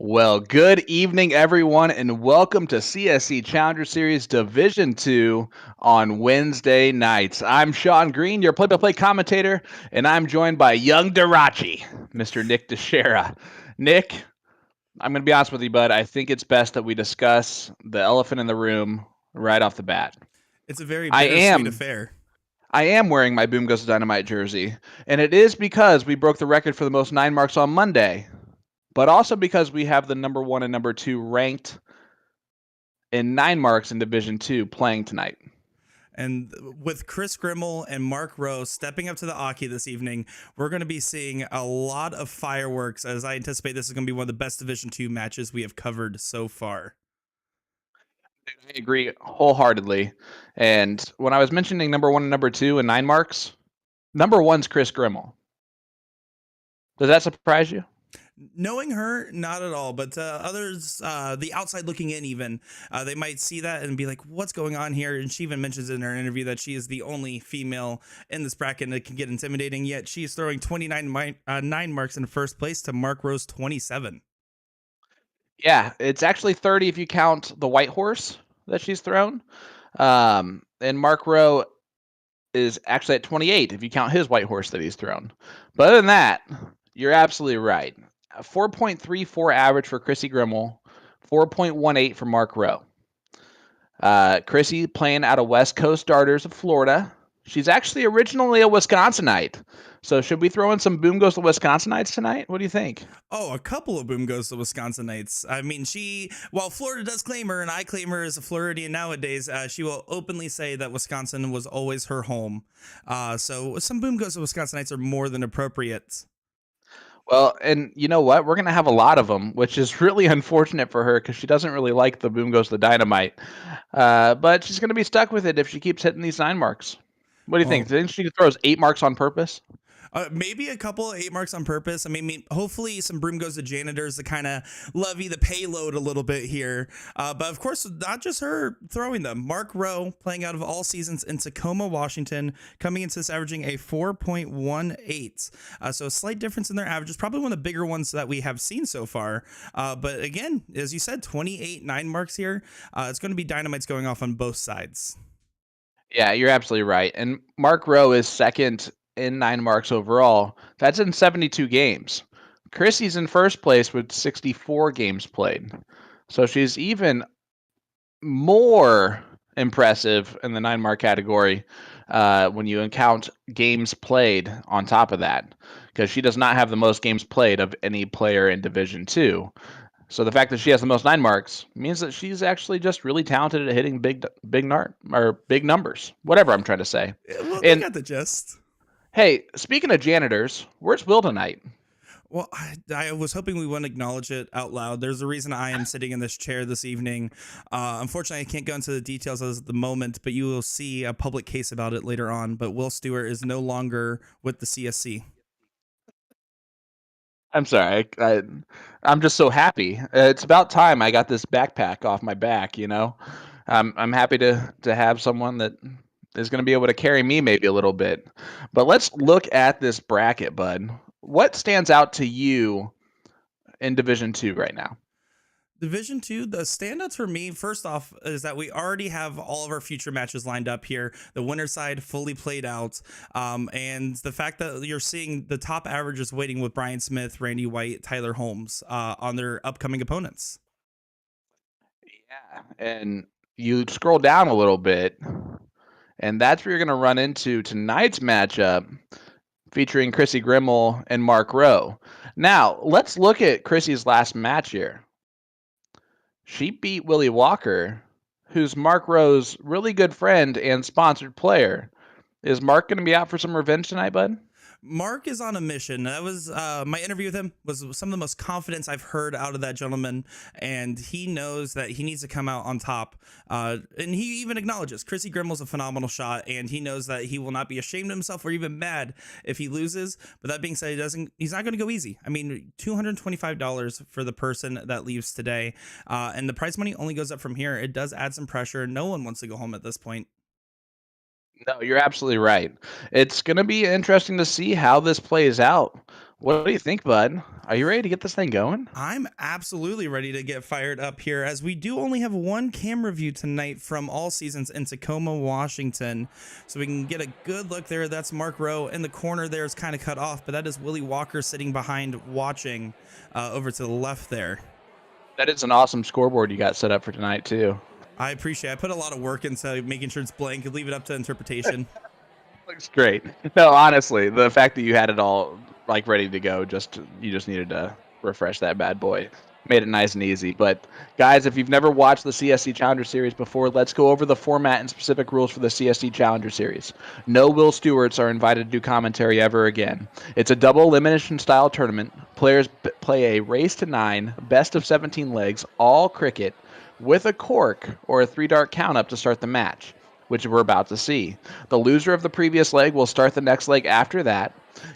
Well, good evening, everyone, and welcome to CSC Challenger Series Division 2 on Wednesday nights. I'm Sean Green, your play-by-play commentator, and I'm joined by young Dirachi, Mr. Nick Teixeira. Nick, I'm going to be honest with you, bud. I think it's best that we discuss the elephant in the room right off the bat. It's a very I bittersweet am affair. I am wearing my Boom Goes Dynamite jersey, and it is because we broke the record for the most 9 marks on Monday, but also because we have the number 1 and number 2 ranked in 9 marks in Division 2 playing tonight. And with Kris Grimal and Mark Rowe stepping up to the Aki this evening, we're going to be seeing a lot of fireworks as I anticipate this is going to be one of the best Division 2 matches we have covered so far. I agree wholeheartedly. And when I was mentioning number 1 and number 2 in 9 marks, number 1's Kris Grimal. Does that surprise you? Knowing her, not at all, but others, the outside looking in, even they might see that and be like, "What's going on here?" And she even mentions in her interview that she is the only female in this bracket, and it can get intimidating. Yet she is throwing 9 marks in first place to Mark Rowe's 27. Yeah, it's actually 30 if you count the white horse that she's thrown. And Mark Rowe is actually at 28 if you count his white horse that he's thrown. But other than that, you're absolutely right. 4.34 average for Chrissy Grimal, 4.18 for Mark Rowe. Chrissy playing out of West Coast Darters of Florida. She's actually originally a Wisconsinite. So should we throw in some Boom Goes to Wisconsinites tonight? What do you think? Oh, a couple of boom goes to Wisconsinites. I mean, while Florida does claim her, and I claim her as a Floridian nowadays, she will openly say that Wisconsin was always her home. So some boom goes to Wisconsinites are more than appropriate. Well, and you know what? We're going to have a lot of them, which is really unfortunate for her because she doesn't really like the Boom Goes the Dynamite. But she's going to be stuck with it if she keeps hitting these 9 marks. What do you think? Well, Do you think she throws 8 marks on purpose? maybe a couple of 8 marks on purpose. I mean, hopefully some broom goes to janitors to kind of levy the payload a little bit here. But of course, not just her throwing them. Mark Rowe playing out of all seasons in Tacoma, Washington, coming into this averaging a 4.18. So a slight difference in their averages, probably one of the bigger ones that we have seen so far. But again, as you said, 28 9 marks here. It's going to be dynamites going off on both sides. Yeah, you're absolutely right. And Mark Rowe is second in 9 marks overall. That's in 72 games. Chrissy's in first place with 64 games played. So she's even more impressive in the 9 mark category when you count games played on top of that, because she does not have the most games played of any player in Division 2. So the fact that she has the most 9 marks means that she's actually just really talented at hitting big numbers, whatever I'm trying to say. Well, they And got the gist. hey, speaking of janitors, where's Will tonight? Well, I was hoping we wouldn't acknowledge it out loud. There's a reason I am sitting in this chair this evening. Unfortunately, I can't go into the details as at the moment, but you will see a public case about it later on. But Will Stewart is no longer with the CSC. I'm sorry. I'm just so happy. It's about time I got this backpack off my back. I'm happy to have someone that is going to be able to carry me maybe a little bit. But let's look at this bracket, bud. What stands out to you in Division 2 right now? Division 2, the standouts for me, first off, is that we already have all of our future matches lined up here. The winner side fully played out. And the fact that you're seeing the top averages waiting with Brian Smith, Randy White, Tyler Holmes on their upcoming opponents. Yeah, and you scroll down a little bit, and that's where you're going to run into tonight's matchup featuring Chrissy Grimal and Mark Rowe. Now, let's look at Chrissy's last match here. She beat Willie Walker, who's Mark Rowe's really good friend and sponsored player. Is Mark going to be out for some revenge tonight, bud? Mark is on a mission. That was my interview with him was some of the most confidence I've heard out of that gentleman, and he knows that he needs to come out on top. And he even acknowledges Chrissy Grimal's a phenomenal shot, and he knows that he will not be ashamed of himself or even mad if he loses. But that being said, he's not going to go easy. I mean, $225 for the person that leaves today, and the prize money only goes up from here. It does add some pressure. No one wants to go home at this point. No, you're absolutely right. It's going to be interesting to see how this plays out What do you think, bud? Are you ready to get this thing going? I'm absolutely ready to get fired up here as we do only have one camera view tonight from All Seasons in Tacoma, Washington. So we can get a good look there. That's Mark Rowe. In the corner there is kind of cut off, but that is Willie Walker sitting behind watching over to the left there. That is an awesome scoreboard you got set up for tonight, too. I appreciate it. I put a lot of work into making sure it's blank and leave it up to interpretation. Looks great. No, honestly, the fact that you had it all like ready to go, you just needed to refresh that bad boy. Made it nice and easy. But guys, if you've never watched the CSC Challenger Series before, let's go over the format and specific rules for the CSC Challenger Series. No Will Stewarts are invited to do commentary ever again. It's a double elimination style tournament. Players play a race to 9, best of 17 legs, all cricket, with a cork or a 3-dart count up to start the match, which we're about to see. The loser of the previous leg will start the next leg after that.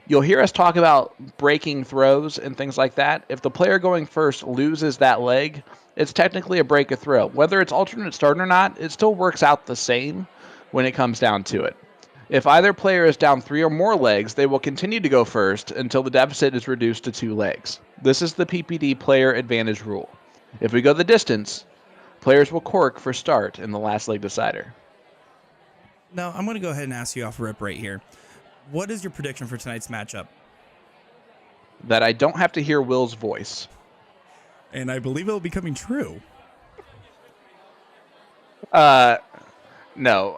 You'll hear us talk about breaking throws and things like that. If the player going first loses that leg, it's technically a break a throw. Whether it's alternate start or not, it still works out the same when it comes down to it. If either player is down 3 or more legs, they will continue to go first until the deficit is reduced to 2 legs. This is the PPD player advantage rule. If we go the distance, players will cork for start in the last leg decider. Now, I'm going to go ahead and ask you off rip right here. What is your prediction for tonight's matchup? That I don't have to hear Will's voice. And I believe it will be coming true. No.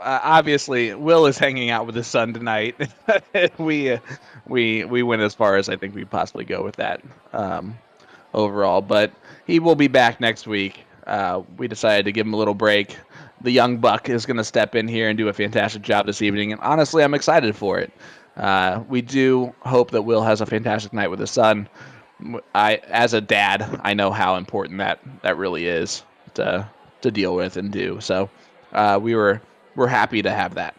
Obviously, Will is hanging out with his son tonight. we went as far as I think we possibly go with that overall. But he will be back next week. We decided to give him a little break. The young buck is going to step in here and do a fantastic job this evening. And honestly, I'm excited for it. We do hope that Will has a fantastic night with his son. As a dad, I know how important that really is to deal with and do. So we're happy to have that.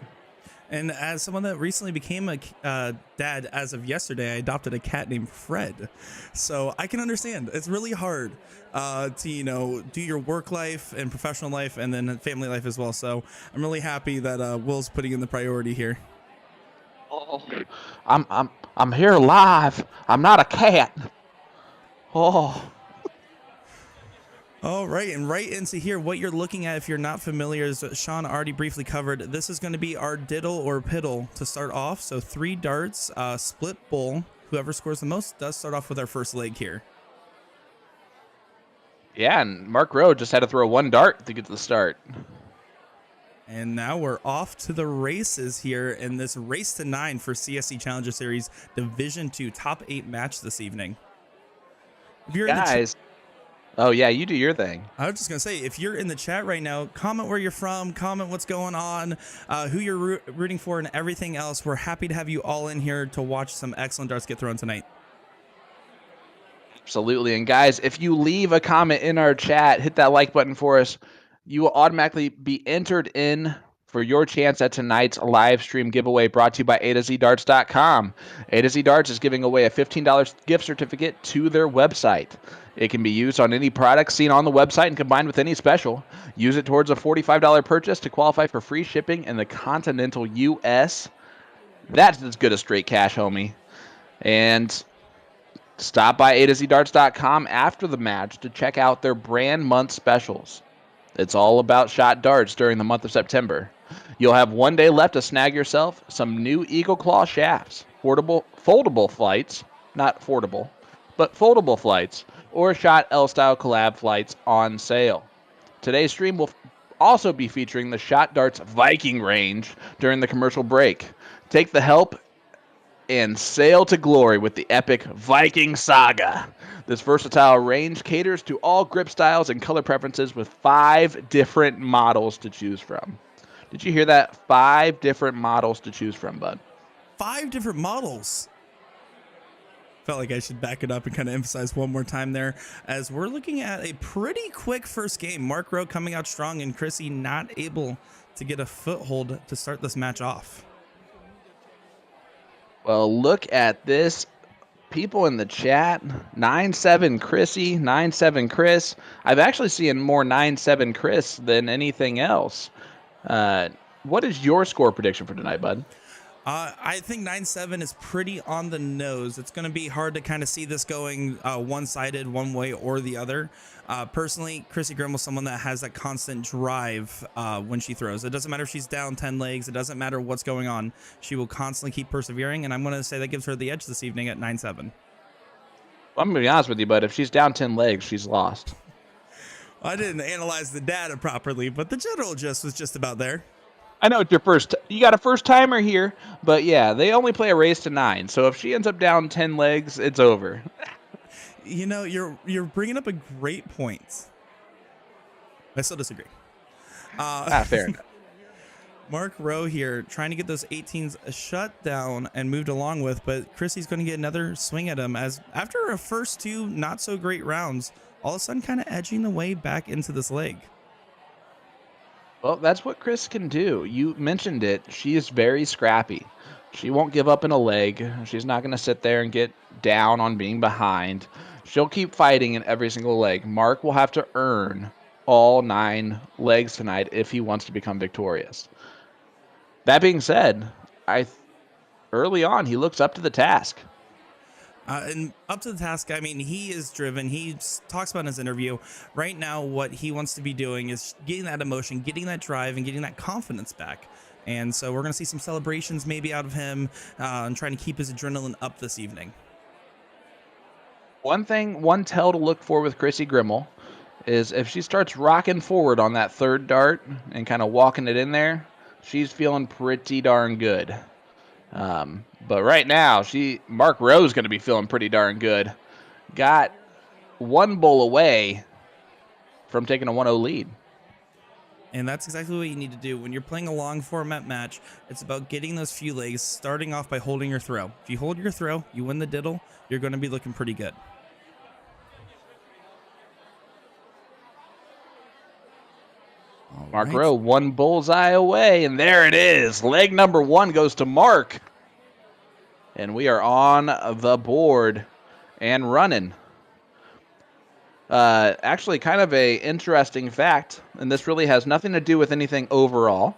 And as someone that recently became a dad as of yesterday, I adopted a cat named Fred. So I can understand. It's really hard to, do your work life and professional life and then family life as well. So I'm really happy that Will's putting in the priority here. Oh, I'm here live. I'm not a cat. Oh. All right, and right into here, what you're looking at, if you're not familiar, as Sean already briefly covered, this is going to be our diddle or piddle to start off. So 3 darts, split bowl. Whoever scores the most does start off with our first leg here. Yeah, and Mark Rowe just had to throw 1 dart to get to the start. And now we're off to the races here in this race to 9 for CSC Challenger Series Division 2 top 8 match this evening. If you're guys. Oh, yeah, you do your thing. I was just going to say, if you're in the chat right now, comment where you're from, comment what's going on, who you're rooting for, and everything else. We're happy to have you all in here to watch some excellent darts get thrown tonight. Absolutely. And guys, if you leave a comment in our chat, hit that like button for us, you will automatically be entered in for your chance at tonight's live stream giveaway brought to you by A2ZDarts.com. A2Z Darts is giving away a $15 gift certificate to their website. It can be used on any product seen on the website and combined with any special. Use it towards a $45 purchase to qualify for free shipping in the continental U.S. That's as good as straight cash, homie. And stop by A2ZDarts.com after the match to check out their brand month specials. It's all about shot darts during the month of September. You'll have 1 day left to snag yourself some new Eagle Claw shafts, foldable flights, not fordable, but foldable flights, or Shot L-Style collab flights on sale. Today's stream will also be featuring the Shot Darts Viking range during the commercial break. Take the help and sail to glory with the epic Viking Saga. This versatile range caters to all grip styles and color preferences with 5 different models to choose from. Did you hear that? 5 different models to choose from, bud. 5 different models. Felt like I should back it up and kind of emphasize one more time there, as we're looking at a pretty quick first game. Mark Rowe coming out strong and Chrissy not able to get a foothold to start this match off. Well, look at this. People in the chat, 9-7 Chrissy, 9-7 Kris. I've actually seen more 9-7 Kris than anything else. What is your score prediction for tonight, bud? I think 9-7 is pretty on the nose. It's going to be hard to kind of see this going one-sided, one way or the other. Personally, Chrissy Grimal is someone that has that constant drive when she throws. It doesn't matter if she's down 10 legs. It doesn't matter what's going on. She will constantly keep persevering, and I'm going to say that gives her the edge this evening at 9-7. I'm going to be honest with you, but if she's down 10 legs, she's lost. I didn't analyze the data properly, but the general gist was just about there. I know it's your first. You got a first timer here, but yeah, they only play a race to 9. So if she ends up down 10 legs, it's over. You know, you're bringing up a great point. I still disagree. Fair enough. Mark Rowe here trying to get those 18s shut down and moved along with, but Chrissy's going to get another swing at him as after a first 2 not so great rounds, all of a sudden kind of edging the way back into this leg. Well, that's what Kris can do. You mentioned it. She is very scrappy. She won't give up in a leg. She's not going to sit there and get down on being behind. She'll keep fighting in every single leg. Mark will have to earn all 9 legs tonight if he wants to become victorious. That being said, early on, he looks up to the task. And up to the task, I mean, he is driven. He talks about in his interview right now what he wants to be doing is getting that emotion, getting that drive, and getting that confidence back. And so we're going to see some celebrations maybe out of him and trying to keep his adrenaline up this evening. One tell to look for with Chrissy Grimal is if she starts rocking forward on that third dart and kind of walking it in there, she's feeling pretty darn good. But right now, Mark Rowe's going to be feeling pretty darn good. Got 1 bowl away from taking a 1-0 lead. And that's exactly what you need to do. When you're playing a long format match, it's about getting those few legs, starting off by holding your throw. If you hold your throw, you win the diddle, you're going to be looking pretty good. Mark Rowe, 1 bullseye away, and there it is. Leg number 1 goes to Mark. And we are on the board and running. Actually, kind of a interesting fact, and this really has nothing to do with anything overall.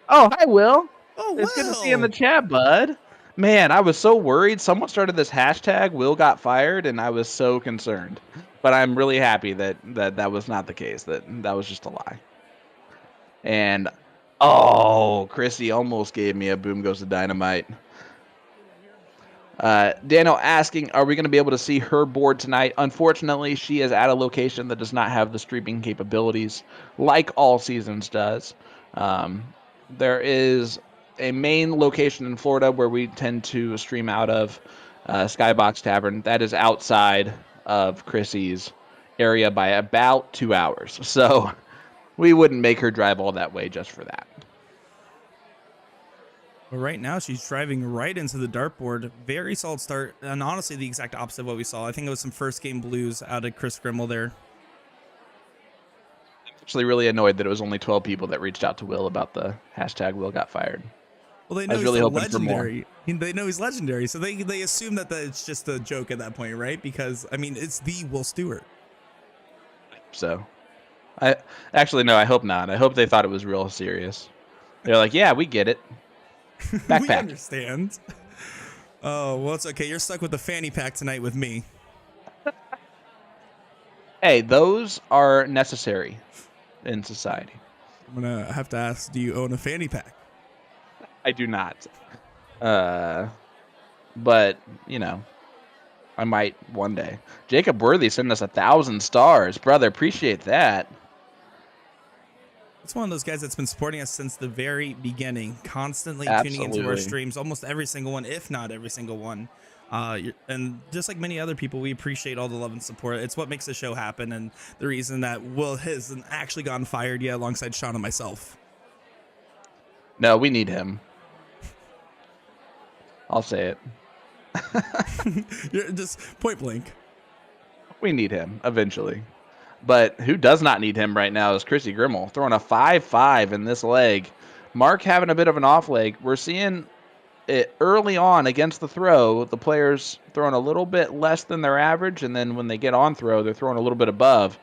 Oh, hi, Will. Oh, it's good to see you in the chat, bud. Man, I was so worried. Someone started this hashtag, Will got fired, and I was so concerned. But I'm really happy that was not the case, that was just a lie. And, oh, Chrissy almost gave me a boom goes to dynamite. Daniel asking, are we going to be able to see her board tonight? Unfortunately, she is at a location that does not have the streaming capabilities like All Seasons does. There is a main location in Florida where we tend to stream out of, Skybox Tavern. That is outside of Chrissy's area by about 2 hours. So we wouldn't make her drive all that way just for that. But right now, she's driving right into the dartboard. Very solid start, and honestly, the exact opposite of what we saw. I think it was some first game blues out of Kris Grimal there. I'm actually really annoyed that it was only 12 people that reached out to Will about the hashtag Will got fired. Well, they know he's really legendary. They know he's legendary, so they assume that it's just a joke at that point, right? Because, I mean, it's the Will Stewart. So, I hope not. I hope they thought it was real serious. They're like, yeah, we get it. Backpack. We understand. Oh, well, it's okay. You're stuck with the fanny pack tonight with me. Hey, those are necessary in society. I'm going to have to ask, do you own a fanny pack? I do not. But, you know, I might one day. Jacob Worthy sent us 1,000 stars. Brother, appreciate that. It's one of those guys that's been supporting us since the very beginning, constantly tuning into our streams, almost every single one, if not every single one. And just like many other people, we appreciate all the love and support. It's what makes the show happen, and the reason that Will hasn't actually gotten fired yet alongside Sean and myself. No, we need him. I'll say it. You're just point blank. We need him eventually. But who does not need him right now is Chrissy Grimal, throwing a 5-5 in this leg. Mark having a bit of an off leg. We're seeing it early on against the throw, the players throwing a little bit less than their average, and then when they get on throw, they're throwing a little bit above.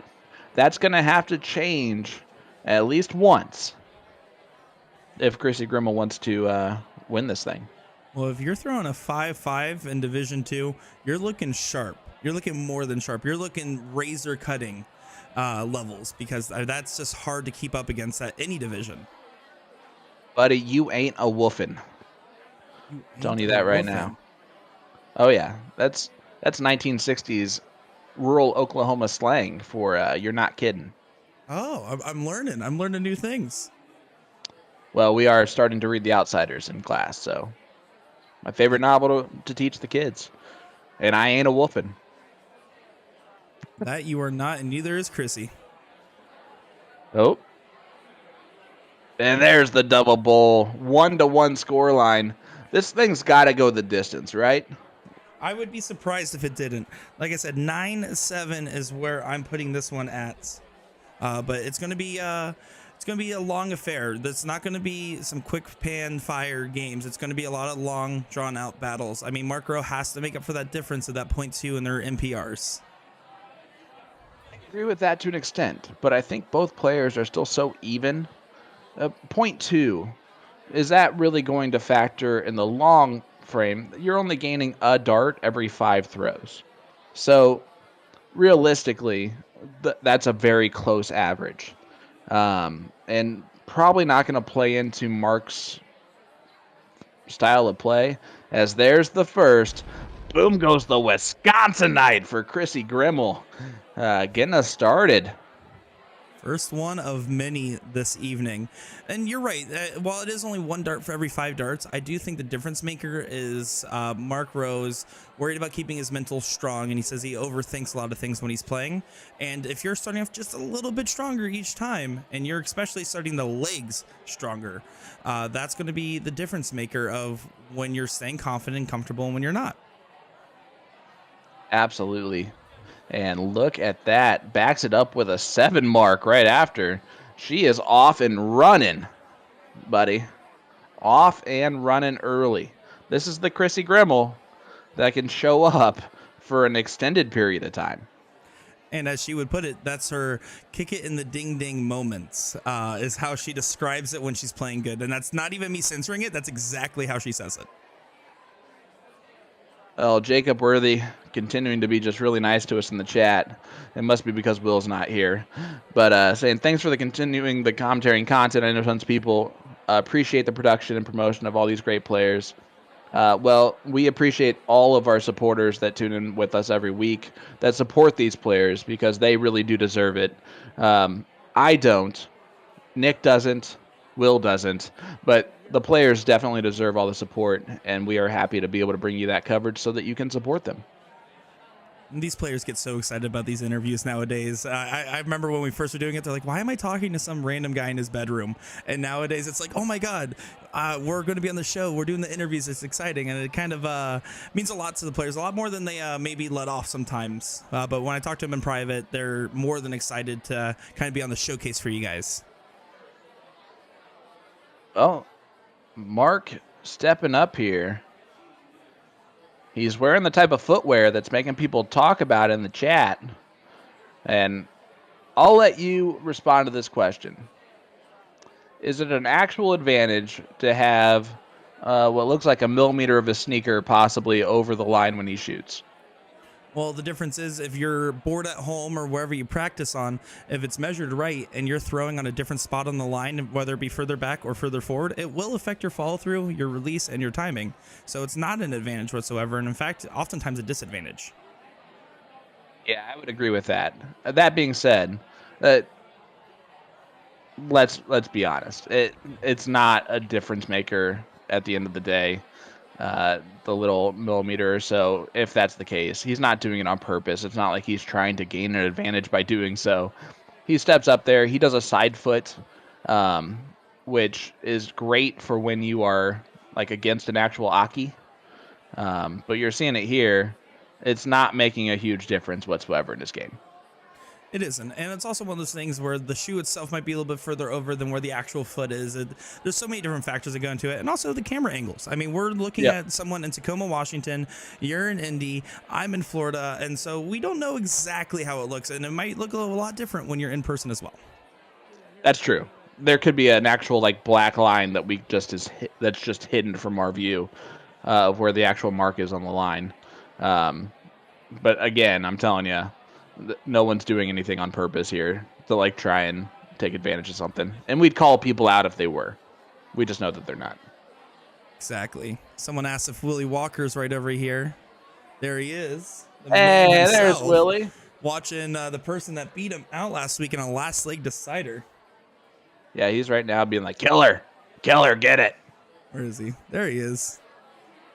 That's going to have to change at least once if Chrissy Grimal wants to win this thing. Well, if you're throwing a 5-5 in Division 2, you're looking sharp. You're looking more than sharp. You're looking razor cutting levels, because that's just hard to keep up against at any division. Buddy, you ain't a woofin'. Telling you that right now. Oh yeah, that's 1960s rural Oklahoma slang for you're not kidding. Oh, I'm learning. I'm learning new things. Well, we are starting to read The Outsiders in class, so my favorite novel to teach the kids. And I ain't a woofin'. That you are not, and neither is Chrissy. Oh. And there's the double bowl. 1-1 score line. This thing's got to go the distance, right? I would be surprised if it didn't. Like I said, 9-7 is where I'm putting this one at. But it's going to be a long affair. That's not going to be some quick pan fire games. It's going to be a lot of long drawn out battles. I mean, Mark Rowe has to make up for that difference of that 0.2 in their MPRs. I agree with that to an extent, but I think both players are still so even. 0.2, is that really going to factor in the long frame? You're only gaining a dart every 5 throws. So realistically, that's a very close average. And probably not going to play into Mark's style of play, as there's the first. Boom goes the Wisconsinite for Chrissy Grimal, getting us started. First one of many this evening. And you're right. While it is only 1 dart for every 5 darts, I do think the difference maker is Mark Rowe's worried about keeping his mental strong. And he says he overthinks a lot of things when he's playing. And if you're starting off just a little bit stronger each time, and you're especially starting the legs stronger, that's going to be the difference maker of when you're staying confident and comfortable and when you're not. Absolutely. And look at that. Backs it up with a 7 mark right after. She is off and running, buddy. Off and running early. This is the Chrissy Grimal that can show up for an extended period of time. And as she would put it, that's her kick it in the ding ding moments, is how she describes it when she's playing good. And that's not even me censoring it. That's exactly how she says it. Oh, Jacob Worthy continuing to be just really nice to us in the chat. It must be because Will's not here. But saying thanks for continuing the commentary and content. I know tons of people appreciate the production and promotion of all these great players. Well, we appreciate all of our supporters that tune in with us every week, that support these players, because they really do deserve it. I don't. Nick doesn't. Will doesn't. But the players definitely deserve all the support, and we are happy to be able to bring you that coverage so that you can support them. These players get so excited about these interviews nowadays. I remember when we first were doing it, they're like, why am I talking to some random guy in his bedroom? And nowadays it's like, oh my God, we're going to be on the show. We're doing the interviews. It's exciting. And it kind of means a lot to the players, a lot more than they maybe let off sometimes. But when I talk to them in private, they're more than excited to kind of be on the showcase for you guys. Well, Mark stepping up here. He's wearing the type of footwear that's making people talk about in the chat. And I'll let you respond to this question. Is it an actual advantage to have what looks like a millimeter of a sneaker possibly over the line when he shoots? Well, the difference is if you're bored at home or wherever you practice on, if it's measured right and you're throwing on a different spot on the line, whether it be further back or further forward, it will affect your follow through, your release, and your timing. So it's not an advantage whatsoever. And in fact, oftentimes a disadvantage. Yeah, I would agree with that. That being said, let's be honest. It's not a difference maker at the end of the day. The little millimeter or so, if that's the case. He's not doing it on purpose. It's not like he's trying to gain an advantage by doing so. He steps up there. He does a side foot, which is great for when you are like against an actual Aki. But you're seeing it here. It's not making a huge difference whatsoever in this game. It isn't. And it's also one of those things where the shoe itself might be a little bit further over than where the actual foot is. There's so many different factors that go into it. And also the camera angles. I mean, we're looking at someone in Tacoma, Washington. You're in Indy. I'm in Florida. And so we don't know exactly how it looks. And it might look a lot different when you're in person as well. That's true. there could be an actual like black line that that's just hidden from our view of where the actual mark is on the line. But again, I'm telling you, no one's doing anything on purpose here to like try and take advantage of something. And we'd call people out if they were. We just know that they're not. Exactly. Someone asked if Willie Walker's right over here. There he is. The Hey, man there's himself, Willie. watching the person that beat him out last week in a last leg decider. Yeah, he's right now being like, killer, get it. Where is he? There he is.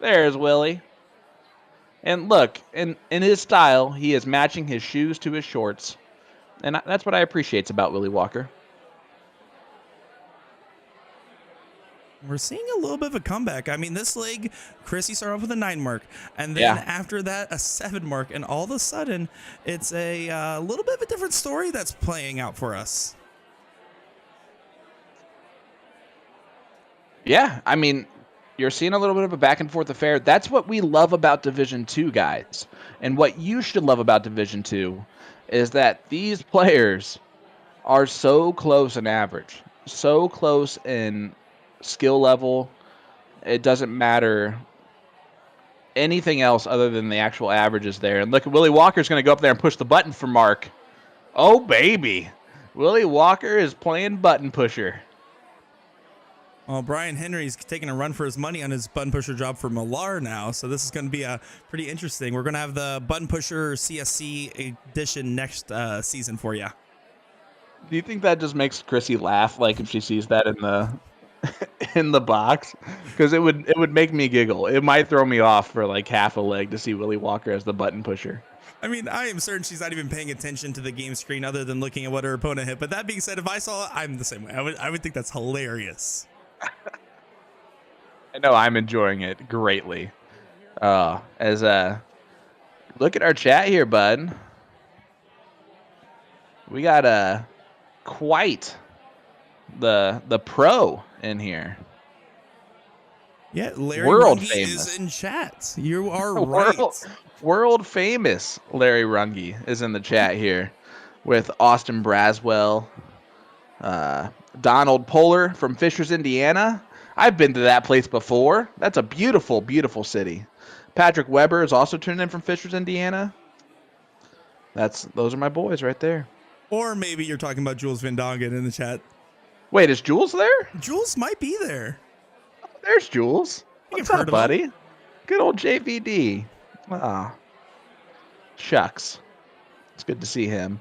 There's Willie. And look, in his style, he is matching his shoes to his shorts. And that's what I appreciate about Willie Walker. We're seeing a little bit of a comeback. I mean, this leg, Chrissy started off with a 9 mark, and then after that, a 7 mark, and all of a sudden, it's a little bit of a different story that's playing out for us. Yeah, I mean, you're seeing a little bit of a back and forth affair. That's what we love about Division 2, guys. And what you should love about Division 2 is that these players are so close in average, so close in skill level. It doesn't matter anything else other than the actual averages there. And look, Willie Walker's going to go up there and push the button for Mark. Oh, baby. Willie Walker is playing button pusher. Well, Brian Henry's taking a run for his money on his button pusher job for Millar now, so this is going to be pretty interesting. We're going to have the button pusher CSC edition next season for you. Do you think that just makes Chrissy laugh, like if she sees that in the in the box? Because it would make me giggle. It might throw me off for like half a leg to see Willie Walker as the button pusher. I mean, I am certain she's not even paying attention to the game screen other than looking at what her opponent hit. But that being said, if I saw it, I'm the same way. I would think that's hilarious. I know I'm enjoying it greatly. Look at our chat here, bud. We got quite the pro in here. Yeah, Larry World Runge famous is in chat. You are right. World famous Larry Runge is in the chat here with Austin Braswell, Donald Polar from Fishers, Indiana. I've been to that place before. That's a beautiful, beautiful city. Patrick Weber is also tuned in from Fishers, Indiana. Those are my boys right there. Or maybe you're talking about Jules Van Dongen in the chat. Wait, is Jules there? Jules might be there. Oh, there's Jules. What's up, buddy? Good old JVD. Ah, shucks. It's good to see him.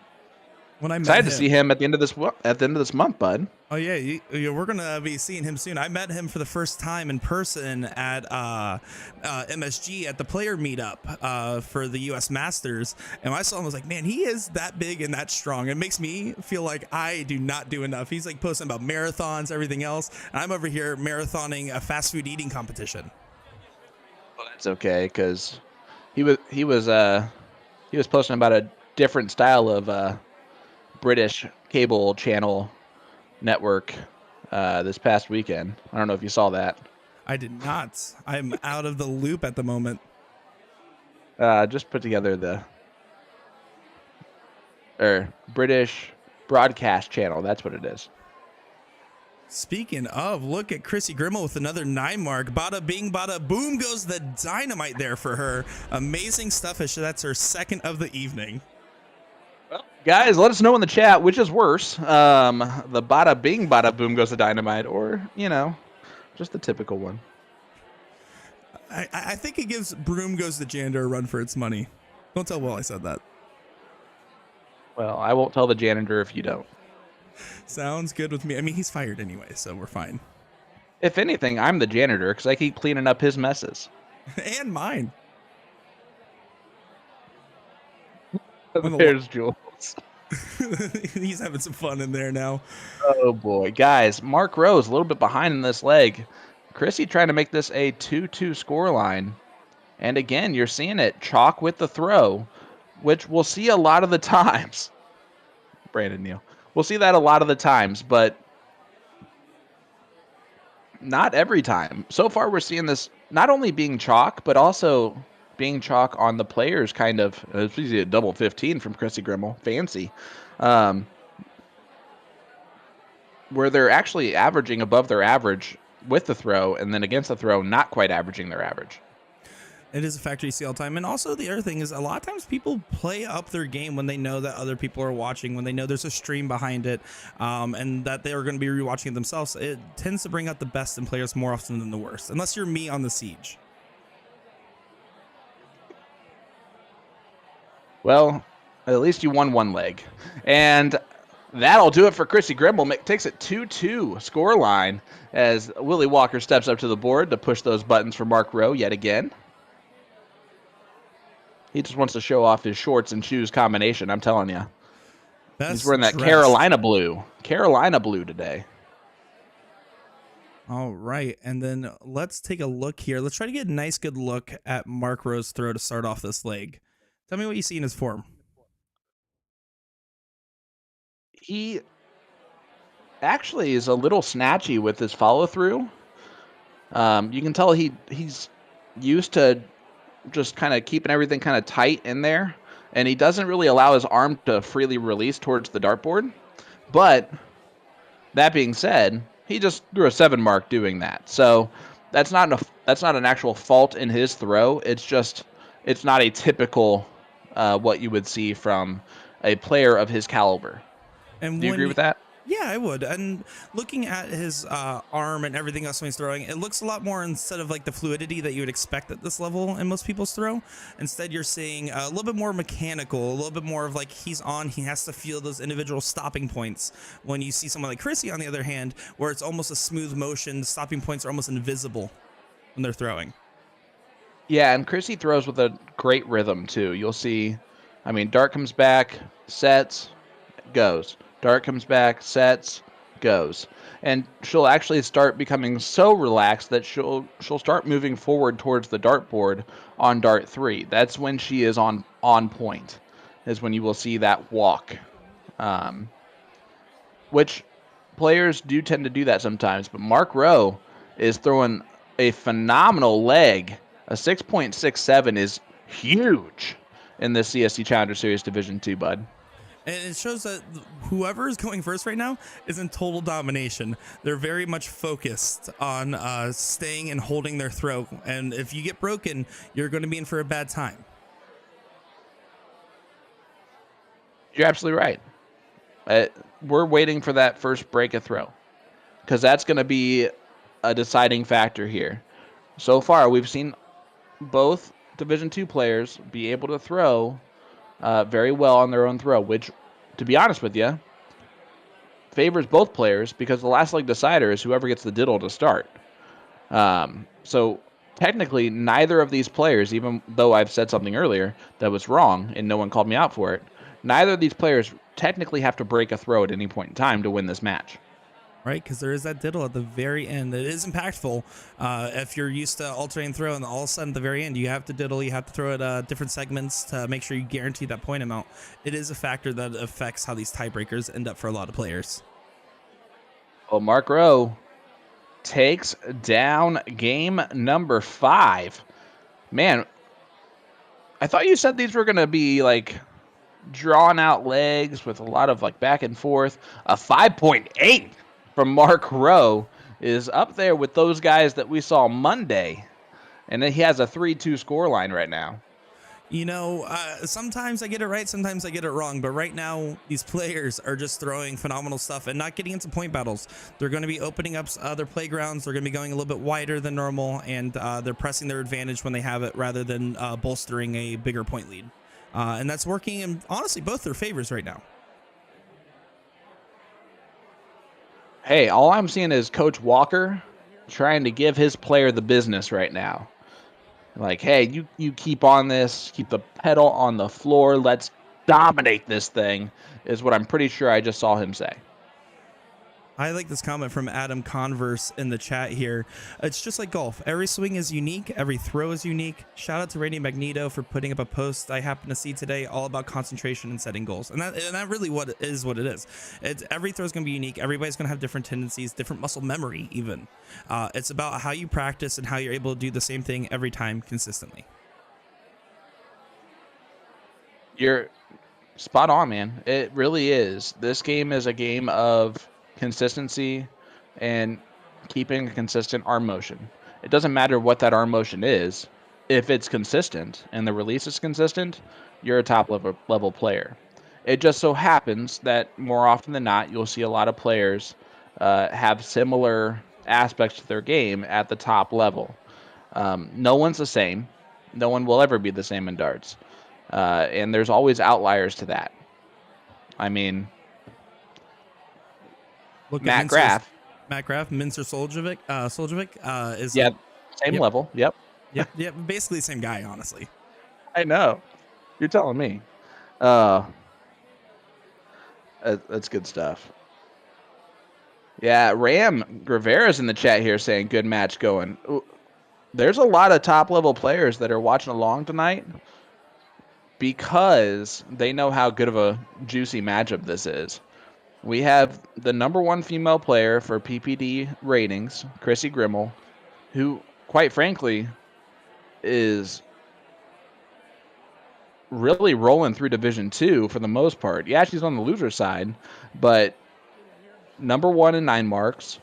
When I met excited to see him at the end of this month, bud. Oh yeah, we're gonna be seeing him soon. I met him for the first time in person at MSG at the player meetup for the U.S. Masters, and when I saw him, I was like, man, he is that big and that strong. It makes me feel like I do not do enough. He's like posting about marathons, everything else, and I'm over here marathoning a fast food eating competition. Well, that's okay, because he was posting about a different style of British cable channel network this past weekend. I don't know if you saw that. I did not. I'm out of the loop at the moment. Just put together the British broadcast channel. That's what it is. Speaking of, look at Chrissy Grimal with another 9 mark. Bada bing, bada boom goes the dynamite there for her. Amazing stuff. That's her second of the evening. Well, guys, let us know in the chat which is worse, the bada bing, bada boom goes the dynamite, or, just the typical one. I think it gives Broom Goes the Janitor a run for its money. Don't tell Will I said that. Well, I won't tell the janitor if you don't. Sounds good with me. I mean, he's fired anyway, so we're fine. If anything, I'm the janitor because I keep cleaning up his messes. And mine. There's Jules. He's having some fun in there now. Oh, boy. Guys, Mark Rowe's a little bit behind in this leg. Chrissy trying to make this a 2-2 scoreline. And again, you're seeing it chalk with the throw, which we'll see a lot of the times. Brandon Neal. We'll see that a lot of the times, but not every time. So far, we're seeing this not only being chalk, but also being chalk on the players, kind of. It's easy a double 15 from Chrissy Grimal. Fancy. where they're actually averaging above their average with the throw, and then against the throw, not quite averaging their average. It is a factor you see all the time. And also the other thing is a lot of times people play up their game when they know that other people are watching, when they know there's a stream behind it, and that they are going to be rewatching it themselves. It tends to bring out the best in players more often than the worst, unless you're me on the Siege. Well, at least you won one leg. And that'll do it for Chrissy Grimal. Takes it 2-2 scoreline as Willie Walker steps up to the board to push those buttons for Mark Rowe yet again. He just wants to show off his shorts and shoes combination, I'm telling you. He's wearing that Carolina blue. Carolina blue today. All right, and then let's take a look here. Let's try to get a nice, good look at Mark Rowe's throw to start off this leg. Tell me what you see in his form. He actually is a little snatchy with his follow-through. You can tell he's used to just kind of keeping everything kind of tight in there, and he doesn't really allow his arm to freely release towards the dartboard. But that being said, he just threw a 7 mark doing that. So that's not an actual fault in his throw. It's not a typical what you would see from a player of his caliber. And do you agree with that? Yeah, I would. And looking at his arm and everything else when he's throwing, it looks a lot more instead of like the fluidity that you would expect at this level in most people's throw. Instead, you're seeing a little bit more mechanical, a little bit more of like he has to feel those individual stopping points. When you see someone like Chrissy, on the other hand, where it's almost a smooth motion, the stopping points are almost invisible when they're throwing. Yeah, and Chrissy throws with a great rhythm too. You'll see, dart comes back, sets, goes. Dart comes back, sets, goes. And she'll actually start becoming so relaxed that she'll start moving forward towards the dartboard on dart 3. That's when she is on point, is when you will see that walk. Which players do tend to do that sometimes, but Mark Rowe is throwing a phenomenal leg. A 6.67 is huge in this CSC Challenger Series Division 2, bud. And it shows that whoever is going first right now is in total domination. They're very much focused on staying and holding their throw. And if you get broken, you're going to be in for a bad time. You're absolutely right. We're waiting for that first break of throw, because that's going to be a deciding factor here. So far, we've seen both Division 2 players be able to throw very well on their own throw, which, to be honest with you, favors both players, because the last leg decider is whoever gets the diddle to start. So technically, neither of these players, even though I've said something earlier that was wrong and no one called me out for it, neither of these players technically have to break a throw at any point in time to win this match. Right, because there is that diddle at the very end. It is impactful if you're used to alternating throw, and all of a sudden at the very end you have to diddle, you have to throw at different segments to make sure you guarantee that point amount. It is a factor that affects how these tiebreakers end up for a lot of players. Well, Mark Rowe takes down game number 5. Man, I thought you said these were going to be like drawn out legs with a lot of like back and forth. A 5.8 from Mark Rowe is up there with those guys that we saw Monday. And then he has a 3-2 scoreline right now. You know, sometimes I get it right, sometimes I get it wrong. But right now, these players are just throwing phenomenal stuff and not getting into point battles. They're going to be opening up other playgrounds. They're going to be going a little bit wider than normal. And they're pressing their advantage when they have it rather than bolstering a bigger point lead. And that's working in, honestly, both their favors right now. Hey, all I'm seeing is Coach Walker trying to give his player the business right now. Like, hey, you keep on this, keep the pedal on the floor, let's dominate this thing, is what I'm pretty sure I just saw him say. I like this comment from Adam Converse in the chat here. It's just like golf. Every swing is unique. Every throw is unique. Shout out to Randy Magneto for putting up a post I happened to see today all about concentration and setting goals. And that really what it is. Every throw is going to be unique. Everybody's going to have different tendencies, different muscle memory even. It's about how you practice and how you're able to do the same thing every time consistently. You're spot on, man. It really is. This game is a game of consistency and keeping a consistent arm motion. It doesn't matter what that arm motion is. If it's consistent and the release is consistent, you're a top level player. It just so happens that more often than not, you'll see a lot of players have similar aspects to their game at the top level. No one's the same. No one will ever be the same in darts. And there's always outliers to that. I mean, Look Matt at Graff. Mincer Soljovic is same level. Yep. Yep, basically the same guy, honestly. I know. You're telling me. That's good stuff. Yeah, Ram Rivera's in the chat here saying good match going. There's a lot of top level players that are watching along tonight because they know how good of a juicy matchup this is. We have the #1 female player for PPD ratings, Chrissy Grimal, who, quite frankly, is really rolling through Division 2 for the most part. Yeah, she's on the loser side, but #1 in 9 marks.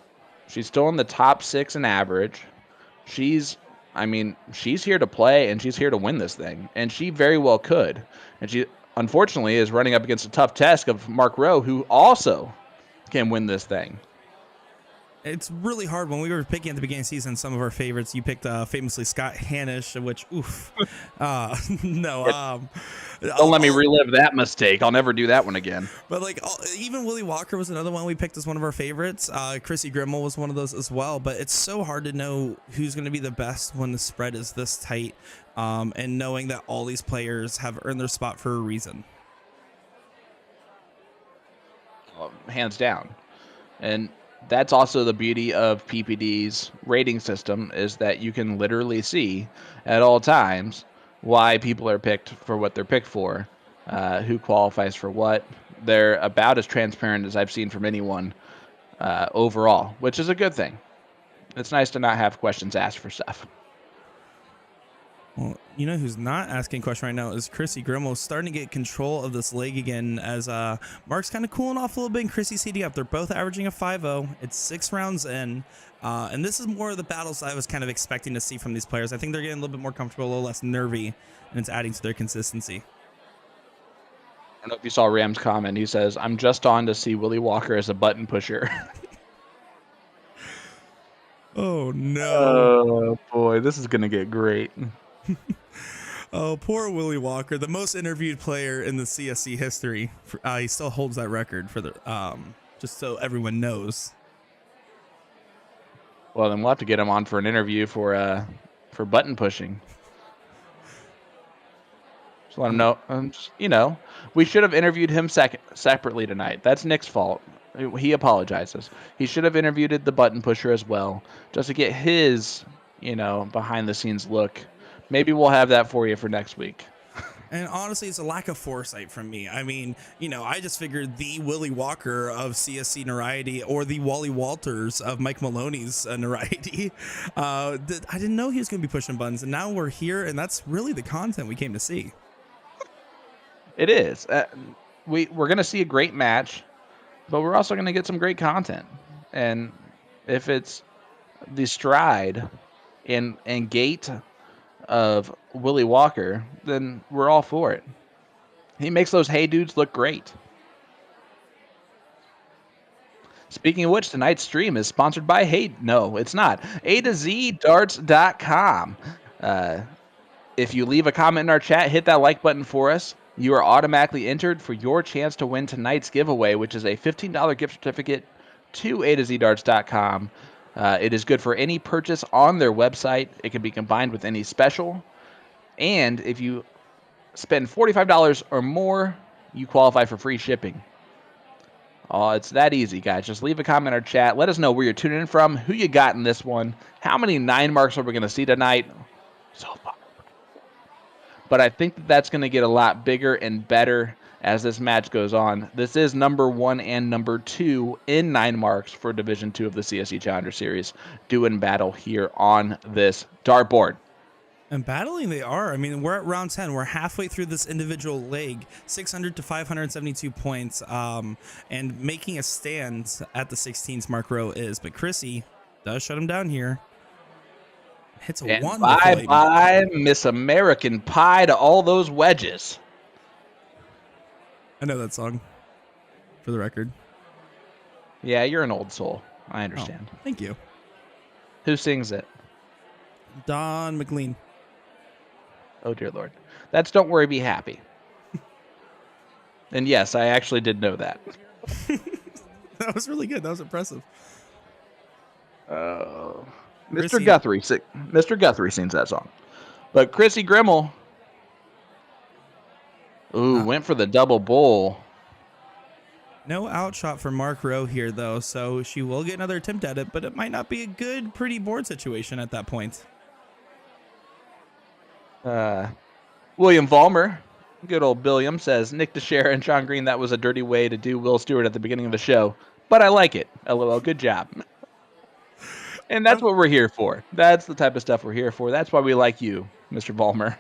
She's still in the top 6 in average. She's here to play, and she's here to win this thing, and she very well could. And she, unfortunately, is running up against a tough test of Mark Rowe, who also can win this thing. It's really hard. When we were picking at the beginning of the season some of our favorites, you picked famously Scott Hanish, which no. Don't let me relive that mistake. I'll never do that one again. But even Willie Walker was another one we picked as one of our favorites. Chrissy Grimal was one of those as well. But it's so hard to know who's going to be the best when the spread is this tight, and knowing that all these players have earned their spot for a reason. Hands down. And that's also the beauty of PPD's rating system, is that you can literally see at all times why people are picked for what they're picked for, who qualifies for what. They're about as transparent as I've seen from anyone overall, which is a good thing. It's nice to not have questions asked for stuff. Well, you know who's not asking a question right now is Chrissy Grimal, starting to get control of this leg again as Mark's kind of cooling off a little bit and Chrissy's heating up. They're both averaging a 5-0. It's 6 rounds in. And this is more of the battles I was kind of expecting to see from these players. I think they're getting a little bit more comfortable, a little less nervy, and it's adding to their consistency. I don't know if you saw Ram's comment. He says, I'm just on to see Willie Walker as a button pusher. Oh, no. Oh, boy. This is going to get great. Oh, poor Willie Walker, the most interviewed player in the CSC history. He still holds that record for the just so everyone knows. Well, then we'll have to get him on for an interview for button pushing. Just let him know. We should have interviewed him separately tonight. That's Nick's fault. He apologizes. He should have interviewed the button pusher as well, just to get his, behind the scenes look. Maybe we'll have that for you for next week. And honestly, it's a lack of foresight from me. I mean, I just figured the Willie Walker of CSC notoriety or the Wally Walters of Mike Maloney's notoriety. I didn't know he was going to be pushing buttons, and now we're here, and that's really the content we came to see. It is. We're going to see a great match, but we're also going to get some great content. And if it's the stride and gait of Willie Walker, then we're all for it. He makes those hey dudes look great. Speaking of which, tonight's stream is sponsored by no, it's not. A2ZDarts.com. If you leave a comment in our chat, hit that like button for us. You are automatically entered for your chance to win tonight's giveaway, which is a $15 gift certificate to A2ZDarts.com. It is good for any purchase on their website. It can be combined with any special. And if you spend $45 or more, you qualify for free shipping. It's that easy, guys. Just leave a comment in our chat. Let us know where you're tuning in from, who you got in this one, how many 9 marks are we going to see tonight. So far. But I think that's going to get a lot bigger and better as this match goes on. This is #1 and #2 in 9 marks for Division 2 of the CSC Challenger Series, doing battle here on this dartboard. And battling they are. I mean, we're at round 10. We're halfway through this individual leg, 600 to 572 points, and making a stand at the 16s Mark Rowe is. But Chrissy does shut him down here. Hits a And wonderful bye Miss American Pie to all those wedges. I know that song, for the record. Yeah, you're an old soul. I understand. Oh, thank you. Who sings it? Don McLean. Oh, dear Lord. That's Don't Worry, Be Happy. And yes, I actually did know that. That was really good. That was impressive. Mr. Guthrie sings that song. But Chrissy Grimal, went for the double bull. No outshot for Mark Rowe here, though, so she will get another attempt at it, but it might not be a good, pretty board situation at that point. William Vollmer, good old Billiam, says, Nick DeShera and Sean Green, that was a dirty way to do Will Stewart at the beginning of the show, but I like it. LOL, good job. And that's what we're here for. That's the type of stuff we're here for. That's why we like you, Mr. Vollmer.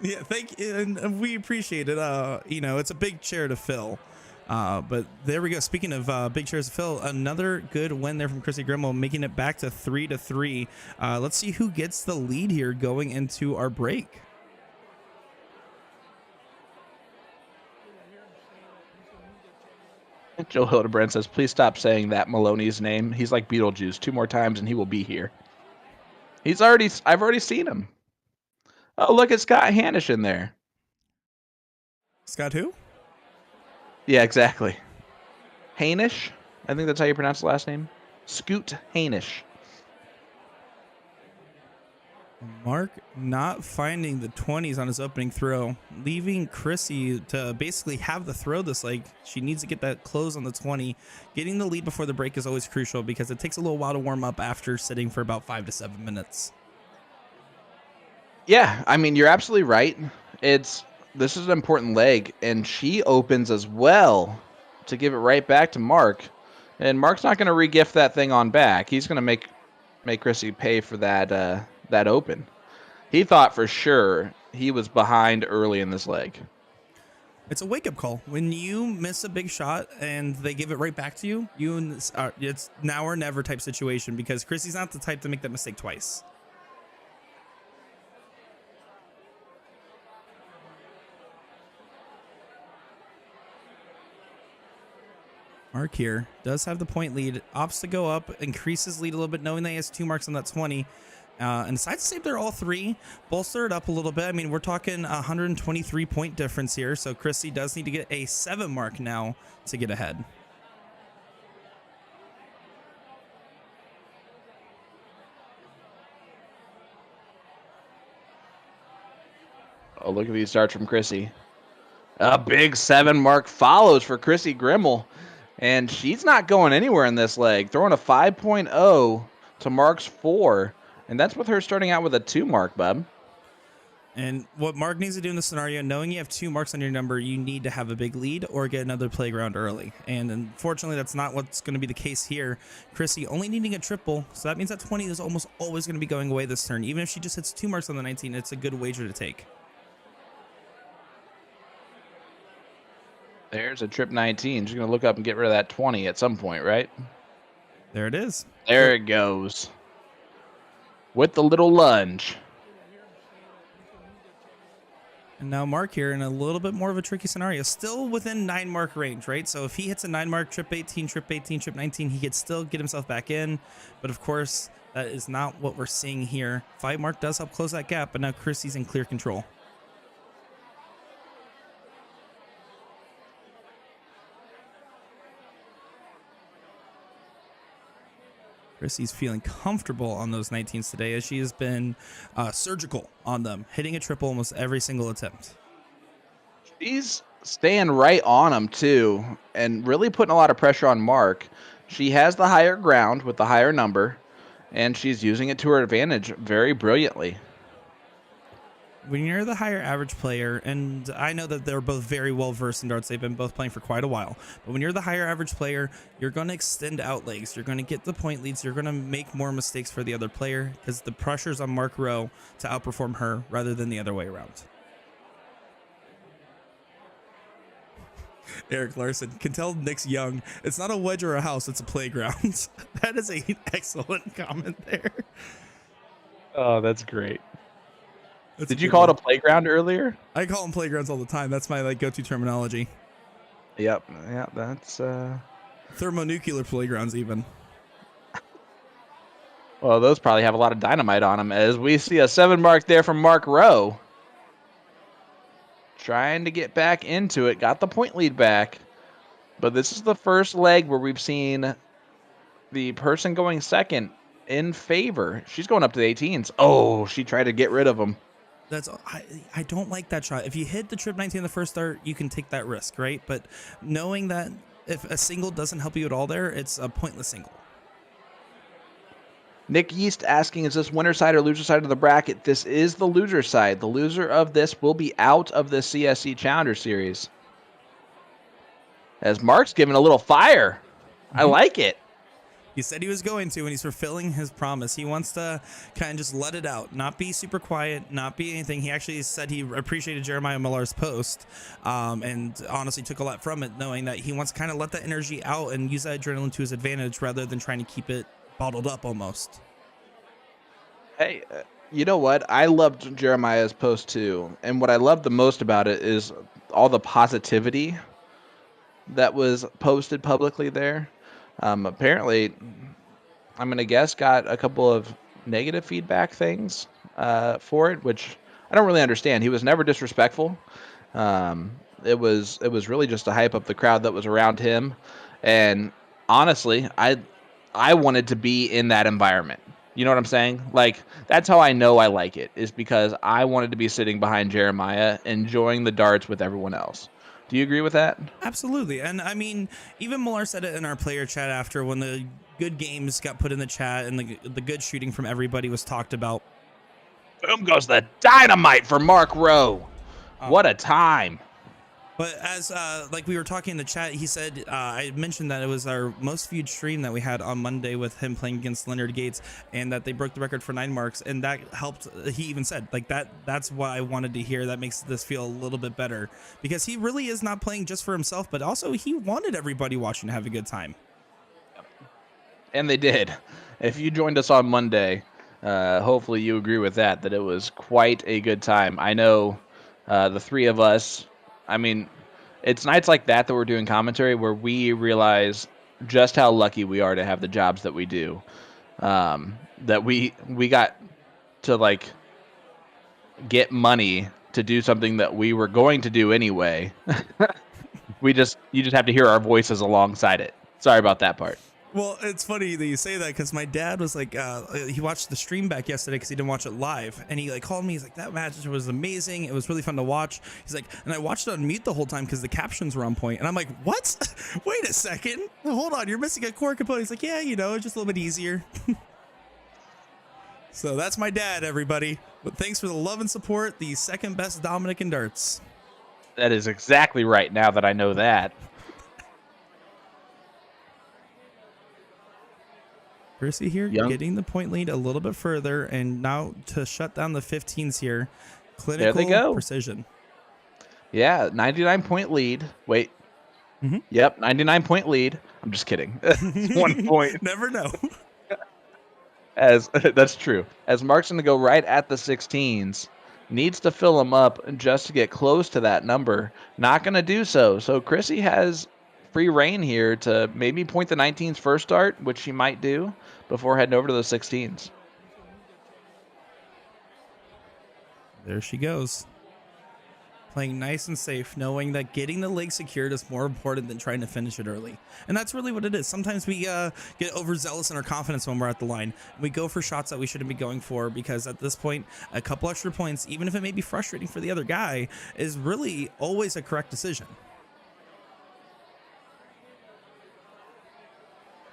Yeah, thank you, and we appreciate it. It's a big chair to fill. But there we go. Speaking of big chairs to fill, another good win there from Chrissy Grimal, making it back to 3-3. Let's see who gets the lead here going into our break. Joe Hildebrand says, please stop saying that Maloney's name. He's like Beetlejuice. 2 more times and he will be here. I've already seen him. Oh, look at Scott Hanish in there. Scott who? Yeah, exactly. Hanish? I think that's how you pronounce the last name. Scoot Hanish. Mark not finding the 20s on his opening throw, leaving Chrissy to basically have the throw this leg. She needs to get that close on the 20. Getting the lead before the break is always crucial because it takes a little while to warm up after sitting for about 5 to 7 minutes. Yeah, I mean, you're absolutely right. This is an important leg, and she opens as well to give it right back to Mark. And Mark's not going to re-gift that thing on back. He's going to make Chrissy pay for that open. He thought for sure he was behind early in this leg. It's a wake-up call. When you miss a big shot and they give it right back to you, it's now or never type situation because Chrissy's not the type to make that mistake twice. Mark here does have the point lead, opts to go up, increases lead a little bit, knowing that he has 2 marks on that 20, and decides to save there all 3, bolster it up a little bit. I mean, we're talking 123 point difference here, so Chrissy does need to get a 7 mark now to get ahead. Oh, look at these starts from Chrissy. A big 7 mark follows for Chrissy Grimal. And she's not going anywhere in this leg. Throwing a 5.0 to Mark's 4. And that's with her starting out with a 2 mark, bub. And what Mark needs to do in this scenario, knowing you have 2 marks on your number, you need to have a big lead or get another playground early. And unfortunately, that's not what's going to be the case here. Chrissy only needing a triple. So that means that 20 is almost always going to be going away this turn. Even if she just hits 2 marks on the 19, it's a good wager to take. There's a trip 19. She's going to look up and get rid of that 20 at some point, right? There it is. There it goes. With the little lunge. And now Mark here in a little bit more of a tricky scenario. Still within 9 mark range, right? So if he hits a 9 mark, trip 18, trip 18, trip 19, he could still get himself back in. But of course, that is not what we're seeing here. 5 mark does help close that gap, but now Chrissy's in clear control. Chrissy's feeling comfortable on those 19s today as she has been surgical on them, hitting a triple almost every single attempt. She's staying right on them, too, and really putting a lot of pressure on Mark. She has the higher ground with the higher number, and she's using it to her advantage very brilliantly. when you're the higher average player, and I know that they're both very well versed in darts, they've been both playing for quite a while, but when you're the higher average player, you're going to extend out legs, you're going to get the point leads, you're going to make more mistakes for the other player because the pressure's on Mark Rowe to outperform her rather than the other way around. Eric Larson can tell Nick's young. It's not a wedge or a house, it's a playground. That is an excellent comment there. Oh, that's great. That's Did you call it a playground earlier? I call them playgrounds all the time. That's my like go-to terminology. Yep. Yeah, that's Thermonuclear playgrounds even. Well, those probably have a lot of dynamite on them, as we see a 7 mark there from Mark Rowe. Trying to get back into it. Got the point lead back. But this is the first leg where we've seen the person going second in favor. She's going up to the 18s. Oh, she tried to get rid of him. I don't like that shot. If you hit the trip 19 in the first start, you can take that risk, right? But knowing that if a single doesn't help you at all there, it's a pointless single. Nick Yeast asking, is this winner side or loser side of the bracket? This is the loser side. The loser of this will be out of the CSC Challenger Series. As Mark's giving a little fire. I like it. He said he was going to, and he's fulfilling his promise. He wants to kind of just let it out, not be super quiet, not be anything. He actually said he appreciated Jeremiah Millar's post, and honestly took a lot from it, knowing that he wants to kind of let that energy out and use that adrenaline to his advantage rather than trying to keep it bottled up almost. Hey, you know what? I loved Jeremiah's post too. And what I loved the most about it is all the positivity that was posted publicly there. Apparently, I'm going to guess, got a couple of negative feedback things for it, which I don't really understand. He was never disrespectful. It was really just to hype up the crowd that was around him. And honestly, I wanted to be in that environment. You know what I'm saying? Like, that's how I know I like it, is because I wanted to be sitting behind Jeremiah, enjoying the darts with everyone else. Do you agree with that? Absolutely. And I mean, even Millar said it in our player chat after, when the good games got put in the chat and the good shooting from everybody was talked about. Boom goes the dynamite for Mark Rowe. What a time. But as like we were talking in the chat, he said, I mentioned that it was our most viewed stream that we had on Monday with him playing against Leonard Gates, and that they broke the record for 9 marks, and that helped. He even said, like, that's what I wanted to hear. That makes this feel a little bit better, because he really is not playing just for himself, but also he wanted everybody watching to have a good time. And they did. If you joined us on Monday, hopefully you agree with that it was quite a good time. I know the three of us, I mean, it's nights like that we're doing commentary where we realize just how lucky we are to have the jobs that we do. That we got to, like, get money to do something that we were going to do anyway. You just have to hear our voices alongside it. Sorry about that part. Well, it's funny that you say that, because my dad was like, he watched the stream back yesterday because he didn't watch it live, and he like called me. He's like, that match was amazing. It was really fun to watch. He's like, and I watched it on mute the whole time because the captions were on point. And I'm like, what? Wait a second. Hold on. You're missing a core component. He's like, yeah, you know, it's just a little bit easier. So that's my dad, everybody. But thanks for the love and support. The second best Dominic in darts. That is exactly right, now that I know that. Chrissy here getting the point lead a little bit further, and now to shut down the 15s here. Clinical there they go. Precision. Yeah, 99-point lead. Wait. Mm-hmm. Yep, 99-point lead. I'm just kidding. 1 point. Never know. That's true. As Mark's going to go right at the 16s. Needs to fill them up just to get close to that number. Not going to do so. So Chrissy has free reign here to maybe point the 19s first start, which she might do before heading over to the 16s. There she goes. Playing nice and safe, knowing that getting the leg secured is more important than trying to finish it early. And that's really what it is. Sometimes we get overzealous in our confidence when we're at the line. We go for shots that we shouldn't be going for, because at this point, a couple extra points, even if it may be frustrating for the other guy, is really always a correct decision.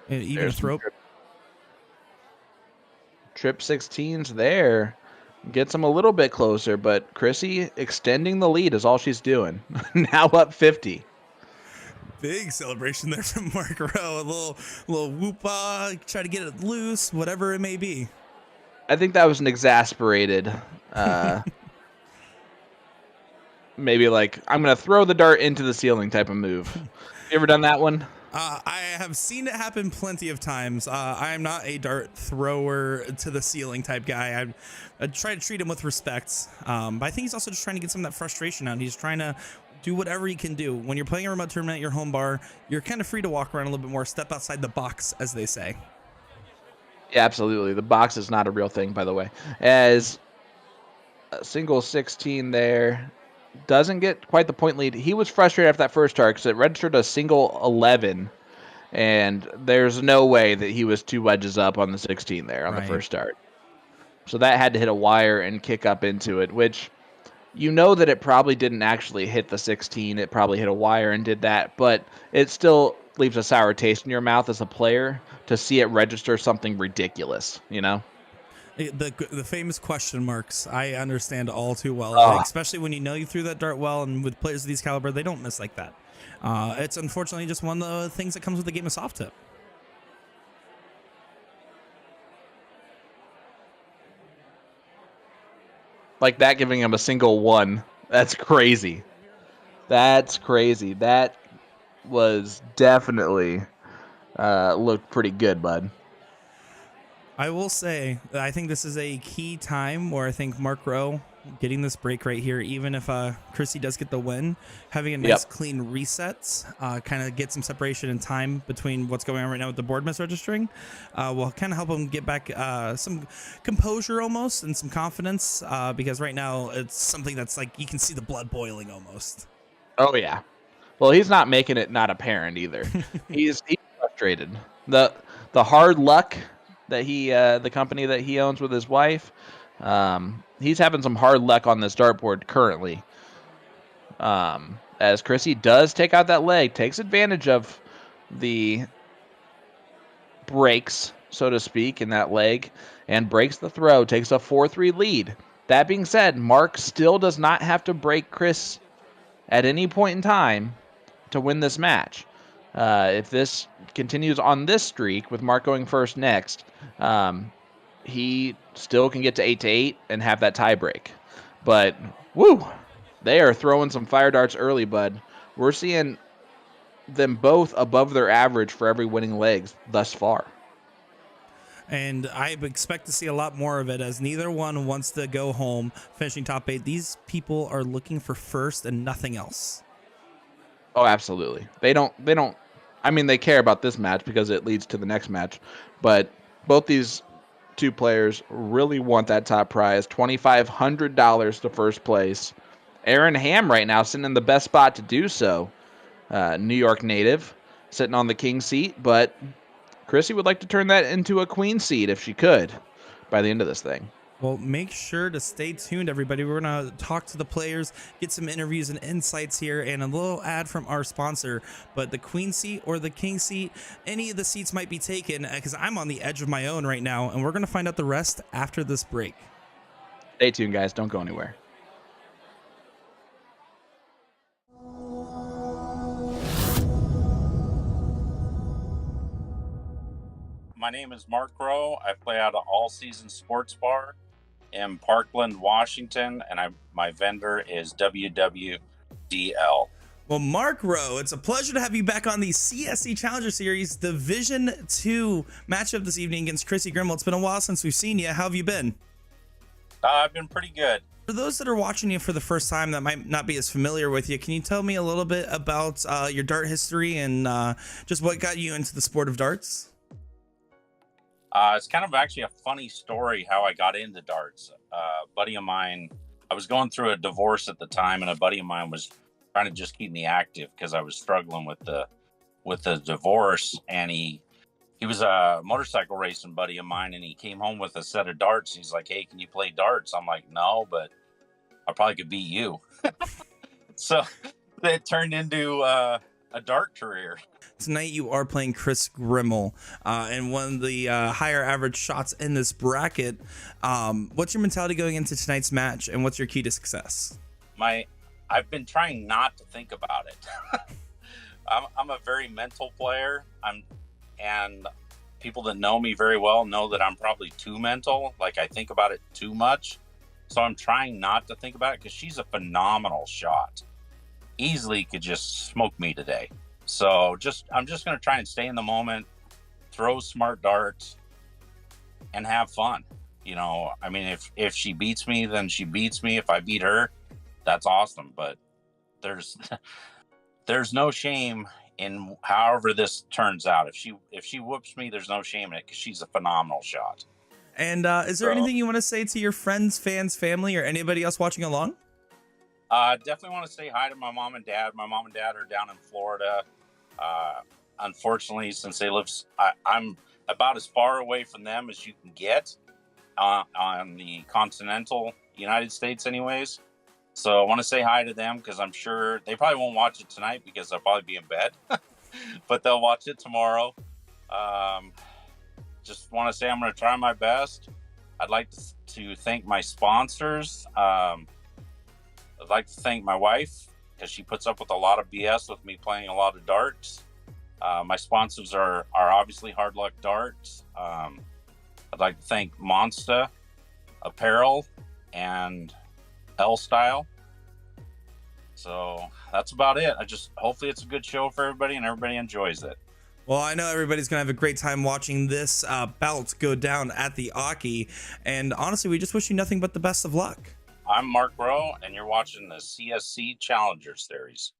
And even There's throw trip 16s there. Gets him a little bit closer, but Chrissy extending the lead is all she's doing. Now up 50. Big celebration there from Mark Rowe. A little whoop-ah, try to get it loose, whatever it may be. I think that was an exasperated, maybe like, I'm going to throw the dart into the ceiling type of move. You ever done that one? I have seen it happen plenty of times. I am not a dart thrower to the ceiling type guy. I try to treat him with respect. But I think he's also just trying to get some of that frustration out. He's trying to do whatever he can do. When you're playing a remote tournament at your home bar, you're kind of free to walk around a little bit more, step outside the box, as they say. Yeah, absolutely. The box is not a real thing, by the way. As a single 16 there, doesn't get quite the point lead. He was frustrated after that first start because it registered a single 11, and there's no way that he was 2 wedges up on the 16 there on the first start. So that had to hit a wire and kick up into it, which you know that it probably didn't actually hit the 16. It probably hit a wire and did that, but it still leaves a sour taste in your mouth as a player to see it register something ridiculous, you know? The famous question marks, I understand all too well, especially when you know you threw that dart well, and with players of these caliber, they don't miss like that. It's unfortunately just one of the things that comes with the game of soft tip. Like that giving him a single 1. That's crazy. That's crazy. That was definitely looked pretty good, bud. I will say that I think this is a key time where I think Mark Rowe getting this break right here, even if Chrissy does get the win, having a nice clean reset, kind of get some separation in time between what's going on right now with the board misregistering, will kind of help him get back some composure almost and some confidence, because right now it's something that's like you can see the blood boiling almost. Oh yeah. Well, he's not making it not apparent either. he's frustrated. The hard luck that he the company that he owns with his wife, he's having some hard luck on this dartboard currently. As Chrissy does take out that leg, takes advantage of the breaks, so to speak, in that leg, and breaks the throw, takes a 4-3 lead. That being said, Mark still does not have to break Kris at any point in time to win this match. If this continues on this streak with Mark going first next, he still can get to 8-8 and have that tie break. But woo, they are throwing some fire darts early, bud. We're seeing them both above their average for every winning legs thus far. And I expect to see a lot more of it, as neither one wants to go home finishing top 8. These people are looking for first and nothing else. Oh, absolutely. They don't. I mean, they care about this match because it leads to the next match, but both these 2 players really want that top prize, $2,500 to first place. Aaron Ham right now sitting in the best spot to do so. New York native, sitting on the king seat, but Chrissy would like to turn that into a queen seat if she could by the end of this thing. Well, make sure to stay tuned, everybody. We're going to talk to the players, get some interviews and insights here, and a little ad from our sponsor. But the queen seat or the king seat, any of the seats might be taken, because I'm on the edge of my own right now, and we're going to find out the rest after this break. Stay tuned, guys. Don't go anywhere. My name is Mark Rowe. I play out of All Season Sports Bar in Parkland, Washington, and my vendor is WWDL. Well, Mark Rowe, it's a pleasure to have you back on the CSC Challenger Series Division 2 matchup this evening against Chrissy Grimal. It's been a while since we've seen you. How have you been? I've been pretty good. For those that are watching you for the first time that might not be as familiar with you, can you tell me a little bit about your dart history and just what got you into the sport of darts? It's kind of actually a funny story how I got into darts. A buddy of mine, I was going through a divorce at the time, and a buddy of mine was trying to just keep me active because I was struggling with the divorce. And he was a motorcycle racing buddy of mine, and he came home with a set of darts. He's like, "Hey, can you play darts?" I'm like, "No, but I probably could beat you." So it turned into a dart career. Tonight you are playing Kris Grimal, and one of the higher average shots in this bracket. What's your mentality going into tonight's match, and what's your key to success? I've been trying not to think about it. I'm a very mental player. And people that know me very well know that I'm probably too mental. Like, I think about it too much. So I'm trying not to think about it because she's a phenomenal shot. Easily could just smoke me today. So I'm just going to try and stay in the moment, throw smart darts, and have fun. You know, I mean, if she beats me, then she beats me. If I beat her, that's awesome. But there's no shame in however this turns out. If she whoops me, there's no shame in it because she's a phenomenal shot. And is there anything you want to say to your friends, fans, family, or anybody else watching along? Definitely want to say hi to my mom and dad. My mom and dad are down in Florida. Unfortunately, since they live, I'm about as far away from them as you can get on the continental United States anyways. So I want to say hi to them because I'm sure they probably won't watch it tonight because they'll probably be in bed, but they'll watch it tomorrow. Just want to say I'm going to try my best. I'd like to thank my sponsors. I'd like to thank my wife because she puts up with a lot of BS with me playing a lot of darts. My sponsors are obviously Hard Luck Darts. I'd like to thank Monster Apparel and L Style. So that's about it. Hopefully it's a good show for everybody and everybody enjoys it. Well, I know everybody's going to have a great time watching this bout go down at the Aki. And honestly, we just wish you nothing but the best of luck. I'm Mark Rowe, and you're watching the CSC Challenger Series.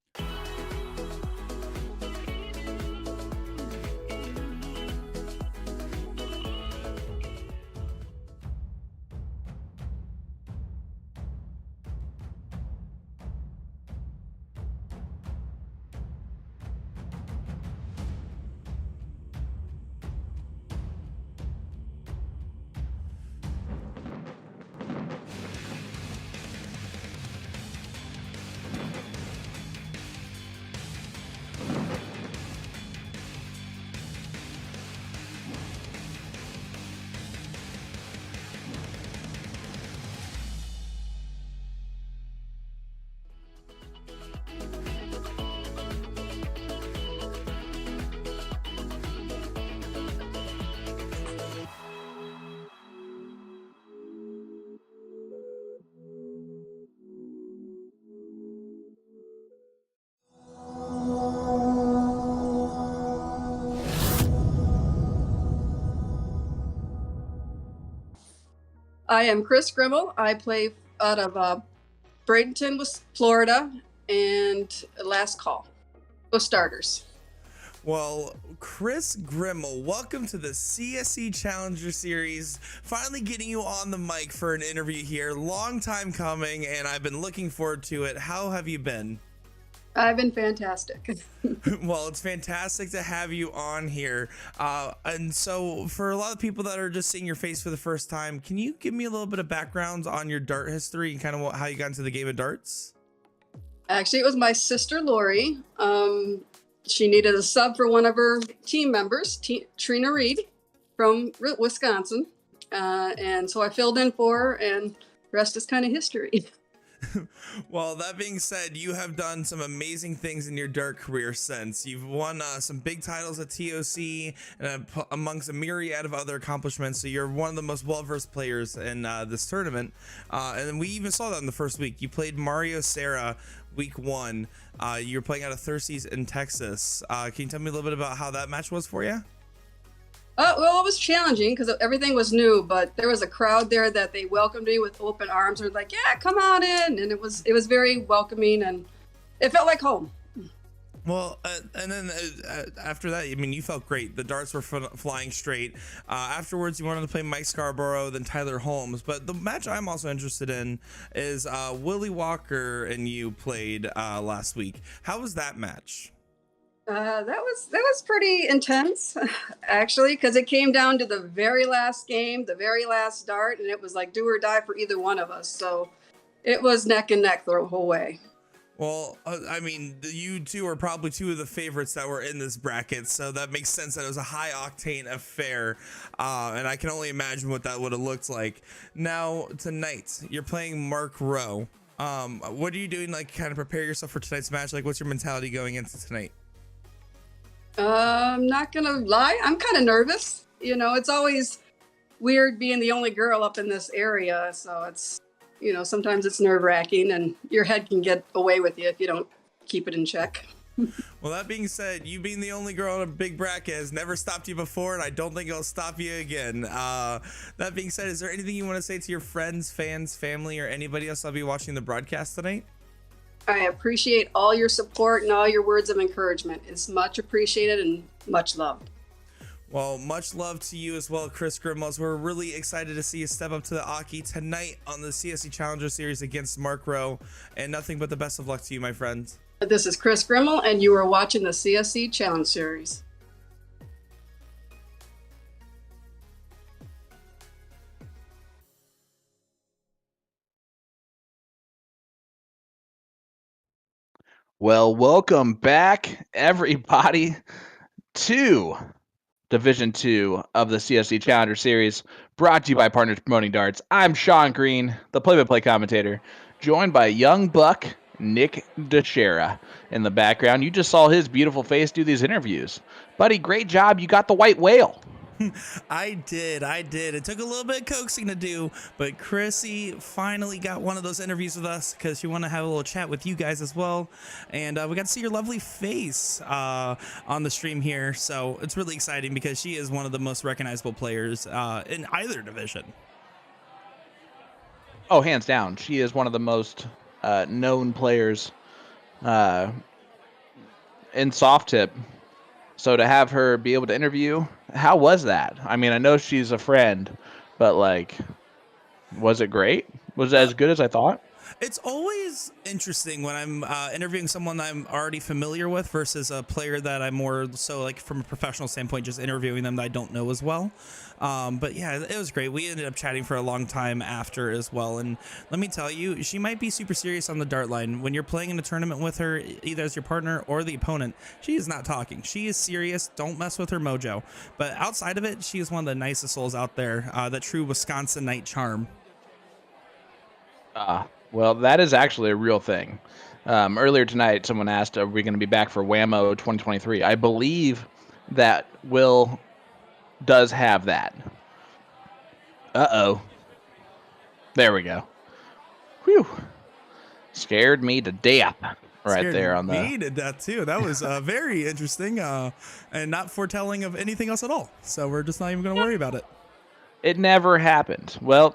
I am Kris Grimal. I play out of Bradenton, Florida, and Last Call. Go Starters. Well, Kris Grimal, welcome to the CSC Challenger Series. Finally getting you on the mic for an interview here. Long time coming, and I've been looking forward to it. How have you been? I've been fantastic. Well, it's fantastic to have you on here. And so for a lot of people that are just seeing your face for the first time, can you give me a little bit of background on your dart history and kind of how you got into the game of darts? Actually, it was my sister, Lori. She needed a sub for one of her team members, Trina Reed from Wisconsin. And so I filled in for her, and the rest is kind of history. Well, that being said, you have done some amazing things in your dart career since. You've won some big titles at TOC and amongst a myriad of other accomplishments. So you're one of the most well-versed players in this tournament. And we even saw that in the first week. You played Mario Serra week 1. You're playing out of Thirsties in Texas. Can you tell me a little bit about how that match was for you? Well, it was challenging because everything was new, but there was a crowd there that they welcomed me with open arms. They're like, "Yeah, come on in," and it was very welcoming, and it felt like home. Well, and then after that, I mean, you felt great. The darts were flying straight. Afterwards, you wanted to play Mike Scarborough, then Tyler Holmes. But the match I'm also interested in is Willie Walker and you played last week. How was that match? That was pretty intense, actually, because it came down to the very last game, the very last dart, and it was like do or die for either one of us. So it was neck and neck the whole way. Well, I mean, you two are probably two of the favorites that were in this bracket, so that makes sense that it was a high octane affair, and I can only imagine what that would have looked like. Now, tonight, you're playing Mark Rowe. What are you doing, like, kind of prepare yourself for tonight's match? Like, what's your mentality going into tonight? I'm not gonna lie, I'm kind of nervous. You know, it's always weird being the only girl up in this area, so it's, you know, sometimes it's nerve-wracking and your head can get away with you if you don't keep it in check. Well, that being said, you being the only girl in a big bracket has never stopped you before, and I don't think it'll stop you again. That being said, is there anything you want to say to your friends, fans, family, or anybody else that'll be watching the broadcast tonight? I appreciate all your support and all your words of encouragement. It's much appreciated and much loved. Well, much love to you as well, Kris Grimal. We're really excited to see you step up to the Aki tonight on the CSC Challenger Series against Mark Rowe, and nothing but the best of luck to you, my friend. This is Kris Grimal, and you are watching the CSC Challenge Series. Well, welcome back, everybody, to Division 2 of the CSC Challenger Series, brought to you by Partners Promoting Darts. I'm Sean Green, the play-by-play commentator, joined by young buck Nick DeShera in the background. You just saw his beautiful face do these interviews. Buddy, great job. You got the white whale. I did. It took a little bit of coaxing to do, but Chrissy finally got one of those interviews with us because she wanted to have a little chat with you guys as well. And we got to see your lovely face on the stream here. So it's really exciting because she is one of the most recognizable players in either division. Oh, hands down. She is one of the most known players in soft tip. So to have her be able to interview, how was that? I mean, I know she's a friend, but like, was it great? Was it as good as I thought? It's always interesting when I'm interviewing someone that I'm already familiar with versus a player that I'm more so like from a professional standpoint, just interviewing them that I don't know as well. But yeah, it was great. We ended up chatting for a long time after as well. And let me tell you, she might be super serious on the dart line. When you're playing in a tournament with her, either as your partner or the opponent, she is not talking. She is serious. Don't mess with her mojo. But outside of it, she is one of the nicest souls out there. That true Wisconsinite charm. Well, that is actually a real thing. Earlier tonight, someone asked, are we going to be back for Whammo 2023? I believe that Will does have that. Uh-oh. There we go. Whew. Scared me to death right there on the... Me did that too. That was very interesting and not foretelling of anything else at all. So we're just not even going to worry about it. It never happened. Well,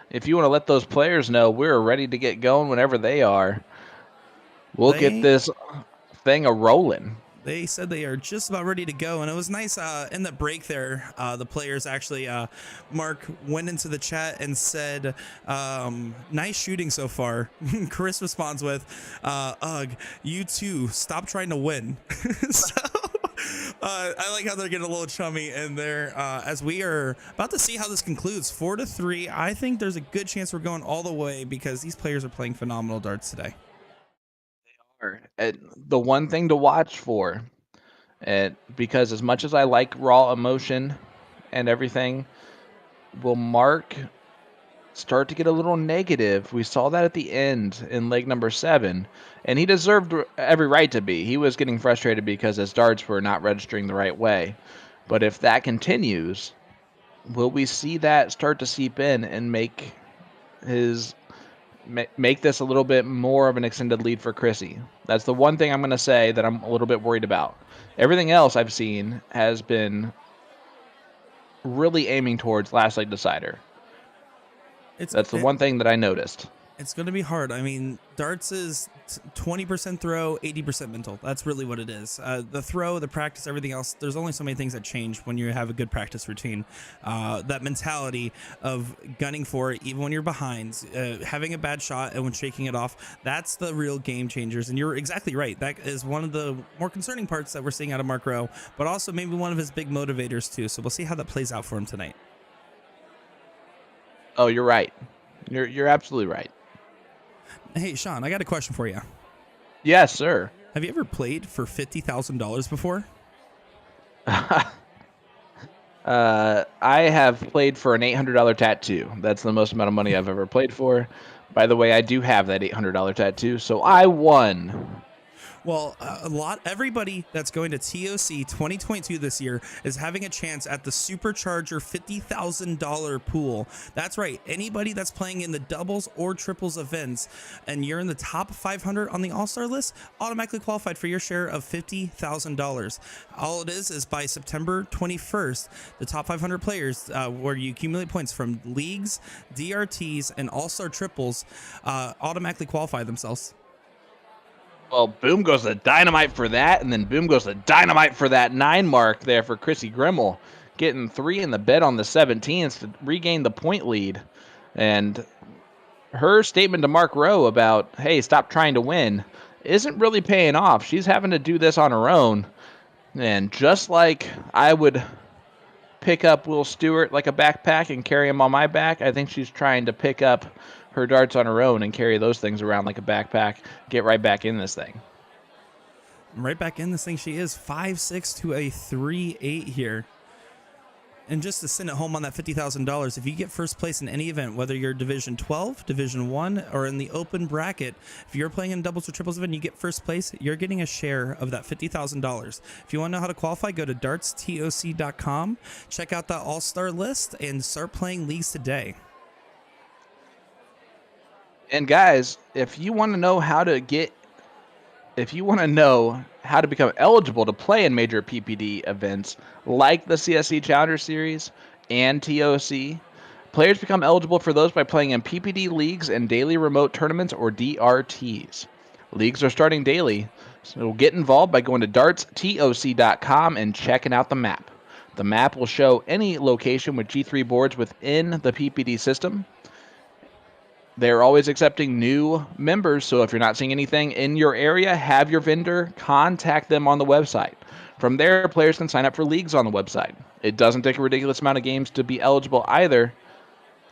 if you want to let those players know, we're ready to get going whenever they are. We'll get this thing a-rolling. They said they are just about ready to go, and it was nice in the break there. The players actually, Mark went into the chat and said, nice shooting so far. Kris responds with, ugh, you too, stop trying to win. So I like how they're getting a little chummy in there as we are about to see how this concludes. 4-3. I think there's a good chance we're going all the way because these players are playing phenomenal darts today. The one thing to watch for, because as much as I like raw emotion and everything, will Mark start to get a little negative? We saw that at the end in leg number 7, and he deserved every right to be. He was getting frustrated because his darts were not registering the right way. But if that continues, will we see that start to seep in and make this a little bit more of an extended lead for Chrissy? That's the one thing I'm going to say that I'm a little bit worried about. Everything else I've seen has been really aiming towards last leg decider. That's the one thing that I noticed. It's going to be hard. I mean, darts is 20% throw, 80% mental. That's really what it is. The throw, the practice, everything else, there's only so many things that change when you have a good practice routine. That mentality of gunning for it, even when you're behind, having a bad shot and when shaking it off, that's the real game changers. And you're exactly right. That is one of the more concerning parts that we're seeing out of Mark Rowe, but also maybe one of his big motivators too. So we'll see how that plays out for him tonight. Oh, you're right. You're absolutely right. Hey, Sean, I got a question for you. Yes, sir. Have you ever played for $50,000 before? I have played for an $800 tattoo. That's the most amount of money I've ever played for. By the way, I do have that $800 tattoo, so I won. Well, everybody that's going to TOC 2022 this year is having a chance at the Supercharger $50,000 pool. That's right. Anybody that's playing in the doubles or triples events and you're in the top 500 on the All-Star list, automatically qualified for your share of $50,000. All it is by September 21st, the top 500 players, where you accumulate points from leagues, DRTs, and All-Star triples, automatically qualify themselves. Well, boom goes the dynamite for that, and then boom goes the dynamite for that 9 mark there for Chrissy Grimal, getting 3 in the bed on the 17s to regain the point lead. And her statement to Mark Rowe about, hey, stop trying to win, isn't really paying off. She's having to do this on her own. And just like I would pick up Will Stewart like a backpack and carry him on my back, I think she's trying to pick up her darts on her own and carry those things around like a backpack, get right back in this thing. Right back in this thing, she is 5-6 to a 3-8 here. And just to send it home on that $50,000, if you get first place in any event, whether you're Division 12, Division 1, or in the open bracket, if you're playing in doubles or triples event and you get first place, you're getting a share of that $50,000. If you want to know how to qualify, go to dartstoc.com, check out the all-star list, and start playing leagues today. And guys, if you want to know how to become eligible to play in major PPD events like the CSC Challenger Series and TOC, players become eligible for those by playing in PPD leagues and daily remote tournaments, or DRTs. Leagues are starting daily, so get involved by going to dartstoc.com and checking out the map. The map will show any location with G3 boards within the PPD system. They're always accepting new members, so if you're not seeing anything in your area, have your vendor contact them on the website. From there, players can sign up for leagues on the website. It doesn't take a ridiculous amount of games to be eligible either.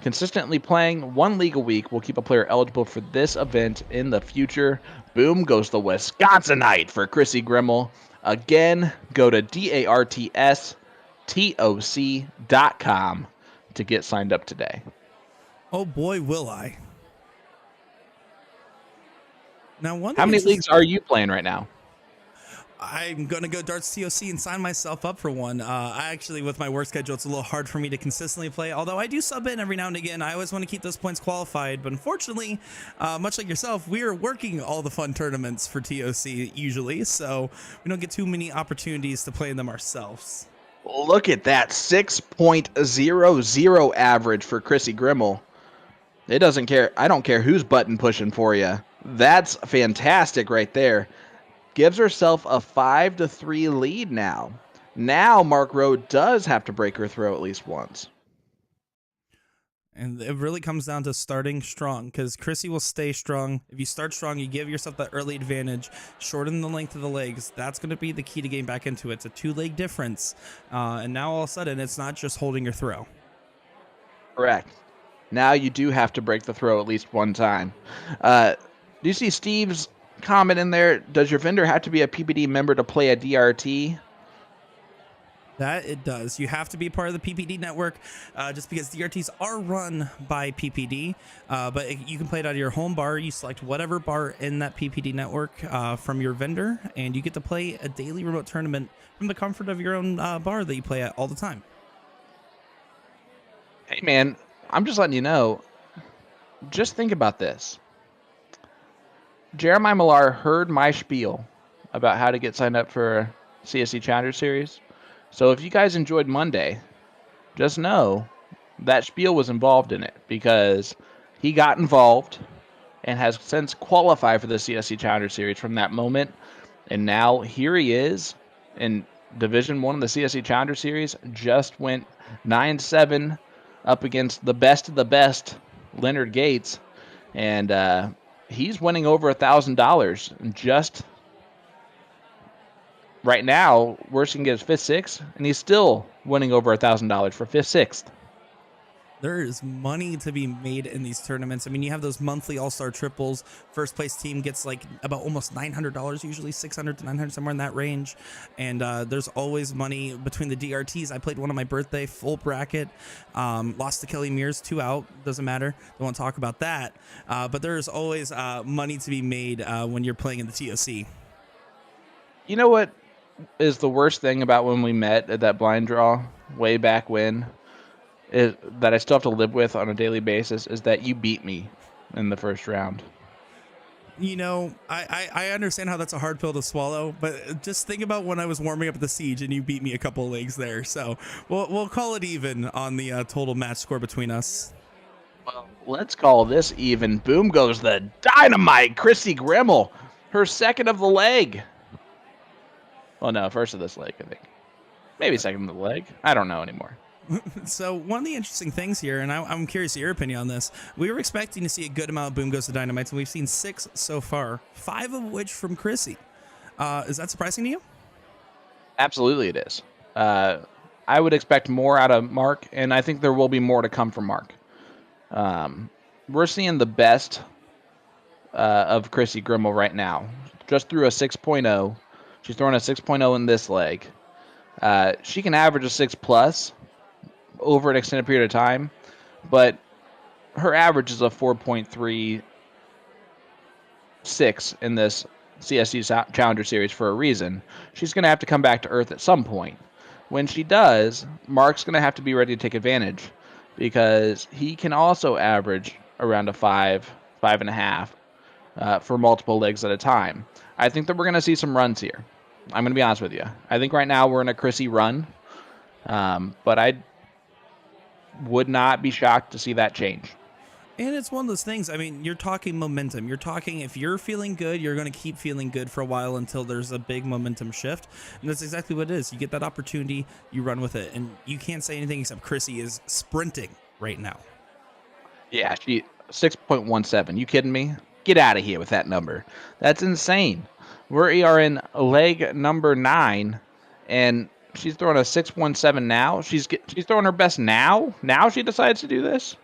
Consistently playing 1 league a week will keep a player eligible for this event in the future. Boom goes the Wisconsinite for Chrissy Grimal. Again, go to dartstoc.com to get signed up today. Oh boy, will I. Now, how many leagues are you playing right now? I'm going to go Darts TOC and sign myself up for one. I actually, with my work schedule, it's a little hard for me to consistently play, although I do sub in every now and again. I always want to keep those points qualified, but unfortunately, much like yourself, we are working all the fun tournaments for TOC usually, so we don't get too many opportunities to play in them ourselves. Look at that 6.00 average for Chrissy Grimal. It doesn't care. I don't care who's button pushing for you. That's fantastic right there. Gives herself a 5-3 lead now. Now Mark Rowe does have to break her throw at least once. And it really comes down to starting strong, because Chrissy will stay strong. If you start strong, you give yourself that early advantage, shorten the length of the legs. That's going to be the key to getting back into it. It's a 2-leg difference. And now all of a sudden, it's not just holding your throw. Correct. Now you do have to break the throw at least one time. Do you see Steve's comment in there? Does your vendor have to be a PPD member to play a DRT? That it does. You have to be part of the PPD network, just because DRTs are run by PPD, but you can play it out of your home bar. You select whatever bar in that PPD network from your vendor, and you get to play a daily remote tournament from the comfort of your own bar that you play at all the time. Hey man, I'm just letting you know, just think about this. Jeremiah Millar heard my spiel about how to get signed up for CSC Challenger Series. So if you guys enjoyed Monday, just know that spiel was involved in it, because he got involved and has since qualified for the CSC Challenger Series from that moment. And now here he is in Division 1 of the CSC Challenger Series, just went 9-7 up against the best of the best, Leonard Gates. And he's winning over $1,000 just right now. Worst he can get is 5th, 6th, and he's still winning over $1,000 for 5th, 6th. There is money to be made in these tournaments. I mean, you have those monthly all-star triples. First place team gets like about almost $900, usually 600 to 900, somewhere in that range. And there's always money between the DRTs. I played one on my birthday, full bracket. Lost to Kelly Mears, 2 out. Doesn't matter. Don't want to talk about that. But there's always money to be made when you're playing in the TOC. You know what is the worst thing about when we met at that blind draw way back when? Is that I still have to live with on a daily basis is that you beat me in the first round. You know, I understand how that's a hard pill to swallow, but just think about when I was warming up at the Siege and you beat me a couple of legs there. So we'll call it even on the total match score between us. Well, let's call this even. Boom goes the dynamite Chrissy Grimal, her second of the leg. Well, no, first of this leg, I think. Maybe second of the leg. I don't know anymore. So one of the interesting things here, and I'm curious your opinion on this, we were expecting to see a good amount of Boom Goes to Dynamites, and we've seen 6 so far, 5 of which from Chrissy. Is that surprising to you? Absolutely it is. I would expect more out of Mark, and I think there will be more to come from Mark. We're seeing the best of Chrissy Grimal right now. Just through a 6.0. She's throwing a 6.0 in this leg. She can average a 6+ over an extended period of time, but her average is a 4.36 in this CSC Challenger Series for a reason. She's going to have to come back to earth at some point. When she does, Mark's going to have to be ready to take advantage because he can also average around a 5.5 for multiple legs at a time. I think that we're going to see some runs here. I'm going to be honest with you. I think right now we're in a Chrissy run, but I would not be shocked to see that change. And it's one of those things, I mean, you're talking momentum. You're talking if you're feeling good, you're going to keep feeling good for a while until there's a big momentum shift. And that's exactly what it is. You get that opportunity, you run with it. And you can't say anything except Chrissy is sprinting right now. Yeah, she 6.17. You kidding me? Get out of here with that number. That's insane. We are in leg number 9, and she's throwing a 6.17 now. She's throwing her best now. Now she decides to do this.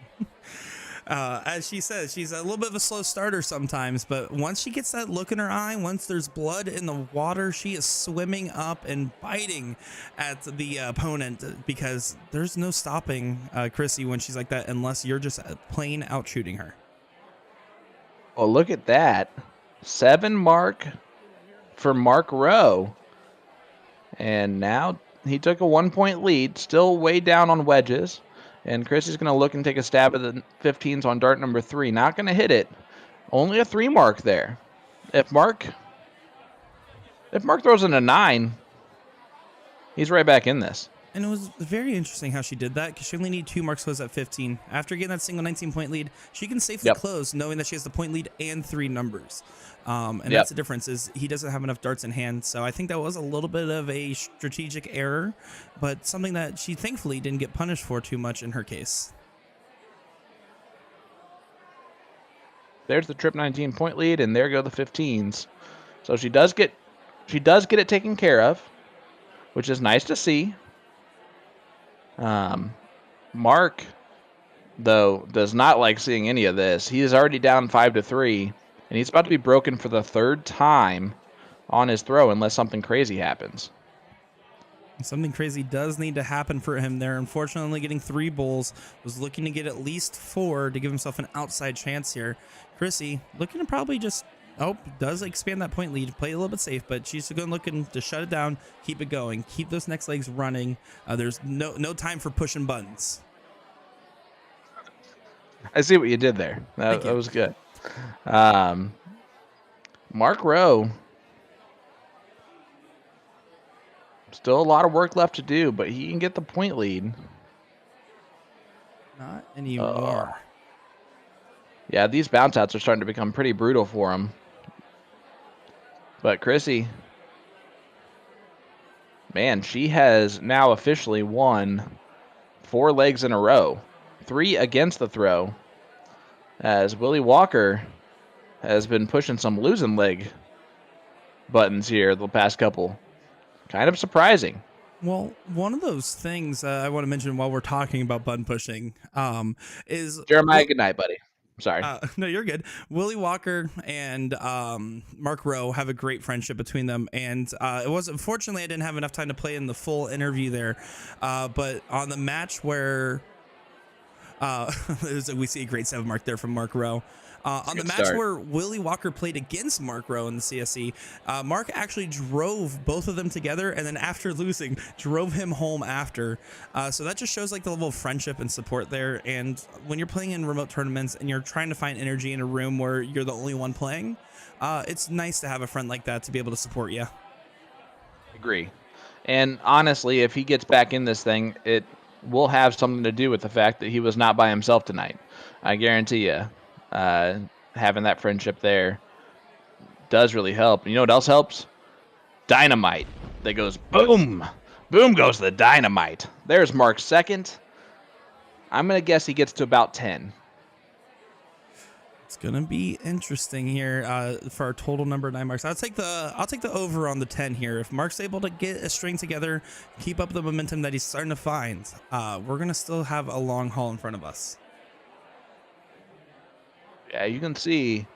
As she says, she's a little bit of a slow starter sometimes, but once she gets that look in her eye, once there's blood in the water, she is swimming up and biting at the opponent because there's no stopping Chrissy when she's like that unless you're just plain out shooting her. Well, look at that. 7 mark for Mark Rowe. And now he took a 1-point lead, still way down on wedges. And Kris is going to look and take a stab at the 15s on dart number 3. Not going to hit it. Only a 3 mark there. If Mark throws in a 9, he's right back in this. And it was very interesting how she did that because she only needed 2 marks close at 15. After getting that single 19-point lead, she can safely close knowing that she has the point lead and 3 numbers. And that's the difference is he doesn't have enough darts in hand. So I think that was a little bit of a strategic error, but something that she thankfully didn't get punished for too much in her case. There's the trip 19-point lead, and there go the 15s. So she does get it taken care of, which is nice to see. Mark, though, does not like seeing any of this. He is already down 5-3, and he's about to be broken for the 3rd time on his throw unless something crazy happens. Something crazy does need to happen for him there. Unfortunately, only getting 3 bowls. Was looking to get at least 4 to give himself an outside chance here. Chrissy looking to probably just, does expand that point lead, play a little bit safe, but she's going looking to shut it down, keep it going, keep those next legs running. There's no time for pushing buttons. I see what you did there. That was good. Mark Rowe. Still a lot of work left to do, but he can get the point lead. Not anymore. Yeah, these bounce outs are starting to become pretty brutal for him. But Chrissy, man, she has now officially won 4 legs in a row. 3 against the throw. As Willie Walker has been pushing some losing leg buttons here the past couple. Kind of surprising. Well, one of those things I want to mention while we're talking about button pushing is Jeremiah, good night, buddy. Sorry. no, you're good. Willie Walker and Mark Rowe have a great friendship between them, and it was unfortunately I didn't have enough time to play in the full interview there, but on the match where we see a great 7 mark there from Mark Rowe. On the match where Willie Walker played against Mark Rowe in the CSC, Mark actually drove both of them together, and then after losing, drove him home after. So that just shows like the level of friendship and support there. And when you're playing in remote tournaments and you're trying to find energy in a room where you're the only one playing, it's nice to have a friend like that to be able to support you. Agree. And honestly, if he gets back in this thing, it will have something to do with the fact that he was not by himself tonight. I guarantee you. Having that friendship there does really help. You know what else helps? Dynamite. That goes boom. Boom goes the dynamite. There's Mark's second. I'm going to guess he gets to about 10. It's gonna be interesting here for our total number of 9 marks. I'll take the over on the 10 here. If Mark's able to get a string together, keep up the momentum that he's starting to find, we're gonna still have a long haul in front of us. Yeah, you can see.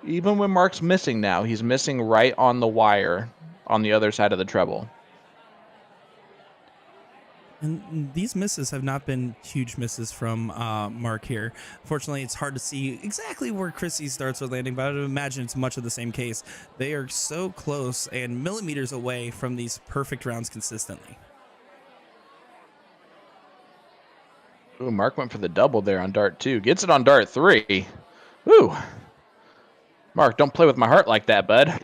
Even when Mark's missing now, he's missing right on the wire on the other side of the treble. And these misses have not been huge misses from Mark here. Fortunately, it's hard to see exactly where Chrissy's darts are landing, but I would imagine it's much of the same case. They are so close and millimeters away from these perfect rounds consistently. Ooh, Mark went for the double there on dart 2. Gets it on dart 3. Ooh. Mark, don't play with my heart like that, bud.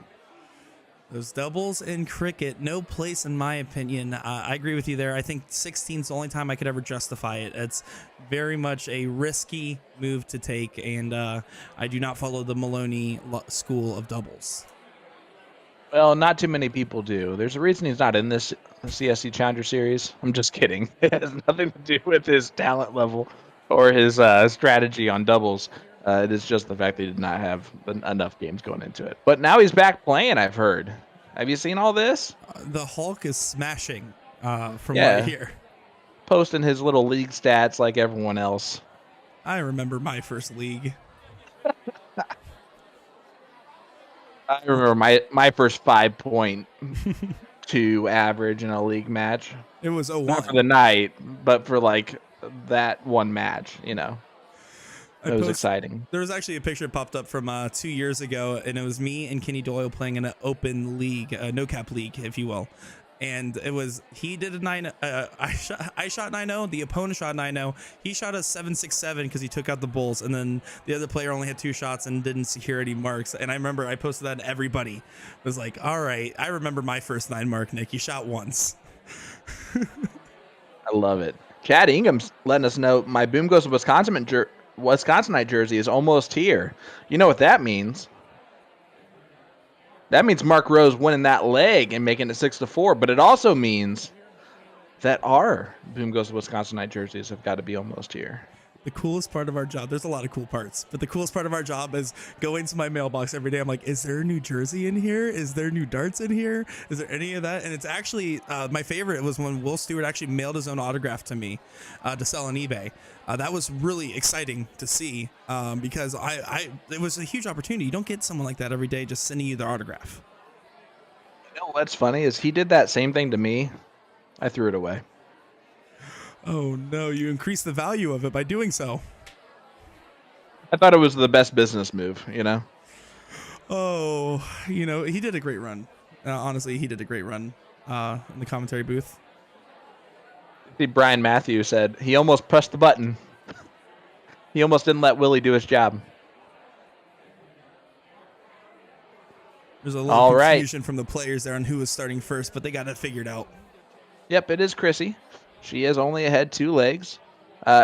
Those doubles in cricket, no place in my opinion. I agree with you there. I think 16 is the only time I could ever justify it. It's very much a risky move to take, and I do not follow the Maloney school of doubles. Well, not too many people do. There's a reason he's not in this CSC Challenger Series. I'm just kidding. It has nothing to do with his talent level or his strategy on doubles. It is just the fact that he did not have enough games going into it. But now he's back playing, I've heard. Have you seen all this? The Hulk is smashing from what I hear. Posting his little league stats like everyone else. I remember my first league. I remember my first 5.2 average in a league match. It was 0-1. Not for the night, but for like that one match, you know. It was exciting. There was actually a picture that popped up from 2 years ago, and it was me and Kenny Doyle playing in an open league, a no-cap league, if you will. And it was, he did a 9, I shot 9-0, the opponent shot 9-0. He shot a 7.67 because he took out the bulls, and then the other player only had 2 shots and didn't secure any marks. And I remember I posted that, and everybody was like, all right, I remember my first 9 mark, Nick. You shot once. I love it. Chad Ingham's letting us know my Boom Goes to Wisconsinite jersey is almost here. You know what that means? That means Mark Rowe's winning that leg and making it 6-4, but it also means that our Boom Goes to Wisconsinite jerseys have got to be almost here. The coolest part of our job, there's a lot of cool parts, but the coolest part of our job is going to my mailbox every day. I'm like, is there a new jersey in here? Is there new darts in here? Is there any of that? And it's actually, my favorite was when Will Stewart actually mailed his own autograph to me to sell on eBay. That was really exciting to see because it was a huge opportunity. You don't get someone like that every day just sending you their autograph. You know what's funny is he did that same thing to me. I threw it away. Oh no, you increased the value of it by doing so. I thought it was the best business move, you know? Oh, you know, he did a great run. Honestly, he did a great run in the commentary booth. See, Brian Matthews said he almost pressed the button. He almost didn't let Willie do his job. There's a little confusion from the players there on who was starting first, but they got it figured out. Yep, it is Chrissy. She is only ahead 2 legs.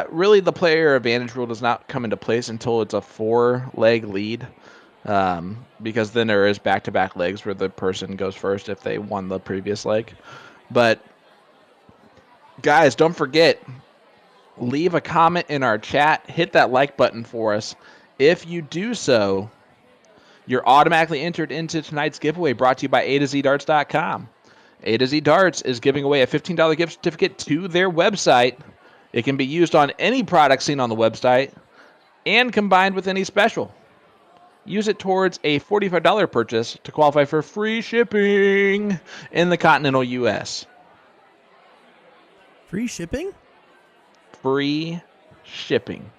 Really, the player advantage rule does not come into place until it's a 4-leg lead, because then there is back-to-back legs where the person goes first if they won the previous leg. But, guys, don't forget, leave a comment in our chat. Hit that like button for us. If you do so, You're automatically entered into tonight's giveaway brought to you by A to Z Darts.com. A to Z Darts is giving away a $15 gift certificate to their website. It can be used on any product seen on the website and combined with any special. Use it towards a $45 purchase to qualify for free shipping in the continental U.S. Free shipping? Free shipping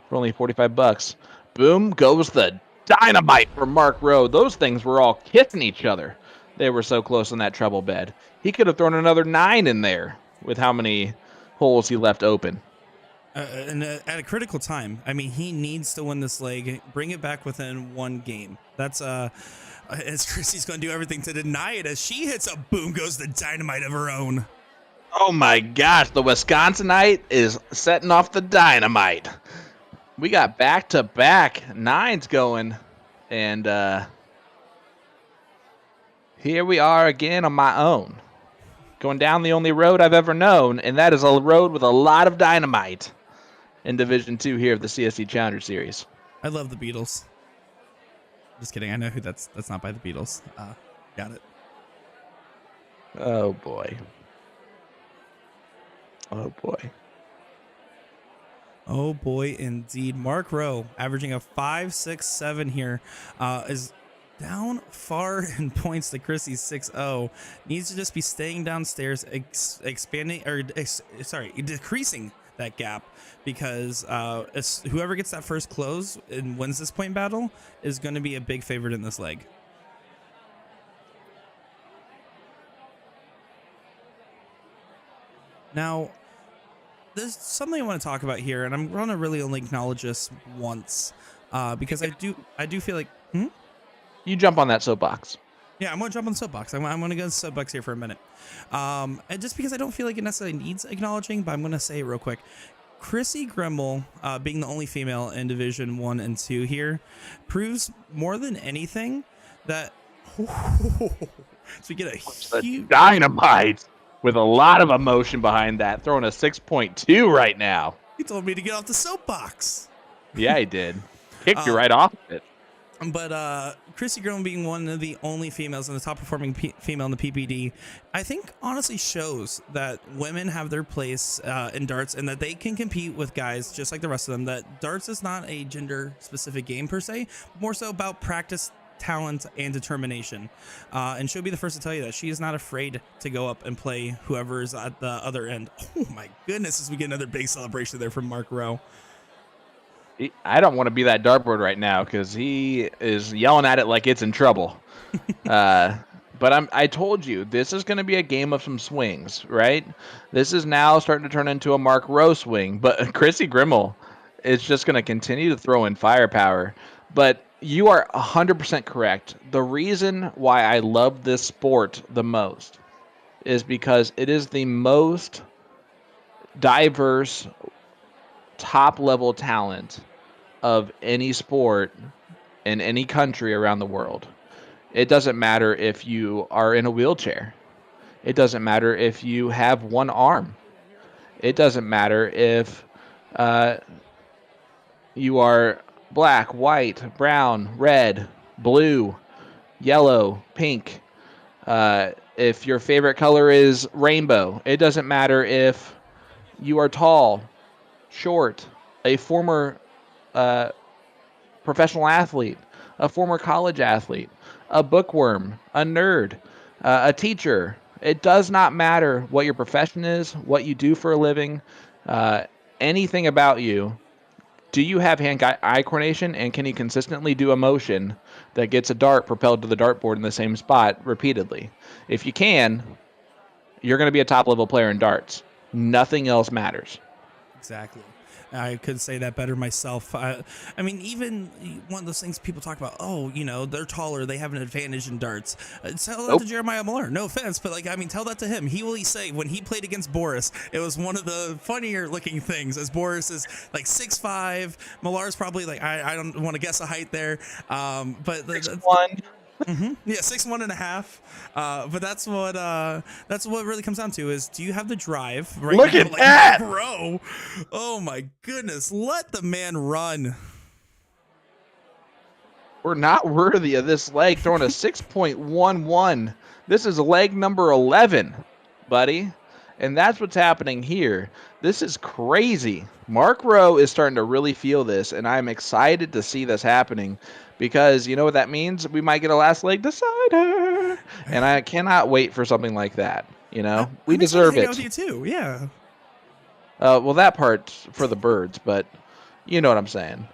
for only $45. Boom goes the dynamite for Mark Rowe. Those things were all kissing each other. They were so close in that treble bed. He could have thrown another 9 in there with how many holes he left open. And at a critical time. I mean, he needs to win this leg, bring it back within one game. That's as Chrissy's going to do everything to deny it as she hits a boom goes the dynamite of her own. Oh my gosh, the Wisconsinite is setting off the dynamite. We got back-to-back 9s going, and here we are again on my own, going down the only road I've ever known, and that is a road with a lot of dynamite in Division 2 here of the CSC Challenger Series. I love the Beatles. Just kidding. I know who that's not by the Beatles. Got it. Oh boy. Oh boy. Oh boy, indeed. Mark Rowe, averaging a 5.67 here, is down far in points to Chrissy's 6-0. Needs to just be staying downstairs, decreasing that gap, because whoever gets that first close and wins this point battle is going to be a big favorite in this leg. Now, there's something I want to talk about here, and I'm going to really only acknowledge this once, because I do feel like... You jump on that soapbox. Yeah, I'm going to jump on the soapbox. I'm going to go to the soapbox here for a minute. And just because I don't feel like it necessarily needs acknowledging, but I'm going to say it real quick. Chrissy Grimal, being the only female in Division 1 and 2 here, proves more than anything that... so we get a huge... Dynamite! With a lot of emotion behind that, throwing a 6.2 right now. He told me to get off the soapbox. Yeah, he did. Kicked you right off of it. But Chrissy Grimal being one of the only females and the top performing female in the PPD, I think honestly shows that women have their place in darts, and that they can compete with guys just like the rest of them. That darts is not a gender specific game per se, more so about practice, talent, and determination. And she'll be the first to tell you that she is not afraid to go up and play whoever's at the other end. Oh my goodness, as we get another big celebration there from Mark Rowe. I don't want to be that dartboard right now because he is yelling at it like it's in trouble. But I told you, this is going to be a game of some swings, right? This is now starting to turn into a Mark Rowe swing. But Chrissy Grimal is just going to continue to throw in firepower. But you are 100% correct. The reason why I love this sport the most is because it is the most diverse top-level talent of any sport in any country around the world. It doesn't matter if you are in a wheelchair. It doesn't matter if you have one arm. It doesn't matter if you are black, white, brown, red, blue, yellow, pink. If your favorite color is rainbow. It doesn't matter if you are tall, short, a former professional athlete, a former college athlete, a bookworm, a nerd, a teacher. It does not matter what your profession is, what you do for a living, anything about you. Do you have hand-eye coordination, and can you consistently do a motion that gets a dart propelled to the dartboard in the same spot repeatedly? If you can, you're going to be a top-level player in darts. Nothing else matters. Exactly. I could say that better myself. I mean, even one of those things people talk about, oh, you know, they're taller, they have an advantage in darts. Tell that to Jeremiah Miller. No offense, but tell that to him. He will say when he played against Boris, it was one of the funnier looking things, as Boris is 6'5". Millar's probably I don't want to guess a height there. But 6'1". Yeah, 6'1.5". But that's what really comes down to is, do you have the drive? Right Look now, at that, bro! Oh my goodness, let the man run. We're not worthy of this leg, throwing a 6.11. This is leg number 11, buddy. And that's what's happening here. This is crazy. Mark Rowe is starting to really feel this, and I'm excited to see this happening because you know what that means? We might get a last leg decider. And I cannot wait for something like that. You know, we deserve it. With you too, yeah. Well, that part for the birds, but you know what I'm saying.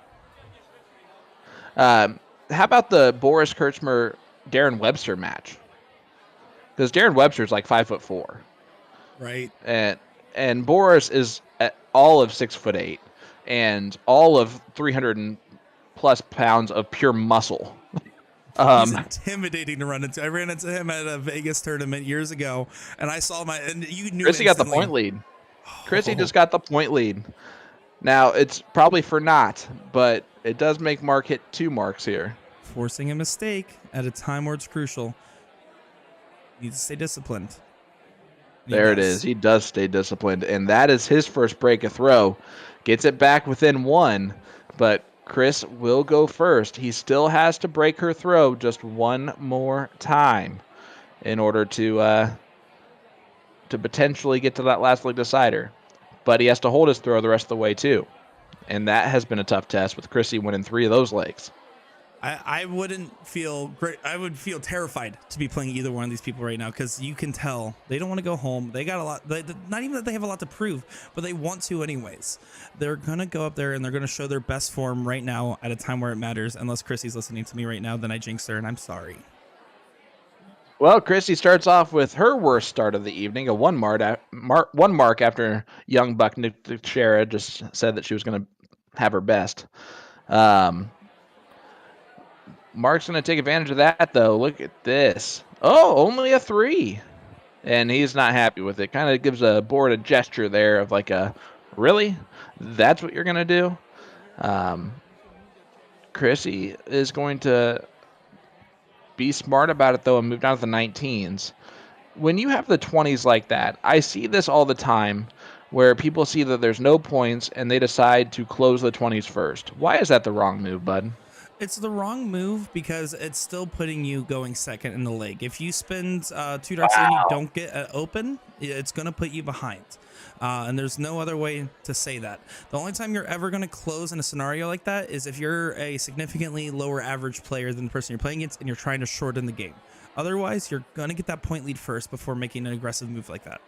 How about the Boris Kirchmer Darren Webster match? Because Darren Webster's like 5'4", right? And Boris is at all of 6'8", and all of 300+ pounds of pure muscle. He's intimidating to run into. I ran into him at a Vegas tournament years ago, and I saw and you knew. Chrissy got the point lead. Chrissy just got the point lead. Now it's probably for naught, but it does make Mark hit 2 marks here. Forcing a mistake at a time where it's crucial. He needs to stay disciplined. There it is. He does stay disciplined, and that is his first break of throw. Gets it back within 1, but Kris will go first. He still has to break her throw just one more time in order to potentially get to that last leg decider. But he has to hold his throw the rest of the way too. And that has been a tough test with Chrissy winning 3 of those legs. I wouldn't feel great. I would feel terrified to be playing either one of these people right now because you can tell they don't want to go home. They got a lot. Not even that they have a lot to prove, but they want to anyways. They're going to go up there and they're going to show their best form right now at a time where it matters. Unless Chrissy's listening to me right now, then I jinxed her and I'm sorry. Well, Chrissy starts off with her worst start of the evening, a 1 mark after young Buck Nixera just said that she was going to have her best. Mark's going to take advantage of that, though. Look at this. Oh, only a 3. And he's not happy with it. Kind of gives a board a gesture there of like a, really? That's what you're going to do? Chrissy is going to be smart about it, though, and move down to the 19s. When you have the 20s like that, I see this all the time where people see that there's no points and they decide to close the 20s first. Why is that the wrong move, bud? It's the wrong move because it's still putting you going second in the leg. If you spend 2 darts and you don't get an open, it's going to put you behind. And there's no other way to say that. The only time you're ever going to close in a scenario like that is if you're a significantly lower average player than the person you're playing against and you're trying to shorten the game. Otherwise, you're going to get that point lead first before making an aggressive move like that.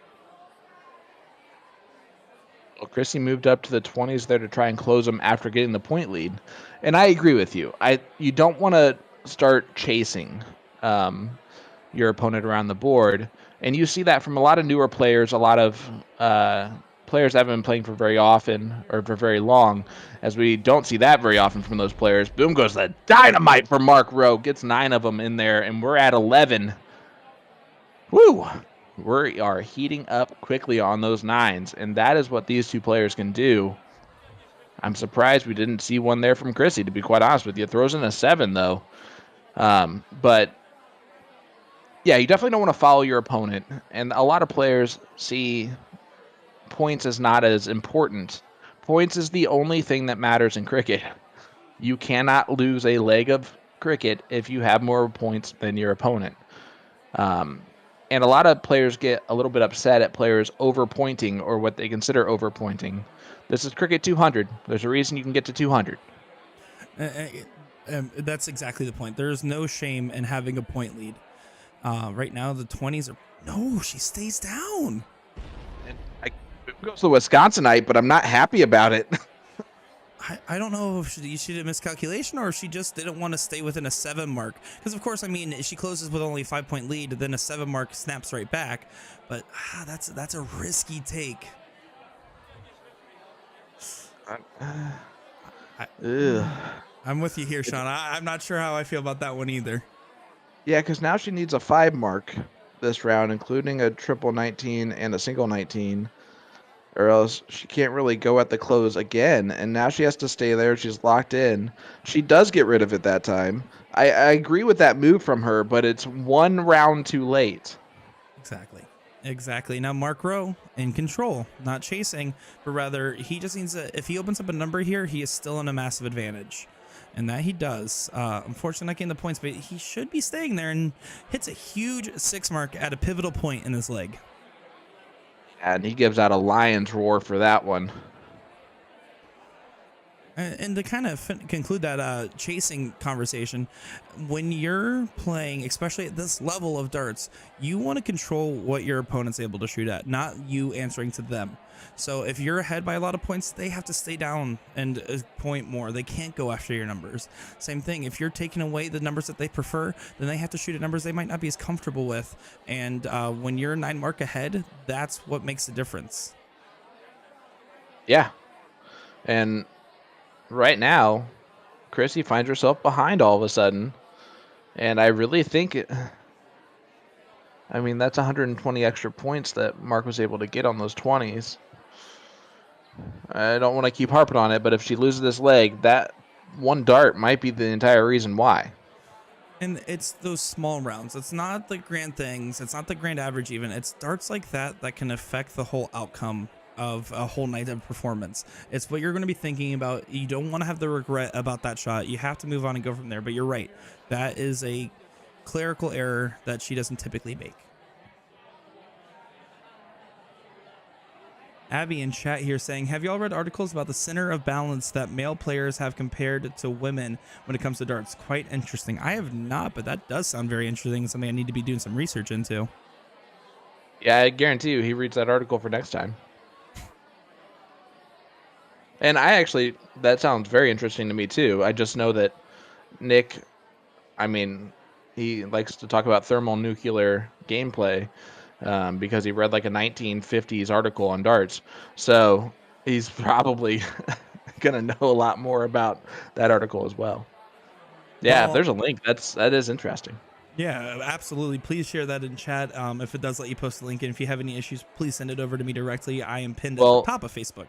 Well, Chrissy moved up to the 20s there to try and close them after getting the point lead. And I agree with you. You don't want to start chasing your opponent around the board. And you see that from a lot of newer players, a lot of players that haven't been playing for very often or for very long, as we don't see that very often from those players. Boom goes the dynamite for Mark Rowe. Gets 9 of them in there, and we're at 11. Woo! We are heating up quickly on those 9s, and that is what these 2 players can do. I'm surprised we didn't see one there from Chrissy, to be quite honest with you. Throws in a 7, though. But, yeah, you definitely don't want to follow your opponent, and a lot of players see points as not as important. Points is the only thing that matters in cricket. You cannot lose a leg of cricket if you have more points than your opponent. And a lot of players get a little bit upset at players overpointing or what they consider overpointing. This is Cricket 200. There's a reason you can get to 200. That's exactly the point. There's no shame in having a point lead. Right now, the 20s are... No, she stays down. And it goes to Wisconsinite, but I'm not happy about it. I don't know if she did a miscalculation or if she just didn't want to stay within a 7 mark. Because, of course, I mean, she closes with only a 5-point lead, then a 7 mark snaps right back. But that's a risky take. I'm with you here, Sean. I'm not sure how I feel about that one either. Yeah, because now she needs a 5 mark this round, including a triple 19 and a single 19. Or else she can't really go at the close again. And now she has to stay there. She's locked in. She does get rid of it that time. I agree with that move from her, but it's 1 round too late. Exactly. Now Mark Rowe in control, not chasing, but rather he just needs to, if he opens up a number here, he is still in a massive advantage. And that he does. Unfortunately, not getting the points, but he should be staying there and hits a huge 6 mark at a pivotal point in his leg. And he gives out a lion's roar for that one. And to kind of conclude that chasing conversation, when you're playing, especially at this level of darts, you want to control what your opponent's able to shoot at, not you answering to them. So if you're ahead by a lot of points, they have to stay down and point more. They can't go after your numbers. Same thing, if you're taking away the numbers that they prefer, then they have to shoot at numbers they might not be as comfortable with. And when you're 9 mark ahead, that's what makes the difference. Yeah. And right now, Chrissy finds herself behind all of a sudden. And I really think that's 120 extra points that Mark was able to get on those 20s. I don't want to keep harping on it, but if she loses this leg, that one dart might be the entire reason why. And it's those small rounds. It's not the grand things. It's not the grand average even. It's darts like that that can affect the whole outcome of a whole night of performance. It's what you're going to be thinking about. You don't want to have the regret about that shot. You have to move on and go from there. But you're right. That is a clerical error that she doesn't typically make. Abby in chat here saying, have y'all read articles about the center of balance that male players have compared to women when it comes to darts? Quite interesting. I have not, but that does sound very interesting and something I need to be doing some research into. Yeah, I guarantee you he reads that article for next time. And that sounds very interesting to me too. I just know that Nick, he likes to talk about thermonuclear gameplay. Because he read like a 1950s article on darts. So he's probably going to know a lot more about that article as well. Yeah, Well, if there's a link, that is interesting. Yeah, absolutely. Please share that in chat. If it does let you post the link, and if you have any issues, please send it over to me directly. I am pinned at the top of Facebook.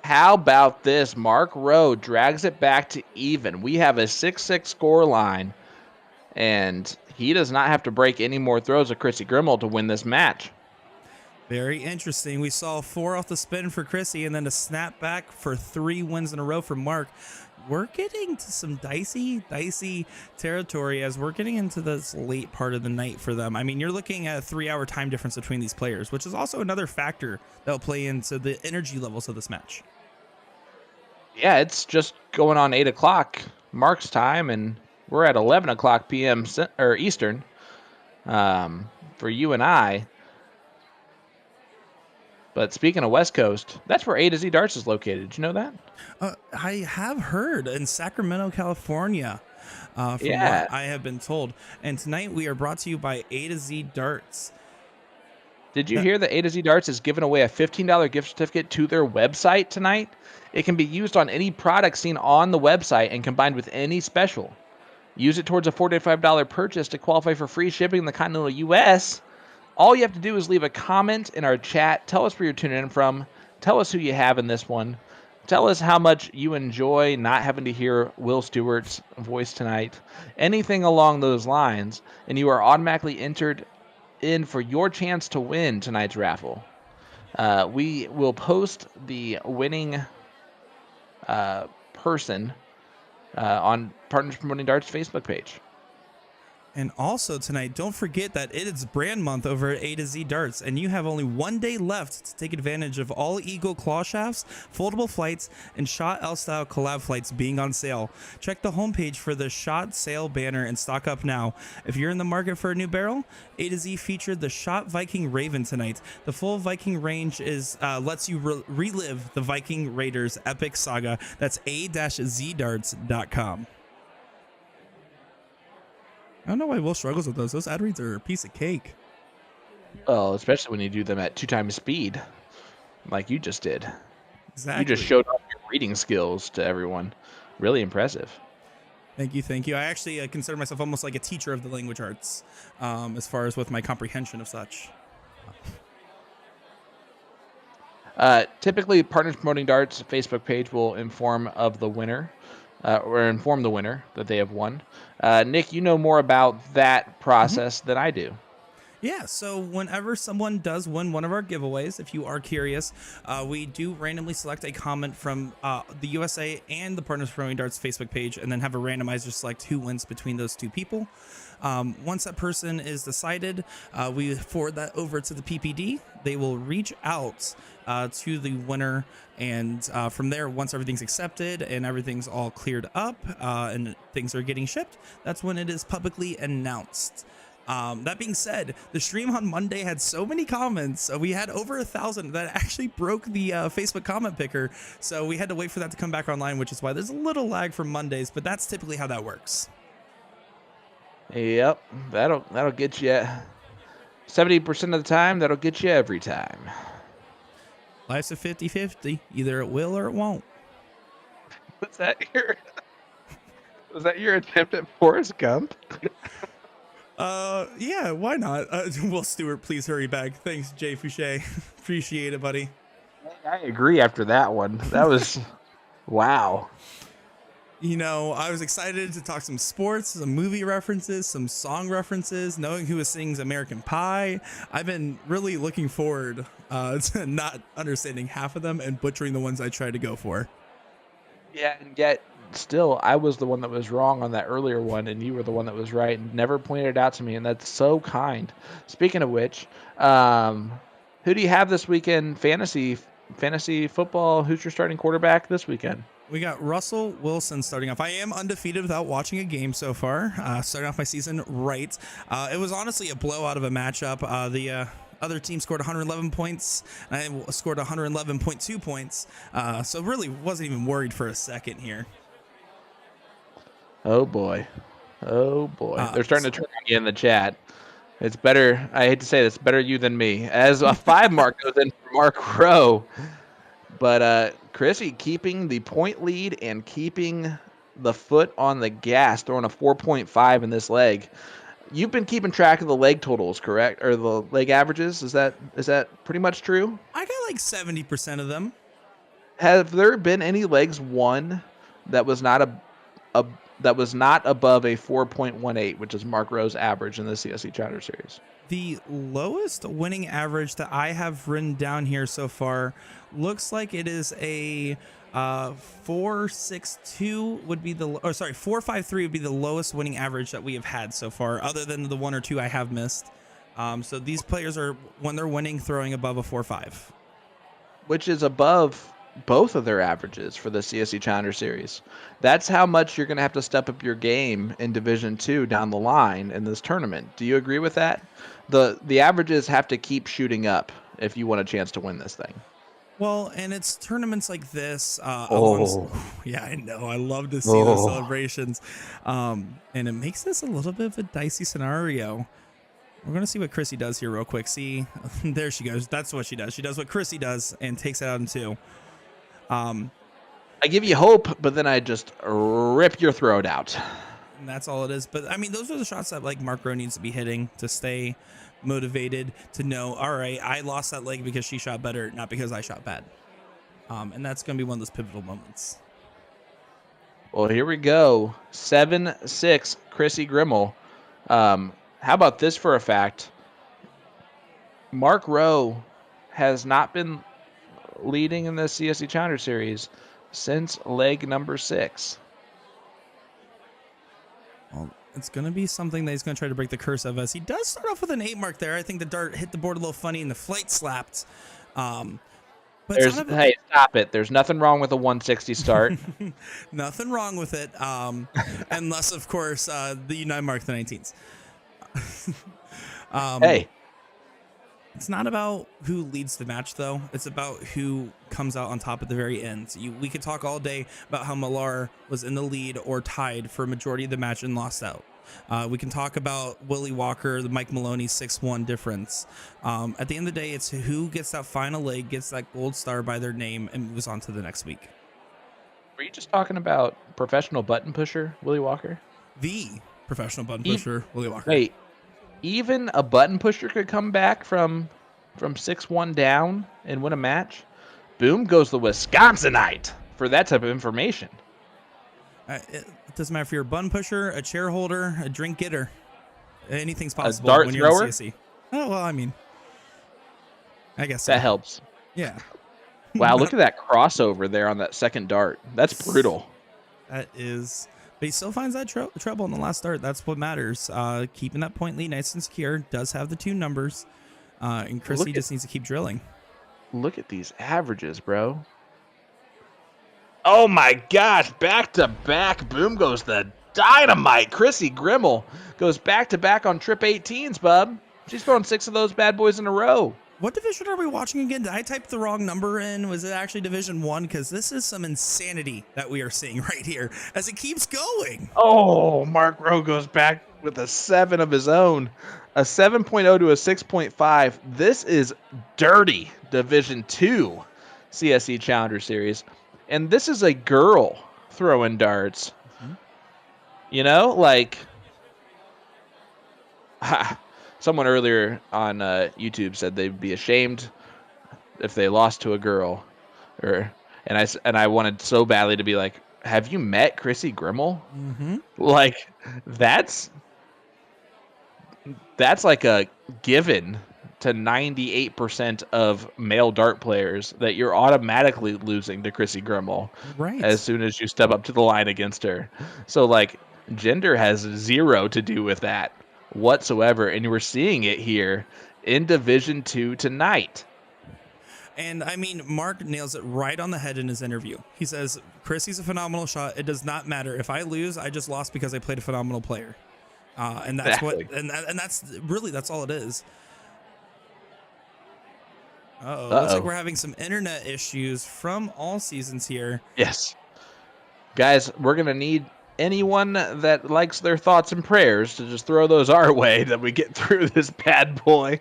How about this? Mark Rowe drags it back to even. We have a 6-6 score line, and he does not have to break any more throws of Chrissy Grimal to win this match. Very interesting. We saw 4 off the spin for Chrissy and then a snap back for 3 wins in a row for Mark. We're getting to some dicey territory as we're getting into this late part of the night for them. I mean, you're looking at a 3-hour time difference between these players, which is also another factor that will play into the energy levels of this match. Yeah, it's just going on 8 o'clock Mark's time, and we're at 11 o'clock p.m. or Eastern for you and I. But speaking of West Coast, that's where A to Z Darts is located. Did you know that? I have heard in Sacramento, California, from what I have been told. And tonight we are brought to you by A to Z Darts. Did you hear that A to Z Darts is giving away a $15 gift certificate to their website tonight? It can be used on any product seen on the website and combined with any special. Use it towards a $45 purchase to qualify for free shipping in the continental U.S. All you have to do is leave a comment in our chat. Tell us where you're tuning in from. Tell us who you have in this one. Tell us how much you enjoy not having to hear Will Stewart's voice tonight. Anything along those lines, and you are automatically entered in for your chance to win tonight's raffle. We will post the winning person on Partners Promoting Darts Facebook page. And also tonight, don't forget that it is brand month over at A to Z Darts, and you have only 1 day left to take advantage of all Eagle claw shafts, foldable flights, and Shot L-Style collab flights being on sale. Check the homepage for the Shot sale banner and stock up now. If you're in the market for a new barrel, A to Z featured the Shot Viking Raven tonight. The full Viking range is lets you relive the Viking Raiders epic saga. That's a-zdarts.com. I don't know why Will struggles with those. Those ad reads are a piece of cake. Oh, especially when you do them at 2 times speed, like you just did. Exactly. You just showed off your reading skills to everyone. Really impressive. Thank you, thank you. I actually consider myself almost like a teacher of the language arts, as far as with my comprehension of such. Typically, Partners Promoting Darts Facebook page will inform of the winner. Or inform the winner that they have won. Nick, you know more about that process than I do. Yeah, so whenever someone does win one of our giveaways, if you are curious, we do randomly select a comment from the USA and the Partners Throwing Darts Facebook page, and then have a randomizer select who wins between those two people. Once that person is decided, we forward that over to the PPD. They will reach out to the winner, and from there, once everything's accepted and everything's all cleared up and things are getting shipped, that's when it is publicly announced. That being said, the stream on Monday had so many comments. We had over 1,000 that actually broke the Facebook comment picker. So we had to wait for that to come back online, which is why there's a little lag from Mondays, but that's typically how that works. Yep, that'll get you 70% of the time. That'll get you every time. Life's a 50-50. Either it will or it won't. Was that your attempt at Forrest Gump? Yeah, why not? Will Stewart, please hurry back. Thanks, Jay Fouché. Appreciate it, buddy. I agree after that one. That was, wow. You know, I was excited to talk some sports, some movie references, some song references, knowing who sings American Pie. I've been really looking forward to not understanding half of them and butchering the ones I try to go for. Yeah, and yet still, I was the one that was wrong on that earlier one, and you were the one that was right and never pointed it out to me, and that's so kind. Speaking of which, who do you have this weekend? Fantasy football. Who's your starting quarterback this weekend? We got Russell Wilson starting off. I am undefeated without watching a game so far. Starting off my season right. It was honestly a blowout of a matchup. The other team scored 111 points, and I scored 111.2 points. So really wasn't even worried for a second here. Oh boy. They're starting to turn on you in the chat. It's better. I hate to say this, better you than me. As a 5 mark goes in for Mark Rowe. But Chrissy keeping the point lead and keeping the foot on the gas, throwing a 4.5 in this leg. You've been keeping track of the leg totals, correct? Or the leg averages? Is that pretty much true? I got like 70% of them. Have there been any legs won that was not above a 4.18, which is Mark Rowe's average in the CSC Challenger Series? The lowest winning average that I have written down here so far looks like it is a 4.62 would be 4.53 would be the lowest winning average that we have had so far, other than the 1 or 2 I have missed. So these players are, when they're winning, throwing above a 4.5, which is above both of their averages for the CSC Challenger Series. That's how much you're going to have to step up your game in Division 2 down the line in this tournament. Do you agree with that? The averages have to keep shooting up if you want a chance to win this thing. Well, and it's tournaments like this. Yeah, I know. I love to see those celebrations. And it makes this a little bit of a dicey scenario. We're going to see what Chrissy does here real quick. See, there she goes. That's what she does. She does what Chrissy does and takes it out in 2. I give you hope, but then I just rip your throat out. And that's all it is. But I mean, those are the shots that like Mark Rowe needs to be hitting to stay motivated, to know, all right, I lost that leg because she shot better, not because I shot bad. And that's going to be one of those pivotal moments. Well, here we go. 7-6, Chrissy Grimal. How about this for a fact? Mark Rowe has not been leading in the CSC Challenger Series since leg number 6. Well, it's going to be something that he's going to try to break the curse of, as he does start off with an 8 mark there. I think the dart hit the board a little funny and the flight slapped. But hey, stop it. There's nothing wrong with a 160 start. Nothing wrong with it. Unless, of course, the U9 mark the 19s. Hey. It's not about who leads the match, though. It's about who comes out on top at the very end. We could talk all day about how Millar was in the lead or tied for a majority of the match and lost out. We can talk about Willie Walker, the Mike Maloney 6-1 difference. At the end of the day, it's who gets that final leg, gets that gold star by their name, and moves on to the next week. Were you just talking about professional button pusher, Willie Walker? The professional button pusher, Willie Walker. Wait. Even a button pusher could come back from 6-1 down and win a match. Boom goes the Wisconsinite for that type of information. It doesn't matter if you're a button pusher, a chair holder, a drink getter. Anything's possible a dart when thrower? you're in CSC. Oh, well, I mean, I guess so. That helps. Yeah. Wow, look at that crossover there on that second dart. That's brutal. That is, but he still finds that trouble in the last dart. That's what matters. Keeping that point lead nice and secure. Does have the 2 numbers. And Chrissy just needs to keep drilling. Look at these averages, bro. Oh my gosh, back to back. Boom goes the dynamite. Chrissy Grimal goes back to back on trip 18s, bub. She's throwing 6 of those bad boys in a row. What division are we watching again? Did I type the wrong number in? Was it actually Division 1? Because this is some insanity that we are seeing right here as it keeps going. Oh, Mark Rowe goes back with a 7 of his own. A 7.0 to a 6.5. This is dirty Division 2 CSC Challenger Series. And this is a girl throwing darts. Mm-hmm. You know, like... Someone earlier on YouTube said they'd be ashamed if they lost to a girl, and I wanted so badly to be like, "Have you met Chrissy Grimal?" Mm-hmm. Like that's like a given to 98% of male dart players that you're automatically losing to Chrissy Grimal right as soon as you step up to the line against her. So like gender has 0 to do with that whatsoever, and we're seeing it here in Division 2 tonight. And I mean, Mark nails it right on the head in his interview. He says, Chrissy's a phenomenal shot. It does not matter. If I lose, I just lost because I played a phenomenal player. And that's exactly. That's really, that's all it is. Looks like we're having some internet issues from All Seasons here. Yes. Guys, we're going to need anyone that likes their thoughts and prayers to just throw those our way that we get through this bad boy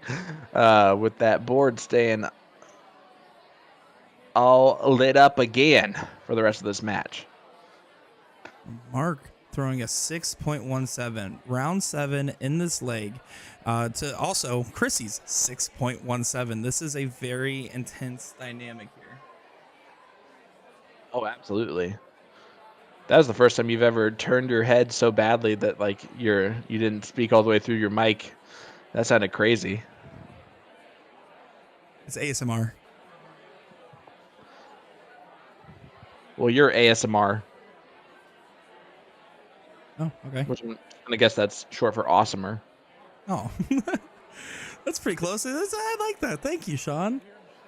with that board staying all lit up again for the rest of this match. Mark throwing a 6.17, round 7 in this leg, to also Chrissy's 6.17. This is a very intense dynamic here. Oh, absolutely. That was the first time you've ever turned your head so badly that like you didn't speak all the way through your mic. That sounded crazy. It's ASMR. Well, you're ASMR. Oh, okay. Which I'm gonna guess that's short for awesomer. Oh, that's pretty close. I like that. Thank you, Sean.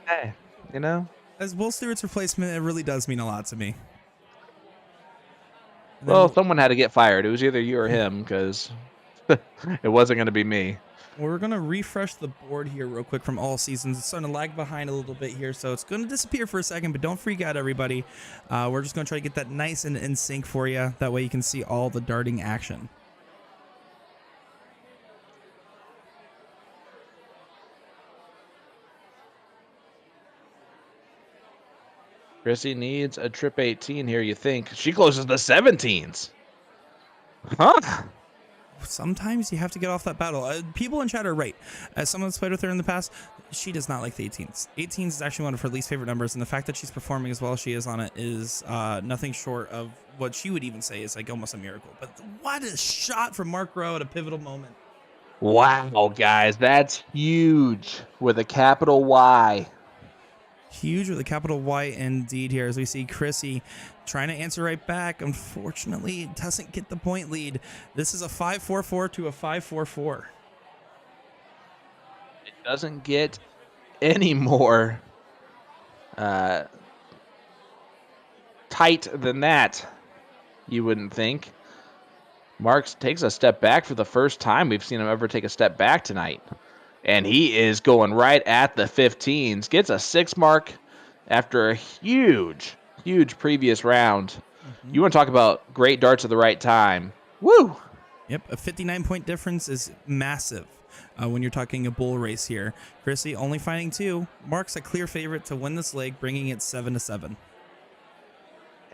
Hey, you know, as Will Stewart's replacement, it really does mean a lot to me. Well, someone had to get fired. It was either you or him because it wasn't going to be me. We're going to refresh the board here real quick from All Seasons. It's starting to lag behind a little bit here, so it's going to disappear for a second, but don't freak out, everybody. We're just going to try to get that nice and in sync for you. That way you can see all the darting action. Chrissy needs a trip 18 here, you think. She closes the 17s. Huh? Sometimes you have to get off that battle. People in chat are right. As someone that's played with her in the past, she does not like the 18s. 18s is actually one of her least favorite numbers, and the fact that she's performing as well as she is on it is nothing short of what she would even say is like almost a miracle. But what a shot from Mark Rowe at a pivotal moment. Wow, guys, that's huge with a capital Y. Huge with a capital Y indeed here, as we see Chrissy trying to answer right back. Unfortunately, it doesn't get the point lead. This is a 5-4-4 to a 5-4-4. It doesn't get any more tight than that, you wouldn't think. Marks takes a step back for the first time we've seen him ever take a step back tonight. And he is going right at the 15s. Gets a 6 mark after a huge, huge previous round. Mm-hmm. You want to talk about great darts at the right time. Woo! Yep, a 59-point difference is massive when you're talking a bull race here. Chrissy only finding 2. Mark's a clear favorite to win this leg, bringing it 7-7.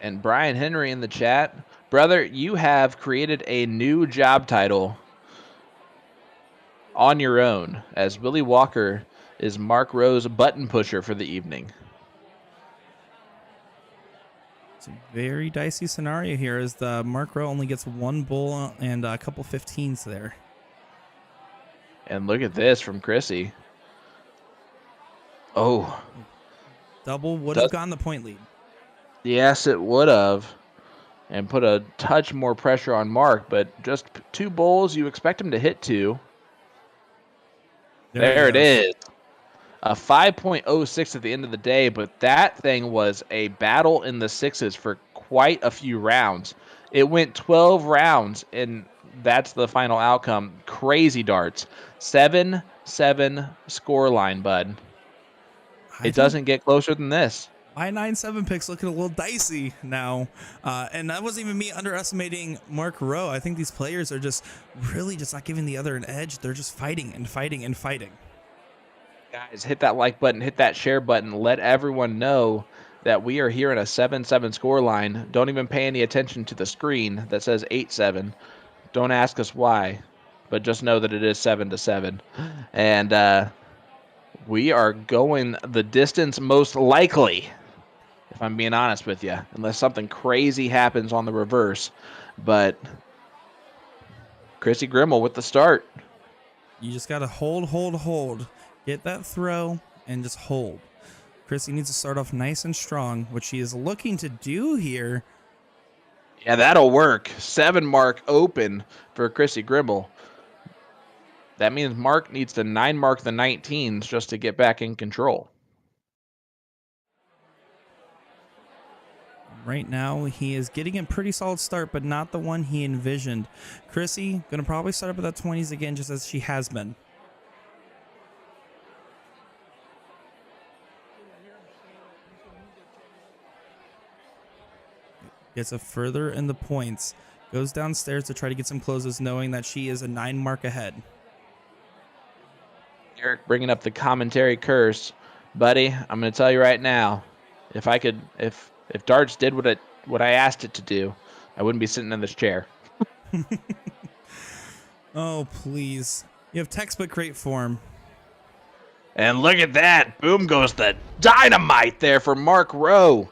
And Brian Henry in the chat. Brother, you have created a new job title on your own, as Willie Walker is Mark Rowe's button pusher for the evening. It's a very dicey scenario here, as the Mark Rowe only gets 1 bull and a couple 15s there. And look at this from Chrissy. Oh. Double would have gotten the point lead. Yes, it would have. And put a touch more pressure on Mark, but just 2 bowls, you expect him to hit 2. There it is. A 5.06 at the end of the day, but that thing was a battle in the 6s for quite a few rounds. It went 12 rounds, and that's the final outcome. Crazy darts. 7-7 scoreline, bud. It doesn't get closer than this. My 9-7 pick's looking a little dicey now. And that wasn't even me underestimating Mark Rowe. I think these players are just really just not giving the other an edge. They're just fighting and fighting and fighting. Guys, hit that like button, hit that share button. Let everyone know that we are here in a 7-7 scoreline. Don't even pay any attention to the screen that says 8-7. Don't ask us why, but just know that it is 7-7. And we are going the distance most likely, if I'm being honest with you, unless something crazy happens on the reverse. But Chrissy Grimal with the start. You just got to hold. Get that throw and just hold. Chrissy needs to start off nice and strong, which she is looking to do here. Yeah, that'll work. 7 mark open for Chrissy Grimal. That means Mark needs to 9 mark the 19s just to get back in control. Right now, he is getting a pretty solid start, but not the one he envisioned. Chrissy going to probably start up with that 20s again, just as she has been. Gets a further in the points. Goes downstairs to try to get some closes, knowing that she is a 9 mark ahead. Eric bringing up the commentary curse. Buddy, I'm going to tell you right now, if darts did what I asked it to do, I wouldn't be sitting in this chair. Oh, please. You have textbook great form. And look at that. Boom goes the dynamite there for Mark Rowe.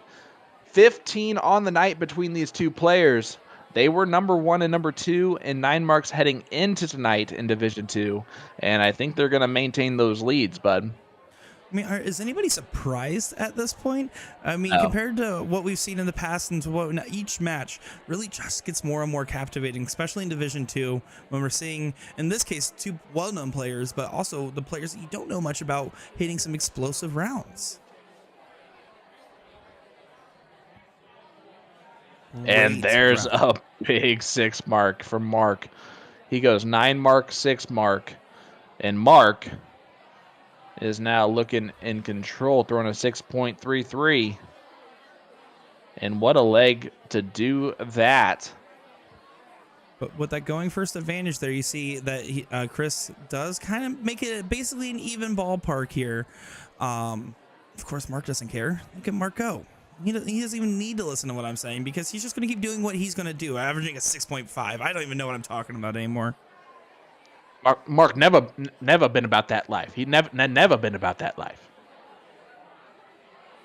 15 on the night between these two players. They were number 1 and number 2 in 9 marks heading into tonight in Division 2. And I think they're going to maintain those leads, bud. I mean, is anybody surprised at this point? I mean, No. Compared to what we've seen in the past and to what each match really just gets more and more captivating, especially in Division 2, when we're seeing, in this case, 2 well-known players, but also the players that you don't know much about hitting some explosive rounds. And there's a big 6 mark from Mark. He goes 9 mark, 6 mark. And Mark is now looking in control, throwing a 6.33. And what a leg to do that. But with that going first advantage there, you see that Kris does kind of make it basically an even ballpark here. Of course, Mark doesn't care. Look at Mark go. He doesn't even need to listen to what I'm saying because he's just going to keep doing what he's going to do, averaging a 6.5. I don't even know what I'm talking about anymore. Mark never been about that life. He never been about that life.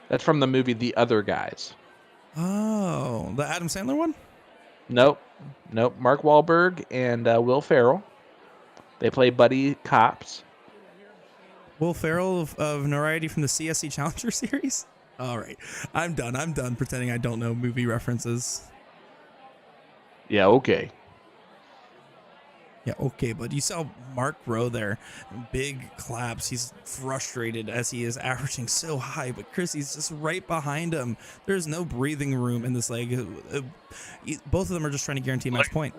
That's from the movie The Other Guys. Oh, the Adam Sandler one? Nope. Mark Wahlberg and Will Ferrell. They play buddy cops. Will Ferrell of notoriety from the CSC Challenger Series? All right. I'm done pretending I don't know movie references. Yeah, okay. Yeah, okay, but you saw Mark Rowe there. Big claps. He's frustrated as he is averaging so high, but Chrissy's just right behind him. There's no breathing room in this leg. Both of them are just trying to guarantee match point.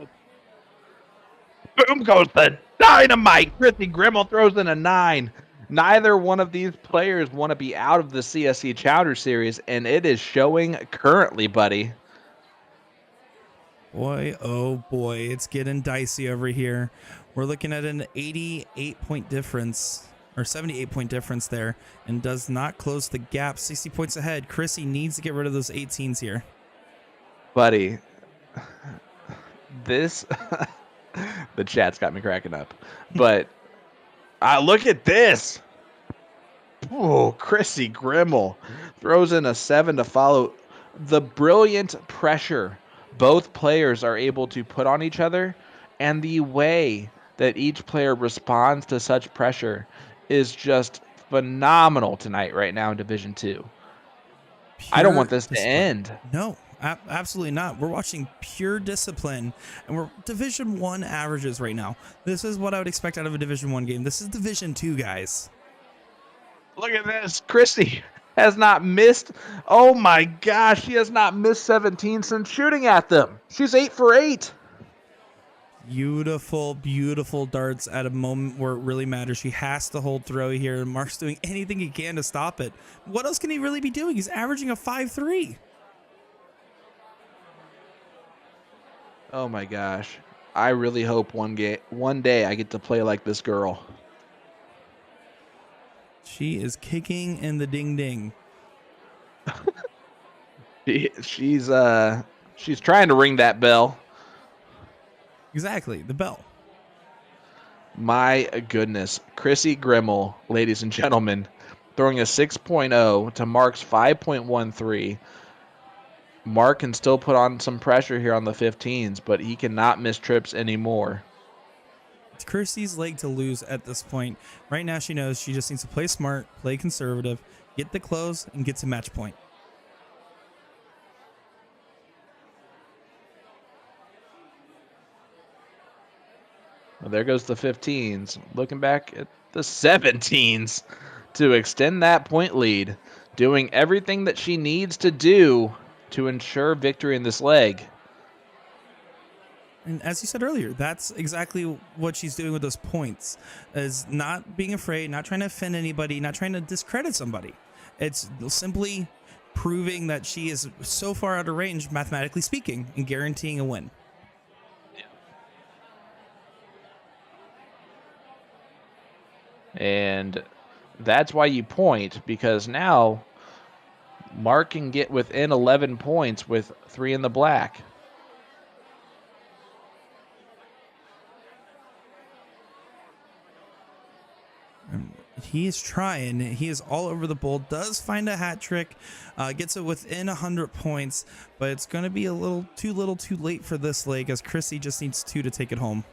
Boom goes the dynamite. Chrissy Grimal throws in a 9. Neither one of these players want to be out of the CSC Challenger Series, and it is showing currently, buddy. Boy, oh boy, it's getting dicey over here. We're looking at an 88-point difference, or 78-point difference there, and does not close the gap. 60 points ahead. Chrissy needs to get rid of those 18s here. Buddy, this... the chat's got me cracking up. But... look at this. Oh, Chrissy Grimal throws in a 7 to follow. The brilliant pressure both players are able to put on each other and the way that each player responds to such pressure is just phenomenal tonight right now in Division 2. I don't want this to end. No, absolutely not. We're watching pure discipline, and we're Division 1 averages right now. This is what I would expect out of a Division 1 game. This is Division 2, guys. Look at this. Chrissy has not missed. Oh my gosh, she has not missed 17 since shooting at them. She's 8 for 8. Beautiful, beautiful darts at a moment where it really matters. She has to hold throw here, and Mark's doing anything he can to stop it. What else can he really be doing? He's averaging a 5-3. Oh my gosh. I really hope one day I get to play like this girl. She is kicking in the ding ding. She's trying to ring that bell. Exactly, the bell. My goodness. Chrissy Grimal, ladies and gentlemen, throwing a 6.0 to Mark's 5.13. Mark can still put on some pressure here on the 15s, but he cannot miss trips anymore. It's Kirsty's leg to lose at this point. Right now she knows she just needs to play smart, play conservative, get the close, and get to match point. Well, there goes the 15s. Looking back at the 17s to extend that point lead. Doing everything that she needs to do to ensure victory in this leg. And as you said earlier, that's exactly what she's doing with those points, is not being afraid, not trying to offend anybody, not trying to discredit somebody. It's simply proving that she is so far out of range, mathematically speaking, and guaranteeing a win. And that's why you point, because now Mark can get within 11 points with 3 in the black. He is trying. He is all over the bowl. Does find a hat trick. Gets it within 100 points, but it's going to be a little too late for this leg, as Chrissy just needs 2 to take it home,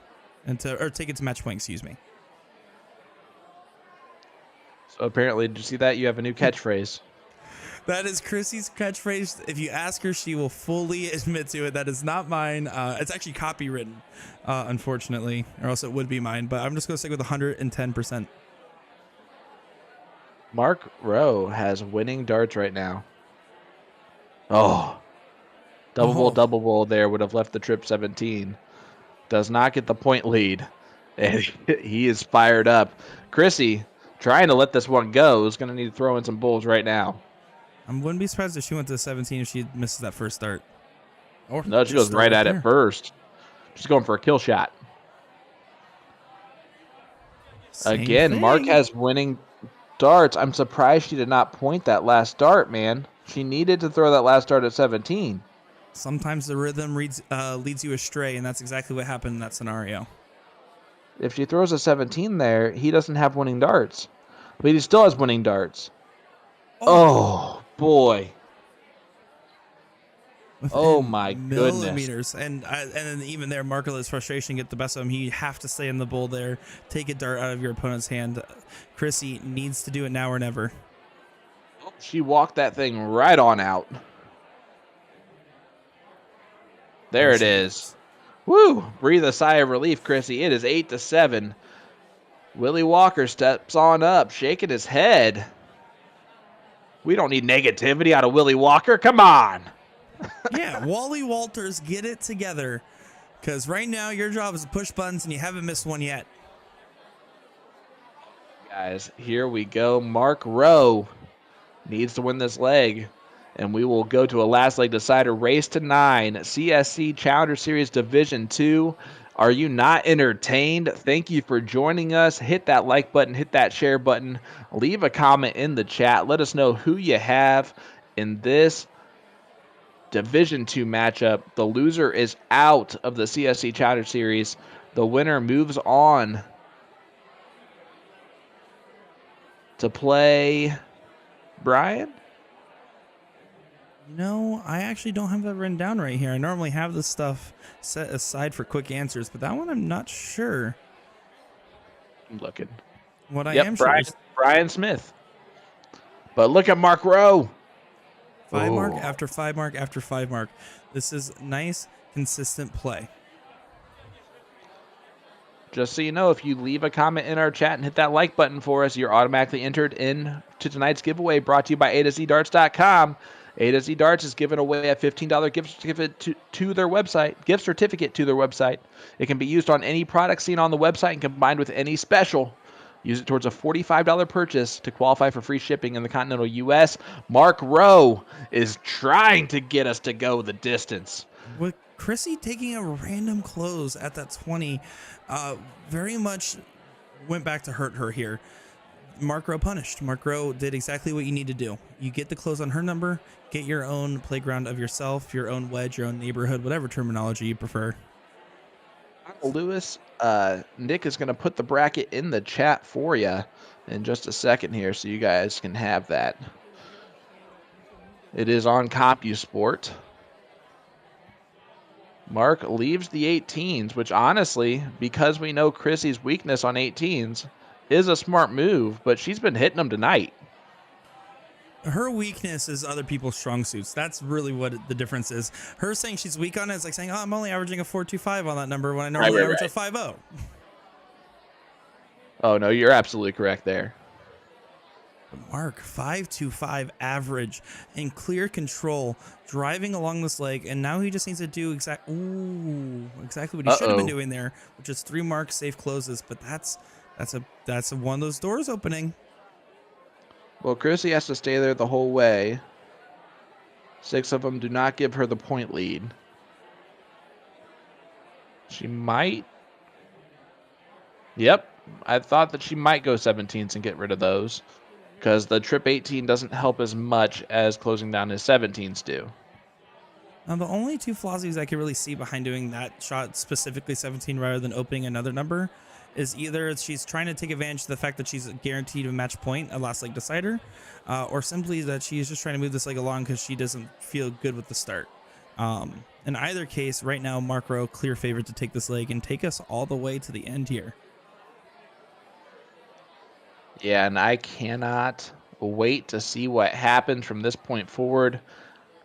and take it to match point. Excuse me. So apparently, did you see that? You have a new catchphrase. That is Chrissy's catchphrase. If you ask her, she will fully admit to it. That is not mine. It's actually copywritten, unfortunately, or else it would be mine. But I'm just going to stick with 110%. Mark Rowe has winning darts right now. Oh, double bowl there would have left the trip 17. Does not get the point lead, and he is fired up. Chrissy, trying to let this one go, is going to need to throw in some bulls right now. I wouldn't be surprised if she went to 17 if she misses that first start. Or no, she goes right at it first. She's going for a kill shot. Again, Mark has winning darts. I'm surprised she did not point that last dart, man. She needed to throw that last dart at 17. Sometimes the rhythm leads you astray, and that's exactly what happened in that scenario. If she throws a 17 there, he doesn't have winning darts. But he still has winning darts. Oh boy. Oh my millimeters. goodness. And then even there, Markola's frustration get the best of him. You have to stay in the bowl there. Take a dart out of your opponent's hand. Chrissy needs to do it now or never. She walked that thing right on out. There it is. Woo! Breathe a sigh of relief, Chrissy. It is 8-7. Willie Walker steps on up, shaking his head. We don't need negativity out of Willie Walker. Come on. Yeah, Wally Walters, get it together. Because right now, your job is to push buttons, and you haven't missed one yet. Guys, here we go. Mark Rowe needs to win this leg. And we will go to a last leg decider, race to 9, CSC Challenger Series Division 2. Are you not entertained? Thank you for joining us. Hit that like button, hit that share button, leave a comment in the chat. Let us know who you have in this Division 2 matchup. The loser is out of the CSC Challenger Series. The winner moves on to play Brian. No, I actually don't have that written down right here. I normally have this stuff set aside for quick answers, but that one I'm not sure. I'm looking. What I Yep, am sure is Brian Smith. But look at Mark Rowe. 5 mark Oh. after 5 mark after 5 mark. This is nice, consistent play. Just so you know, if you leave a comment in our chat and hit that like button for us, you're automatically entered in to tonight's giveaway brought to you by A2ZDarts.com. A to Z Darts is giving away a $15 gift certificate to their website. It can be used on any product seen on the website and combined with any special. Use it towards a $45 purchase to qualify for free shipping in the continental U.S. Mark Rowe is trying to get us to go the distance. With Chrissy taking a random close at that 20, very much went back to hurt her here. Mark Rowe punished. Mark Rowe did exactly what you need to do. You get the close on her number, get your own playground of yourself, your own wedge, your own neighborhood, whatever terminology you prefer. Lewis, Nick is going to put the bracket in the chat for you in just a second here so you guys can have that. It is on CompuSport. Mark leaves the 18s, which honestly, because we know Chrissy's weakness on 18s, is a smart move, but she's been hitting them tonight. Her weakness is other people's strong suits. That's really what the difference is. Her saying she's weak on it is like saying, oh, I'm only averaging a 4.25 on that number when I normally average a 5.0. Oh, no, you're absolutely correct there. Mark, 5.25 average in clear control, driving along this leg, and now he just needs to do exactly what he should have been doing there, which is 3 marks, safe closes. But that's one of those doors opening. Well, Chrissy has to stay there the whole way. 6 of them do not give her the point lead. She might. Yep, I thought that she might go 17s and get rid of those, because the trip 18 doesn't help as much as closing down his 17s do. Now, the only 2 flossies I can really see behind doing that shot, specifically 17 rather than opening another number, is either she's trying to take advantage of the fact that she's guaranteed a match point, a last leg decider, or simply that she is just trying to move this leg along because she doesn't feel good with the start. In either case, right now, Mark Rowe, clear favorite to take this leg and take us all the way to the end here. Yeah, and I cannot wait to see what happens from this point forward.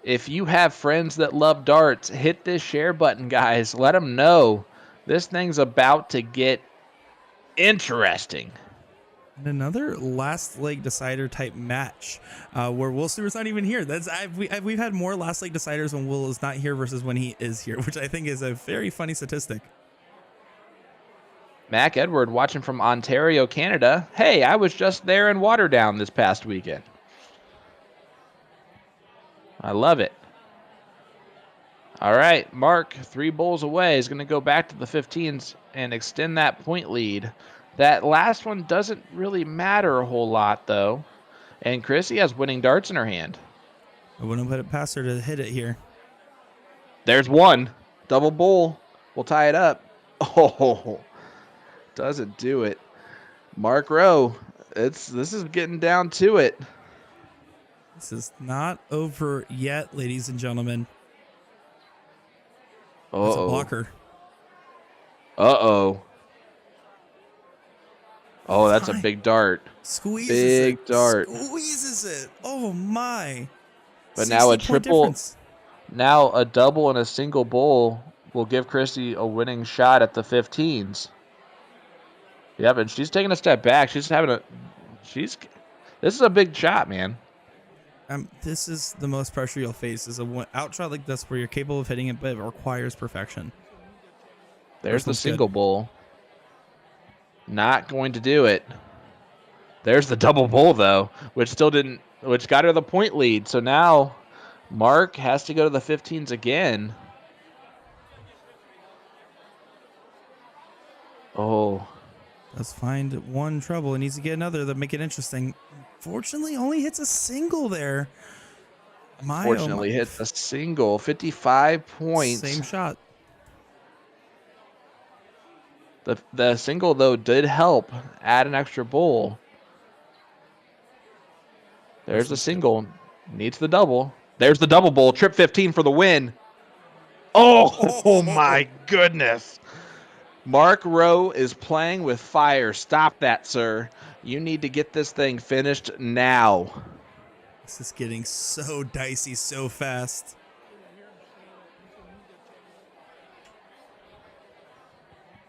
If you have friends that love darts, hit this share button, guys. Let them know this thing's about to get interesting. And another last leg decider type match where Will Stewart's not even here. We've had more last leg deciders when Will is not here versus when he is here, which I think is a very funny statistic. Mac Edward watching from Ontario, Canada. Hey, I was just there in Waterdown this past weekend. I love it. All right, Mark, 3 bowls away, is going to go back to the 15s and extend that point lead. That last one doesn't really matter a whole lot, though. And Chrissy has winning darts in her hand. I wouldn't put it past her to hit it here. There's one. Double bowl. We'll tie it up. Oh, doesn't do it. Mark Rowe, this is getting down to it. This is not over yet, ladies and gentlemen. That's a blocker. Uh-oh. Oh, that's a big dart. Squeezes big it. Dart. Squeezes it. Oh, my. But now a 60-point triple, difference. now a double and a single bowl will give Chrissy a winning shot at the 15s. Yeah, but she's taking a step back. This is a big shot, man. This is the most pressure you'll face is a out shot like this where you're capable of hitting it, but it requires perfection. There's the single bowl. Not going to do it. There's the double bowl, though, which got her the point lead. So now Mark has to go to the 15s again. Oh. Let's find one trouble. He needs to get another to make it interesting. Fortunately, only hits a single there. Fortunately, hits a single. 55 points. Same shot. The single, though, did help add an extra bowl. There's the single. Needs the double. There's the double bowl. Trip 15 for the win. Oh my goodness. Mark Rowe is playing with fire. Stop that, sir. You need to get this thing finished now. This is getting so dicey so fast.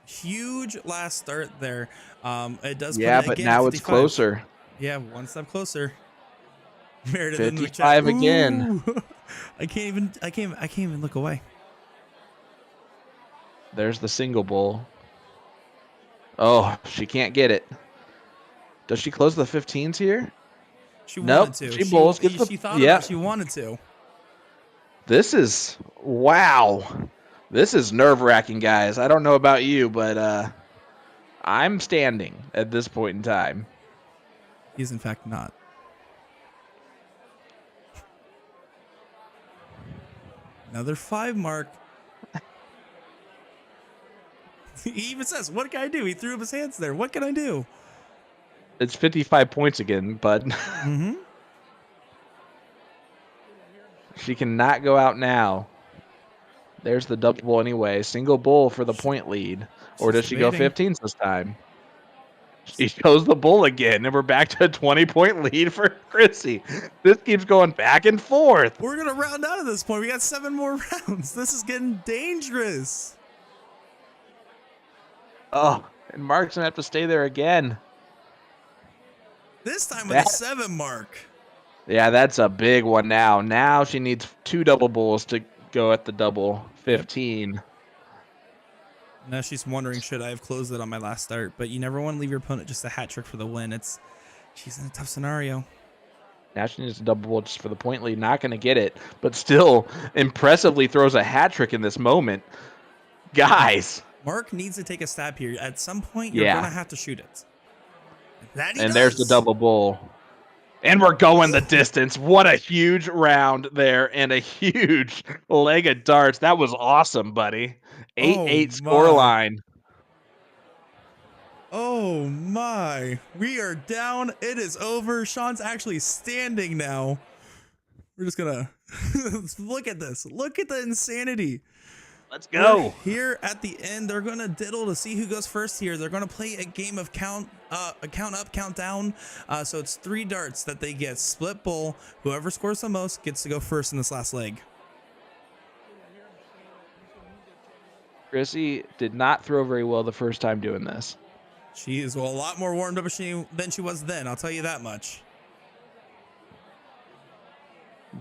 Huge last start there. It does. Yeah, put it but again, now 55. it's closer. Yeah, one step closer. Meredith 55 in the chat. again. Ooh. I can't even look away. There's the single bowl. Oh, she can't get it. Does she close the 15s here? She Nope, wanted to. she bowls, gets the- She thought yeah. about it. She wanted to. This is, wow. This is nerve-wracking, guys. I don't know about you, but I'm standing at this point in time. He's in fact not. Another 5 mark. He even says, what can I do? He threw up his hands there. What can I do? It's 55 points again, but Mm-hmm. she cannot go out now. There's the double bowl anyway. Single bowl for the point lead. Or does she go debating. 15s this time? She shows the bull again, and we're back to a 20-point lead for Chrissy. This keeps going back and forth. We're going to round out at this point. We got 7 more rounds. This is getting dangerous. Oh, and Mark's going to have to stay there again. This time with a 7 mark. Yeah, that's a big one now. Now she needs 2 double bulls to go at the double 15. Now she's wondering, should I have closed it on my last start? But you never want to leave your opponent just a hat trick for the win. She's in a tough scenario. Now she needs a double bull just for the point lead. Not going to get it, but still impressively throws a hat trick in this moment. Guys. Mark needs to take a stab here. At some point, you're going to have to shoot it. And there's the double bull. And we're going the distance. What a huge round there and a huge leg of darts. That was awesome, buddy. 8-8 scoreline. Oh, my. We are down. It is over. Sean's actually standing now. We're just going to look at this. Look at the insanity. Let's go. Here at the end, they're going to diddle to see who goes first here. They're going to play a game of count up, count down. So it's 3 darts that they get. Split bowl. Whoever scores the most gets to go first in this last leg. Chrissy did not throw very well the first time doing this. She is a lot more warmed up than she was then. I'll tell you that much.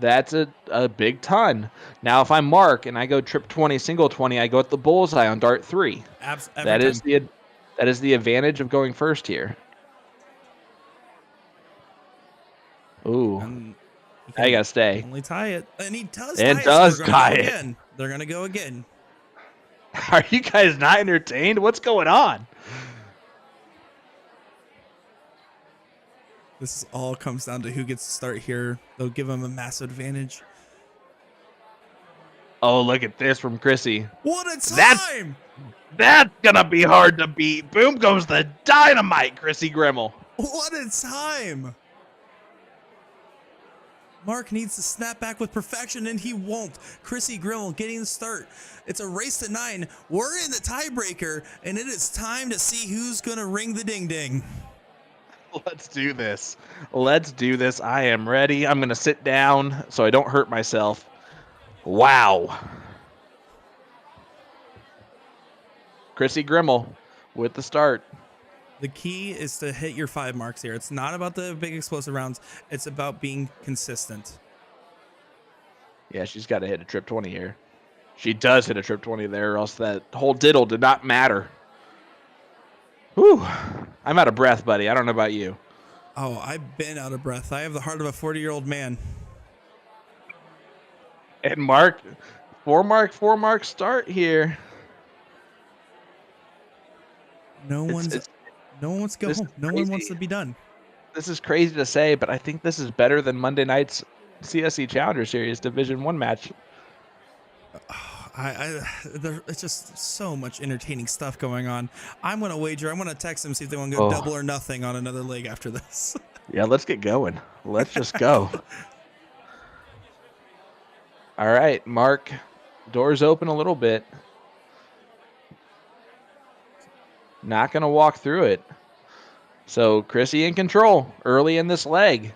That's a big ton. Now, if I'm Mark and I go trip 20, single 20, I go at the bullseye on dart 3. That is the advantage of going first here. Ooh. I gotta stay. Only tie it. And he does tie it. It does tie it. Again. They're going to go again. Are you guys not entertained? What's going on? This all comes down to who gets to start here. They'll give him a massive advantage. Oh, look at this from Chrissy. What a time! That's going to be hard to beat. Boom goes the dynamite, Chrissy Grimal. What a time! Mark needs to snap back with perfection, and he won't. Chrissy Grimal getting the start. It's a race to 9. We're in the tiebreaker, and it is time to see who's going to ring the ding-ding. Let's do this. Let's do this. I am ready. I'm going to sit down so I don't hurt myself. Wow. Chrissy Grimal with the start. The key is to hit your 5 marks here. It's not about the big explosive rounds. It's about being consistent. Yeah, she's got to hit a trip 20 here. She does hit a trip 20 there, or else that whole diddle did not matter. Whew. I'm out of breath, buddy. I don't know about you. Oh, I've been out of breath. I have the heart of a 40-year-old man. And Mark, 4 mark start here. No one wants to go home. No one wants to be done. This is crazy to say, but I think this is better than Monday night's CSC Challenger Series Division 1 match. It's just so much entertaining stuff going on. I'm going to wager. I'm going to text them, see if they want to go double or nothing on another leg after this. Yeah, let's get going. Let's just go. All right, Mark. Doors open a little bit. Not going to walk through it. So Chrissy in control early in this leg.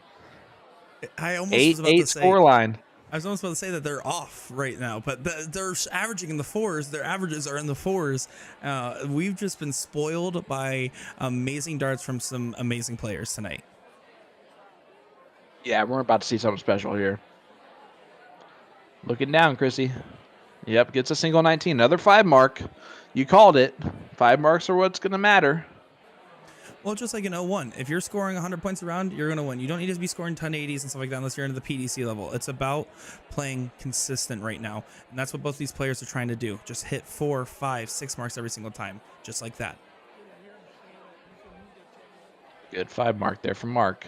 I almost was about 8-8 to say scoreline. I was almost about to say that they're off right now, but they're averaging in the fours. Their averages are in the fours. We've just been spoiled by amazing darts from some amazing players tonight. Yeah, we're about to see something special here. Looking down, Chrissy. Yep, gets a single 19. Another 5 mark. You called it. 5 marks are what's going to matter. Well, just like in 01, if you're scoring 100 points a round, you're going to win. You don't need to be scoring 1080s and stuff like that unless you're into the PDC level. It's about playing consistent right now. And that's what both these players are trying to do. Just hit 4, 5, 6 marks every single time. Just like that. Good 5 mark there from Mark.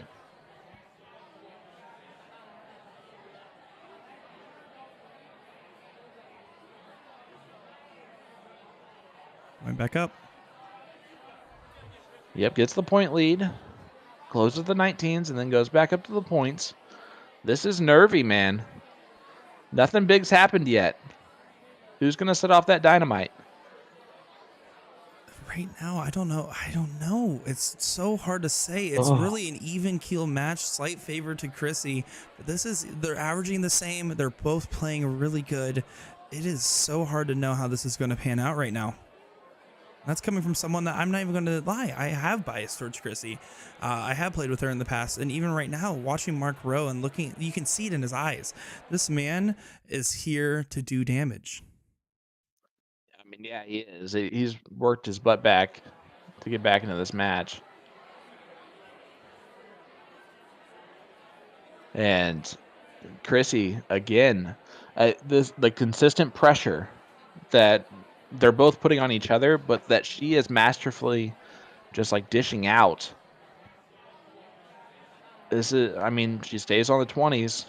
Going back up. Yep, gets the point lead. Closes the 19s and then goes back up to the points. This is nervy, man. Nothing big's happened yet. Who's going to set off that dynamite? Right now, I don't know. It's so hard to say. It's really an even keel match, slight favor to Chrissy. But they're averaging the same. They're both playing really good. It is so hard to know how this is going to pan out right now. That's coming from someone that I'm not even going to lie. I have bias towards Chrissy. I have played with her in the past. And even right now, watching Mark Rowe and looking, you can see it in his eyes. This man is here to do damage. I mean, yeah, he is. He's worked his butt back to get back into this match. And Chrissy, again, the consistent pressure that they're both putting on each other, but that she is masterfully just like dishing out. She stays on the 20s,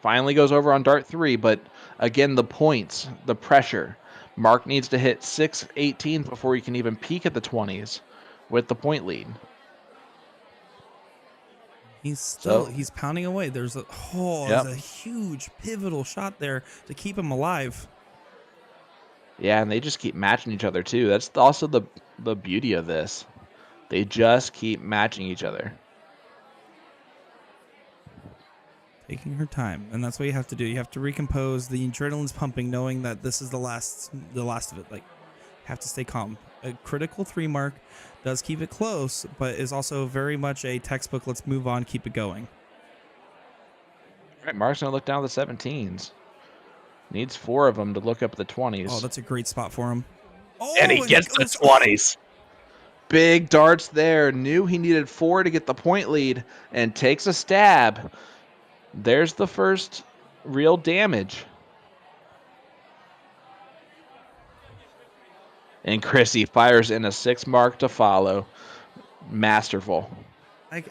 finally goes over on dart 3, but again, the points, the pressure. Mark needs to hit 6-18 before he can even peak at the 20s with the point lead. He's pounding away. There's a huge pivotal shot there to keep him alive. Yeah, and they just keep matching each other too. That's also the beauty of this. They just keep matching each other. Taking her time, and that's what you have to do. You have to recompose. The adrenaline's pumping, knowing that this is the last of it. Like, you have to stay calm. A critical 3 mark does keep it close, but is also very much a textbook. Let's move on, keep it going. All right, Mark's gonna look down at the 17s. Needs 4 of them to look up at the 20s. Oh, that's a great spot for him. Oh, and he gets the 20s. Big darts there. Knew he needed 4 to get the point lead and takes a stab. There's the first real damage. And Chrissy fires in a 6 mark to follow. Masterful. I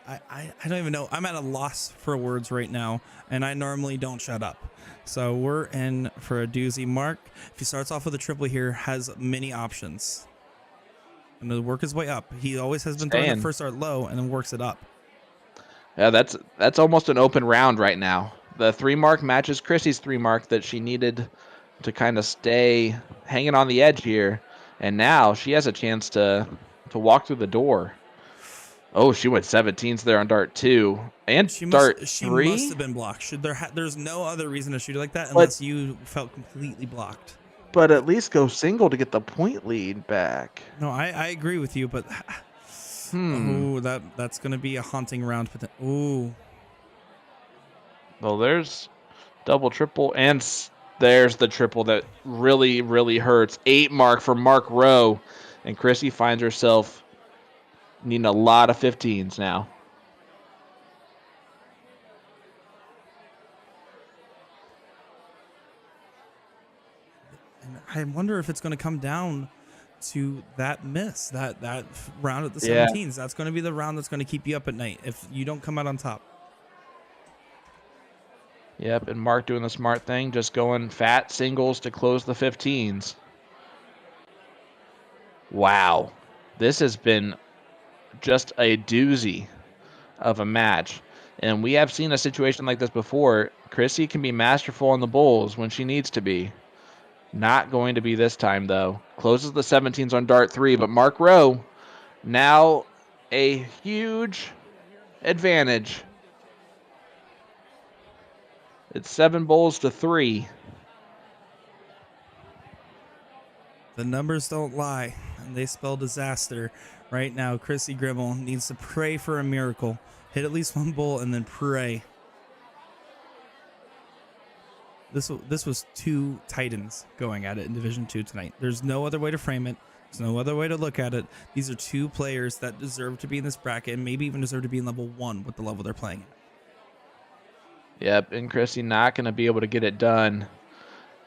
don't even know. I'm at a loss for words right now, and I normally don't shut up. So we're in for a doozy. Mark, if he starts off with a triple here, has many options. And to work his way up. He always has been throwing the first dart low and then works it up. Yeah, that's almost an open round right now. The 3 mark matches Chrissy's 3 mark that she needed to kind of stay hanging on the edge here. And now she has a chance to walk through the door. Oh, she went 17s there on dart 2 and dart 3. She must have been blocked. There's no other reason to shoot it like that unless you felt completely blocked. But at least go single to get the point lead back. No, I agree with you, but ooh, that's going to be a haunting round. Ooh. Well, there's double, triple, and there's the triple that really, really hurts. 8 mark for Mark Rowe, and Chrissy finds herself needing a lot of 15s now. And I wonder if it's going to come down to that miss, that round at the 17s. That's going to be the round that's going to keep you up at night if you don't come out on top. Yep, and Mark doing the smart thing, just going fat singles to close the 15s. Wow. This has been just a doozy of a match. And we have seen a situation like this before. Chrissy can be masterful on the bowls when she needs to be. Not going to be this time, though. Closes the 17s on dart 3, but Mark Rowe Now a huge advantage. It's 7 bowls to 3. The numbers don't lie, and they spell disaster. Right now, Chrissy Grimal needs to pray for a miracle. Hit at least 1 bowl and then pray. This was 2 Titans going at it in Division 2 tonight. There's no other way to frame it. There's no other way to look at it. These are 2 players that deserve to be in this bracket and maybe even deserve to be in level 1 with the level they're playing at. Yep, and Chrissy not going to be able to get it done.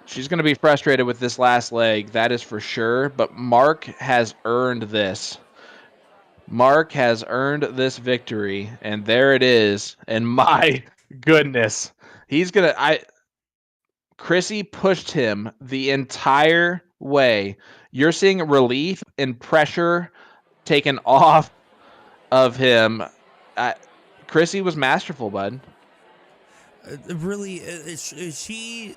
She's going to be frustrated with this last leg, that is for sure, but Mark has earned this. Mark has earned this victory, and there it is. And my goodness, Chrissy pushed him the entire way. You're seeing relief and pressure taken off of him. Chrissy was masterful, bud. Really, she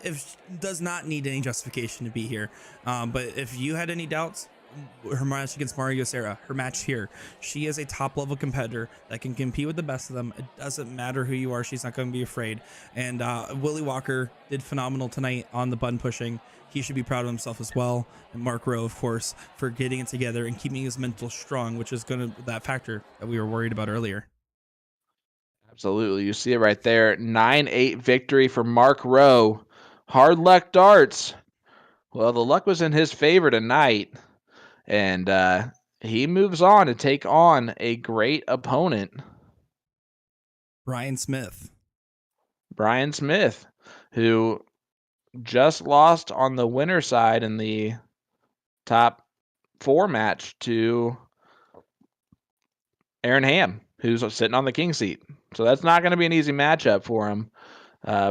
does not need any justification to be here. But if you had any doubts, her match against Mario Serra, her match here, she is a top level competitor that can compete with the best of them. It doesn't matter who you are, she's not going to be afraid. And Willie Walker did phenomenal tonight on the button pushing. He should be proud of himself as well. And Mark Rowe, of course, for getting it together and keeping his mental strong, which is that factor that we were worried about earlier. Absolutely. You see it right there. 9-8 victory for Mark Rowe. Hard luck darts. Well, the luck was in his favor tonight. And he moves on to take on a great opponent. Brian Smith, who just lost on the winner side in the top 4 match to Aaron Ham, who's sitting on the king seat. So that's not going to be an easy matchup for him.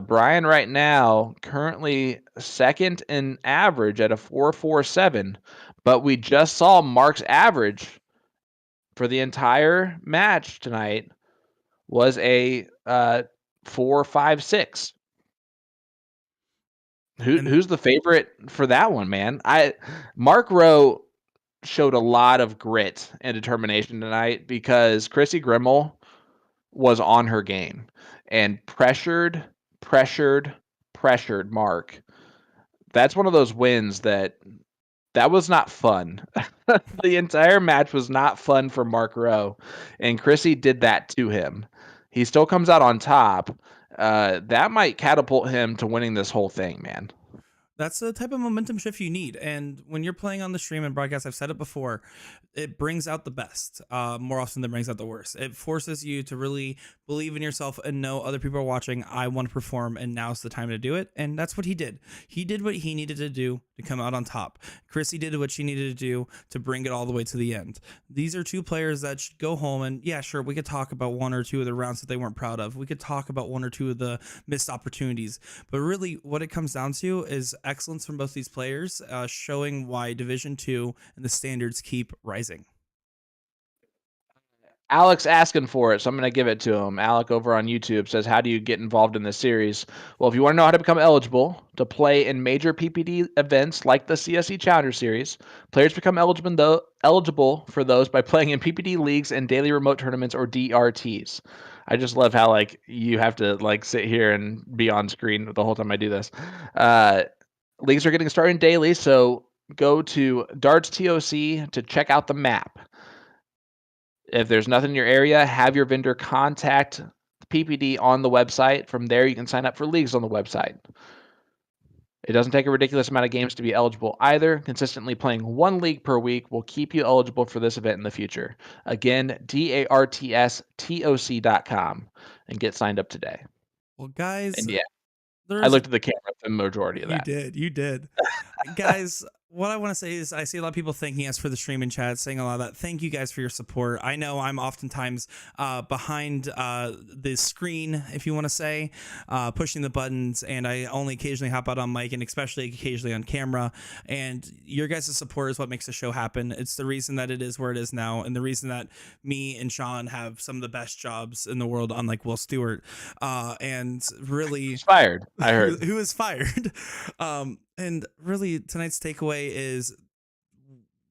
Brian right now currently second in average at a 4.47, but we just saw Mark's average for the entire match tonight was a 4.56. Who's the favorite for that one, man? Mark Rowe showed a lot of grit and determination tonight because Chrissy Grimal was on her game and pressured Mark. That's one of those wins that was not fun. The entire match was not fun for Mark Rowe, and Chrissy did that to him. He still comes out on top. That might catapult him to winning this whole thing, man. That's the type of momentum shift you need. And when you're playing on the stream and broadcast, I've said it before, it brings out the best more often than brings out the worst. It forces you to really believe in yourself and know other people are watching. I want to perform, and now's the time to do it. And that's what he did. He did what he needed to do to come out on top. Chrissy did what she needed to do to bring it all the way to the end. These are 2 players that should go home and, yeah, sure, we could talk about 1 or 2 of the rounds that they weren't proud of. We could talk about 1 or 2 of the missed opportunities. But really, what it comes down to is excellence from both these players, showing why Division 2 and the standards keep rising. Alex asking for it, so I'm going to give it to him. Alec over on YouTube says, how do you get involved in this series? Well, if you want to know how to become eligible to play in major PPD events like the CSC Challenger Series, players become eligible for those by playing in PPD leagues and daily remote tournaments, or DRTs. I just love how you have to sit here and be on screen the whole time I do this. Leagues are getting started daily, so go to Darts TOC to check out the map. If there's nothing in your area, have your vendor contact the PPD on the website. From there, you can sign up for leagues on the website. It doesn't take a ridiculous amount of games to be eligible either. Consistently playing 1 league per week will keep you eligible for this event in the future. Again, DARTSTOC.com and get signed up today. Well, guys, and yeah, I looked at the camera for the majority of that. You did. Guys, what I want to say is I see a lot of people thanking us for the stream and chat, saying a lot of that. Thank you guys for your support. I know I'm oftentimes behind the screen, if you want to say, pushing the buttons, and I only occasionally hop out on mic and especially occasionally on camera. And your guys' support is what makes the show happen. It's the reason that it is where it is now, and the reason that me and Sean have some of the best jobs in the world, unlike Will Stewart. And really... He's fired, I heard. Who is fired. And really, tonight's takeaway is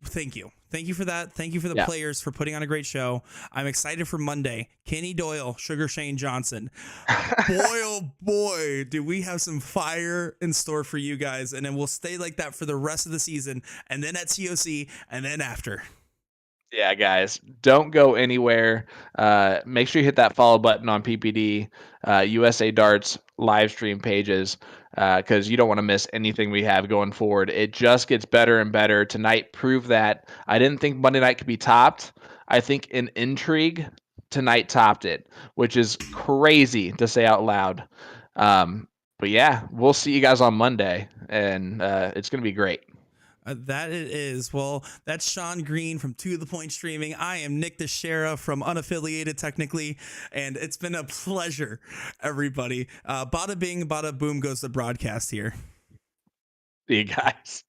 thank you. Thank you for that. Thank you for the Yeah. players for putting on a great show. I'm excited for Monday. Kenny Doyle, Sugar Shane Johnson. Boy, oh boy, do we have some fire in store for you guys. And then we'll stay like that for the rest of the season. And then at COC and then after. Yeah, guys, don't go anywhere. Make sure you hit that follow button on PPD, USA Darts live stream pages, because you don't want to miss anything we have going forward. It just gets better and better. Tonight proved that. I didn't think Monday night could be topped. I think in intrigue, tonight topped it, which is crazy to say out loud. But yeah, we'll see you guys on Monday, and it's going to be great. That it is. Well, that's Sean Green from To The Point Streaming. I am Nick Teixeira from Unaffiliated, technically, and it's been a pleasure, everybody. Bada bing, bada boom goes the broadcast here. See you guys.